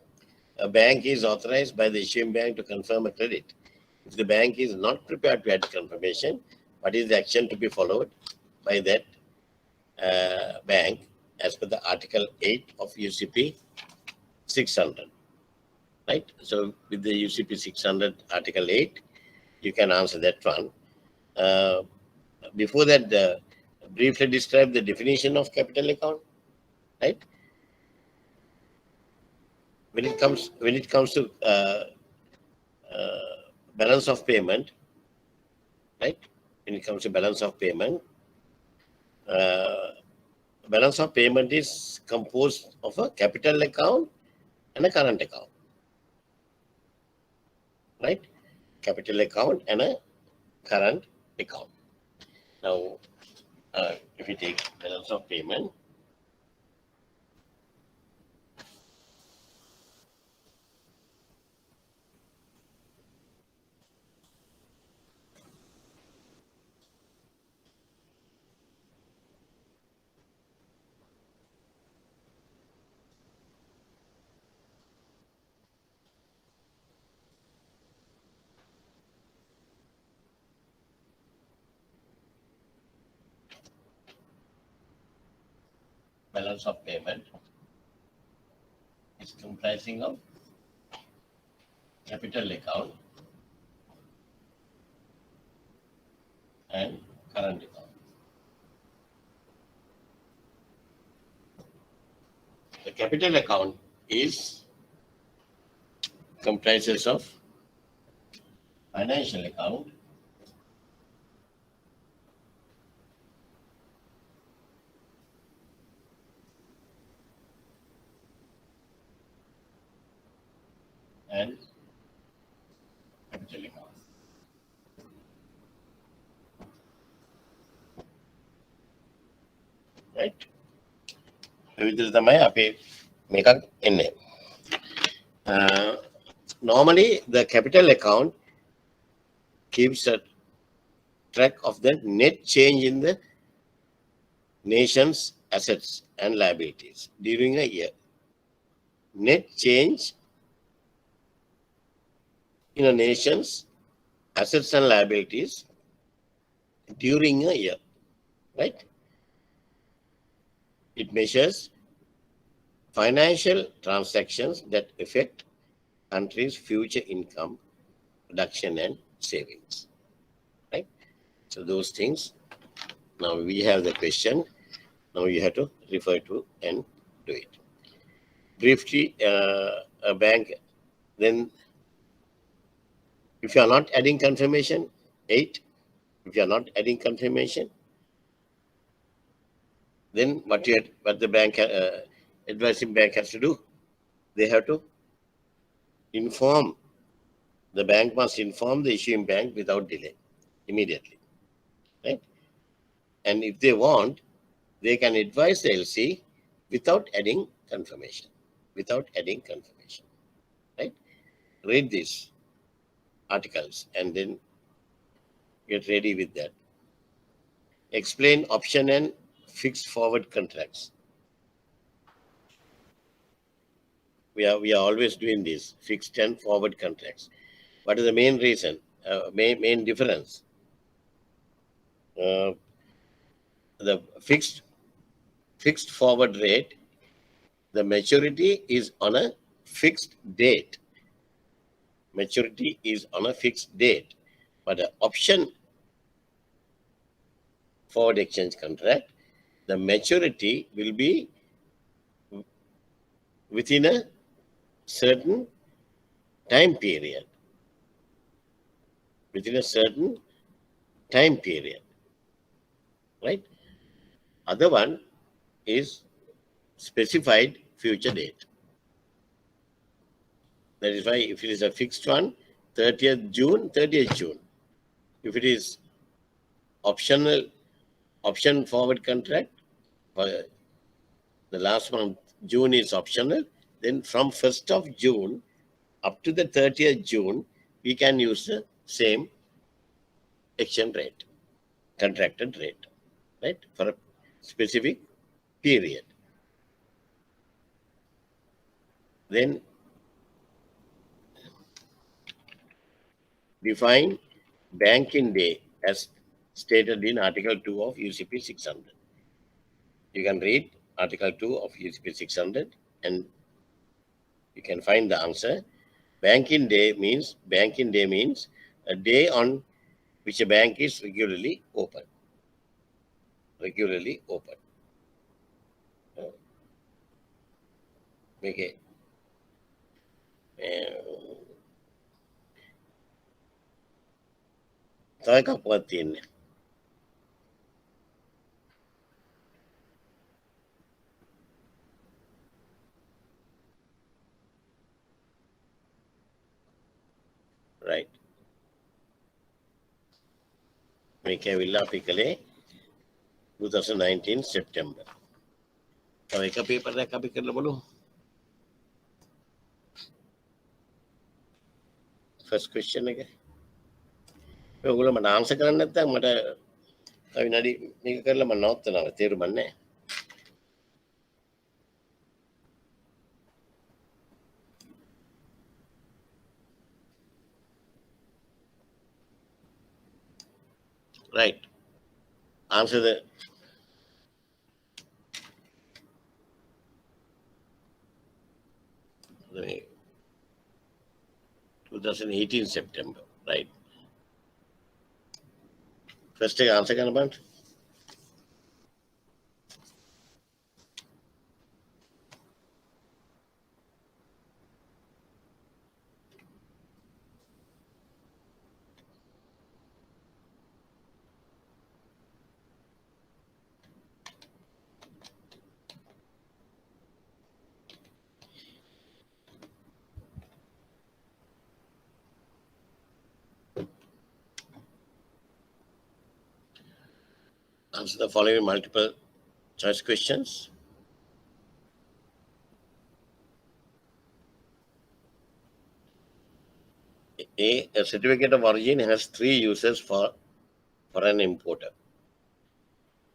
A bank is authorized by the issuing bank to confirm a credit. If the bank is not prepared to add confirmation, what is the action to be followed by that bank as per the Article 8 of UCP 600? Right? So with the UCP 600 Article 8, you can answer that one. Before that, briefly describe the definition of capital account. Right? When it comes to balance of payment, right? When it comes to balance of payment, balance of payment is composed of a capital account and a current account, right? Capital account and a current account. Now, if you take balance of payment, balance of payment is comprising of capital account and current account. The capital account is comprises of financial account, and capital account. Right? විවිධ තමයි අපේ මේකක් එන්නේ. Normally the capital account keeps a track of the net change in the nation's assets and liabilities during a year. Net change in a nation's assets and liabilities during a year, right? It measures financial transactions that affect country's future income, production and savings, right? So those things, now we have the question, now you have to refer to and do it. Briefly, a bank, then if you are not adding confirmation, 8, if you are not adding confirmation, then what the bank, advising bank has to do, they have to inform, the bank must inform the issuing bank without delay, immediately, right? And if they want, they can advise the LC without adding confirmation, right? Read these articles and then get ready with that. Explain option and fixed forward contracts. We are always doing this, fixed and forward contracts. What is the main reason, main difference? The fixed forward rate, the maturity is on a fixed date. Maturity is on a fixed date, but the option forward exchange contract, the maturity will be within a certain time period. Right? Other one is specified future date. That is why if it is a fixed one, 30th June. If it is option forward contract, The last month, June is optional. Then from 1st of June up to the 30th June, we can use the same exchange rate, contracted rate, right, for a specific period. Then define banking day as stated in Article 2 of UCP 600. You can read Article 2 of UCP 600 and you can find the answer. Banking day means a day on which a bank is regularly open. Regularly open. Okay. තව එකක්වත් තියෙන්නේ. Right. මේක ඇවිල්ලා අපි කළේ 2019 September. තව එක paper එකක් අපි කරලා බලමු. First question එක. ඔයගොල්ලෝ මට ආන්සර් කරන්න නැත්නම් මට තව විනාඩි මේක කරලා මම නවත්තනවා. තේරුම් නැහැ. Right. Answer the 2018 September, right? First take answer කරන්න බලන්න. Answer the following multiple choice questions. A certificate of origin has 3 uses for an importer.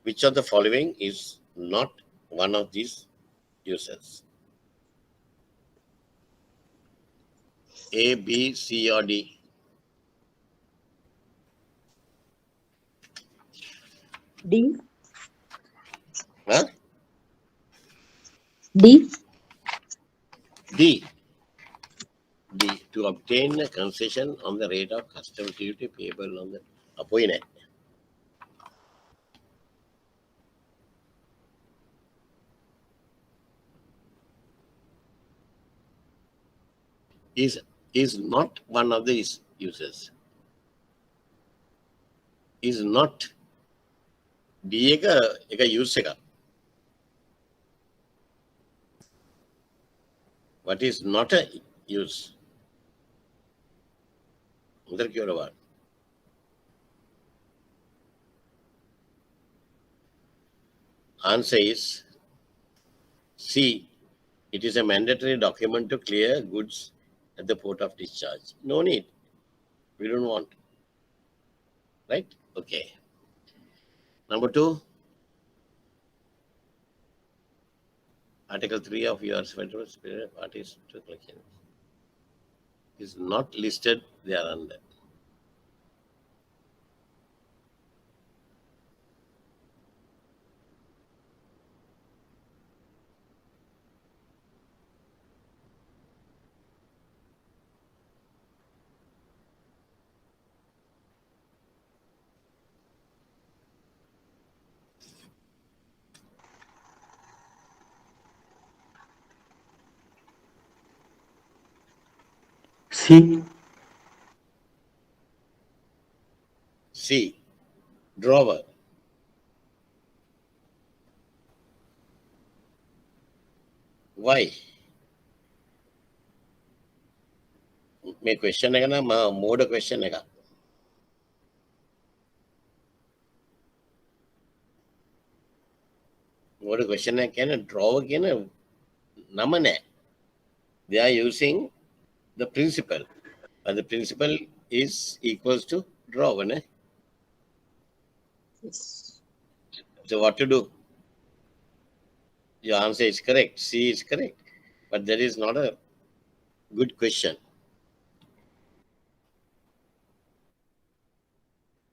Which of the following is not one of these uses? A, B, C, or D? D. Huh? D. D. D. To obtain a concession on the rate of customs duty payable on the appointed. Is not one of these uses. Is not D එක use එක. What is not a use? उधर क्यों रहा? Answer is C. It is a mandatory document to clear goods at the port of discharge. No need. We don't want. Right? Okay. Number 2. Article 3 of U.S. Federal Spirit Parties to Collection is not listed there under. C. C. Drawer. Why? මේ question එක නම් මෝඩ question එකක්. what a question I can draw again. Namane. They are using the principle, and the principle is equals to draw. Ne? Yes. So what to do? Your answer is correct. C is correct, but that is not a good question.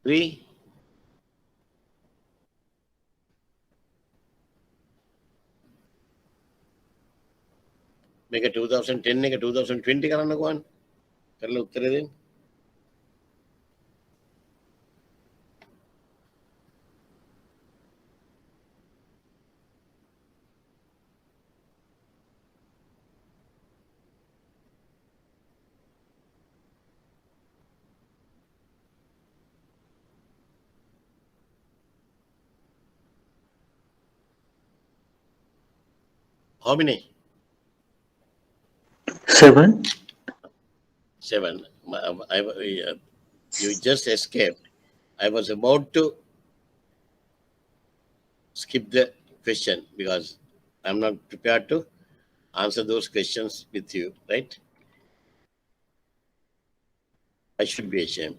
3. Make a 2010 එක 2020 කරන්නකෝ අන්න. කරලා උත්තරේ දෙන්න. How many? 7. 7. You just escaped. I was about to skip the question because I'm not prepared to answer those questions with you, right? I should be ashamed.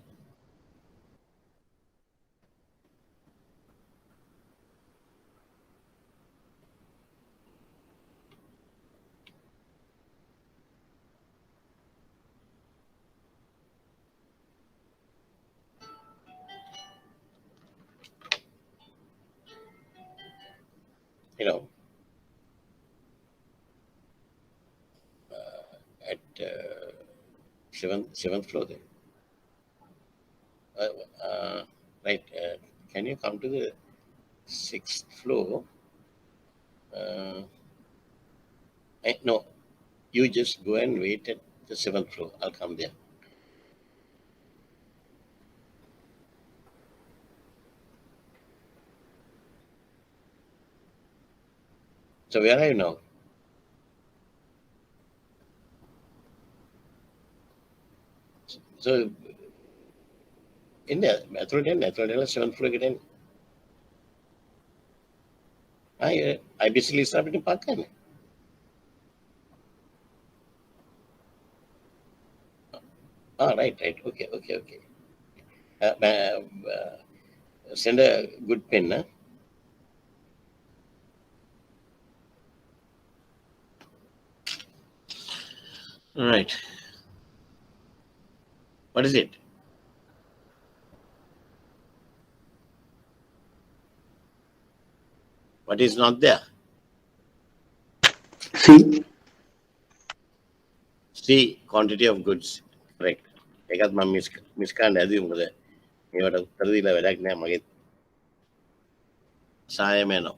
You know, at seventh floor there. Right. Can you come to the 6th floor? No, you just go and wait at the 7th floor. I'll come there. So where are you now? So India, natural 7th floor again. IBSL is starting to park. Right. Okay. Send a good pen, huh? All right. What is it? What is not there? C. C, quantity of goods. Correct. ඒකත් මම miss කරන්න ඇදුවේ මොකද මේවට උත්තර දීලා වැඩක් නෑ මගේ සායම යනවා.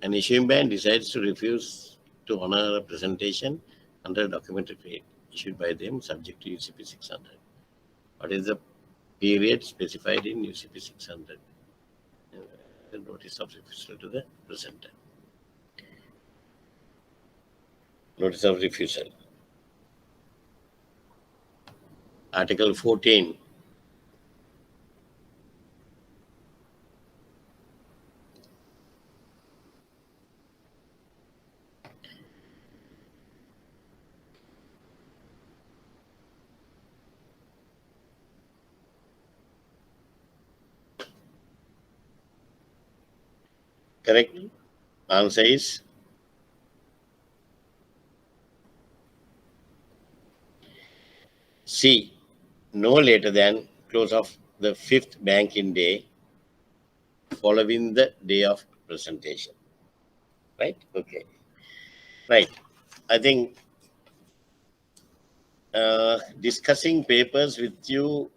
An issuing bank decides to refuse to honor a presentation under a documented rate issued by them subject to UCP 600. What is the period specified in UCP 600? The notice of refusal to the presenter. Notice of refusal. Article 14. Correct. Answer is C. No later than close of the 5th banking day following the day of presentation. Right? Okay. Right. I think discussing papers with you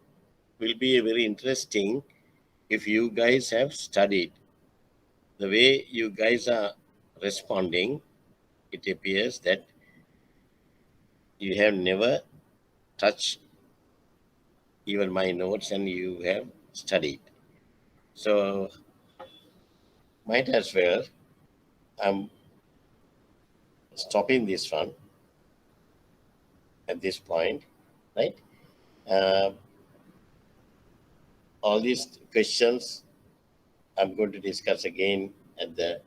will be very interesting if you guys have studied. The way you guys are responding, it appears that you have never touched even my notes and you have studied. So might as well I'm stopping this one at this point, right? All these questions I'm going to discuss again at the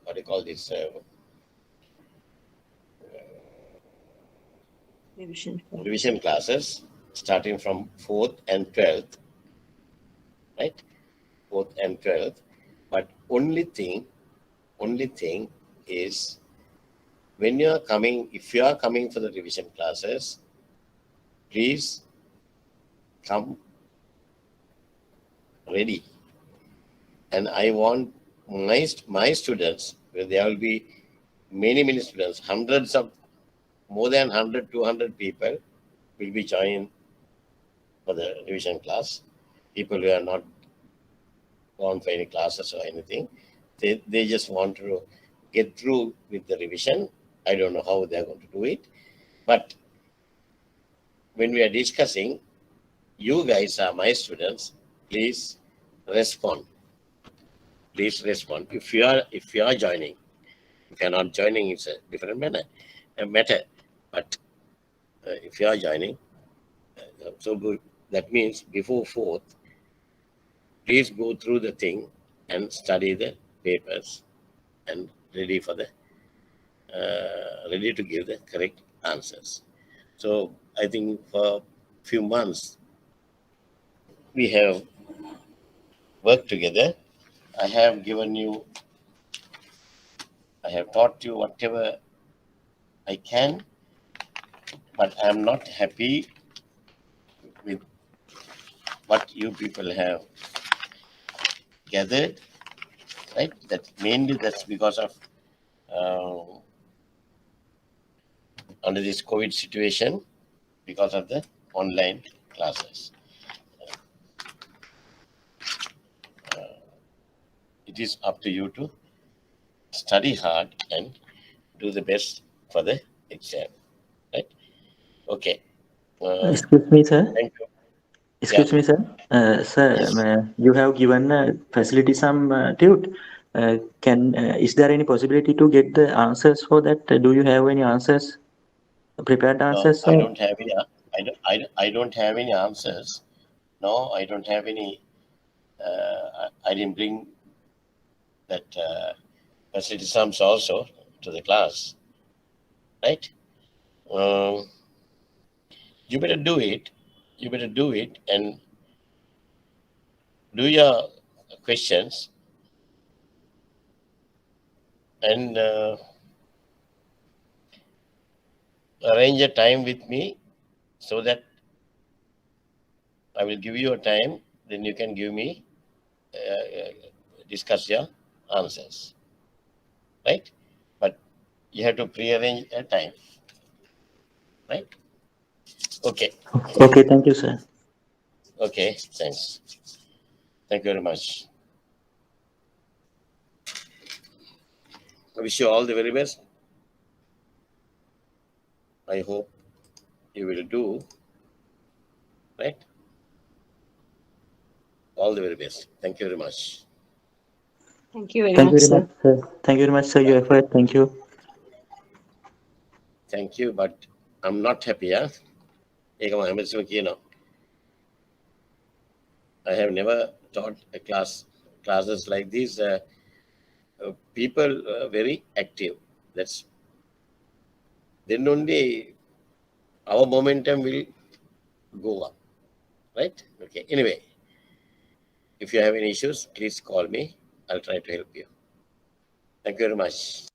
what do you call this revision classes, starting from 4th and 12th, right? 4th and 12th. But only thing is, when you are coming, if you are coming for the revision classes, please come ready. And I want my students, where there will be many students, hundreds of, more than 100, 200 people will be joining for the revision class. People who are not gone for any classes or anything, they just want to get through with the revision. I don't know how they're going to do it, but when we are discussing, you guys are my students. Please respond. Please respond. If you are joining, if you are not joining, it's a different matter. But if you are joining, so good. That means before 4th, please go through the thing and study the papers and ready for the ready to give the correct answers. So I think for few months we have worked together. I have taught you whatever I can, but I am not happy with what you people have gathered, right? That's because of under this COVID situation, because of the online classes. It is up to you to study hard and do the best for the exam, right? Okay. Excuse me, sir. Thank you. Excuse me, sir. Sir, Yes. you have given facility some tute. Is there any possibility to get the answers for that? Do you have any answers, prepared answers, I sir? don't have any. I don't have any answers. No, I don't have any. I didn't bring that facility sums also to the class, right? Um, you better do it. You better do it and do your questions and arrange a time with me so that I will give you a time. Then you can give me discuss your answers, right? But you have to pre-arrange a time, right? Okay. Okay, thank you, sir. Okay, thanks. Thank you very much. I wish you all the very best. I hope you will do, right? All the very best. Thank you very much. Thank you very Thank you much, very sir. much, sir. Thank you very much, sir. Your effort. Thank you. Thank you, but I'm not happy. Yeah? I have never taught classes like these. People very active. That's then only our momentum will go up, right? Okay. Anyway, if you have any issues, please call me. I'll try to help you. Thank you very much.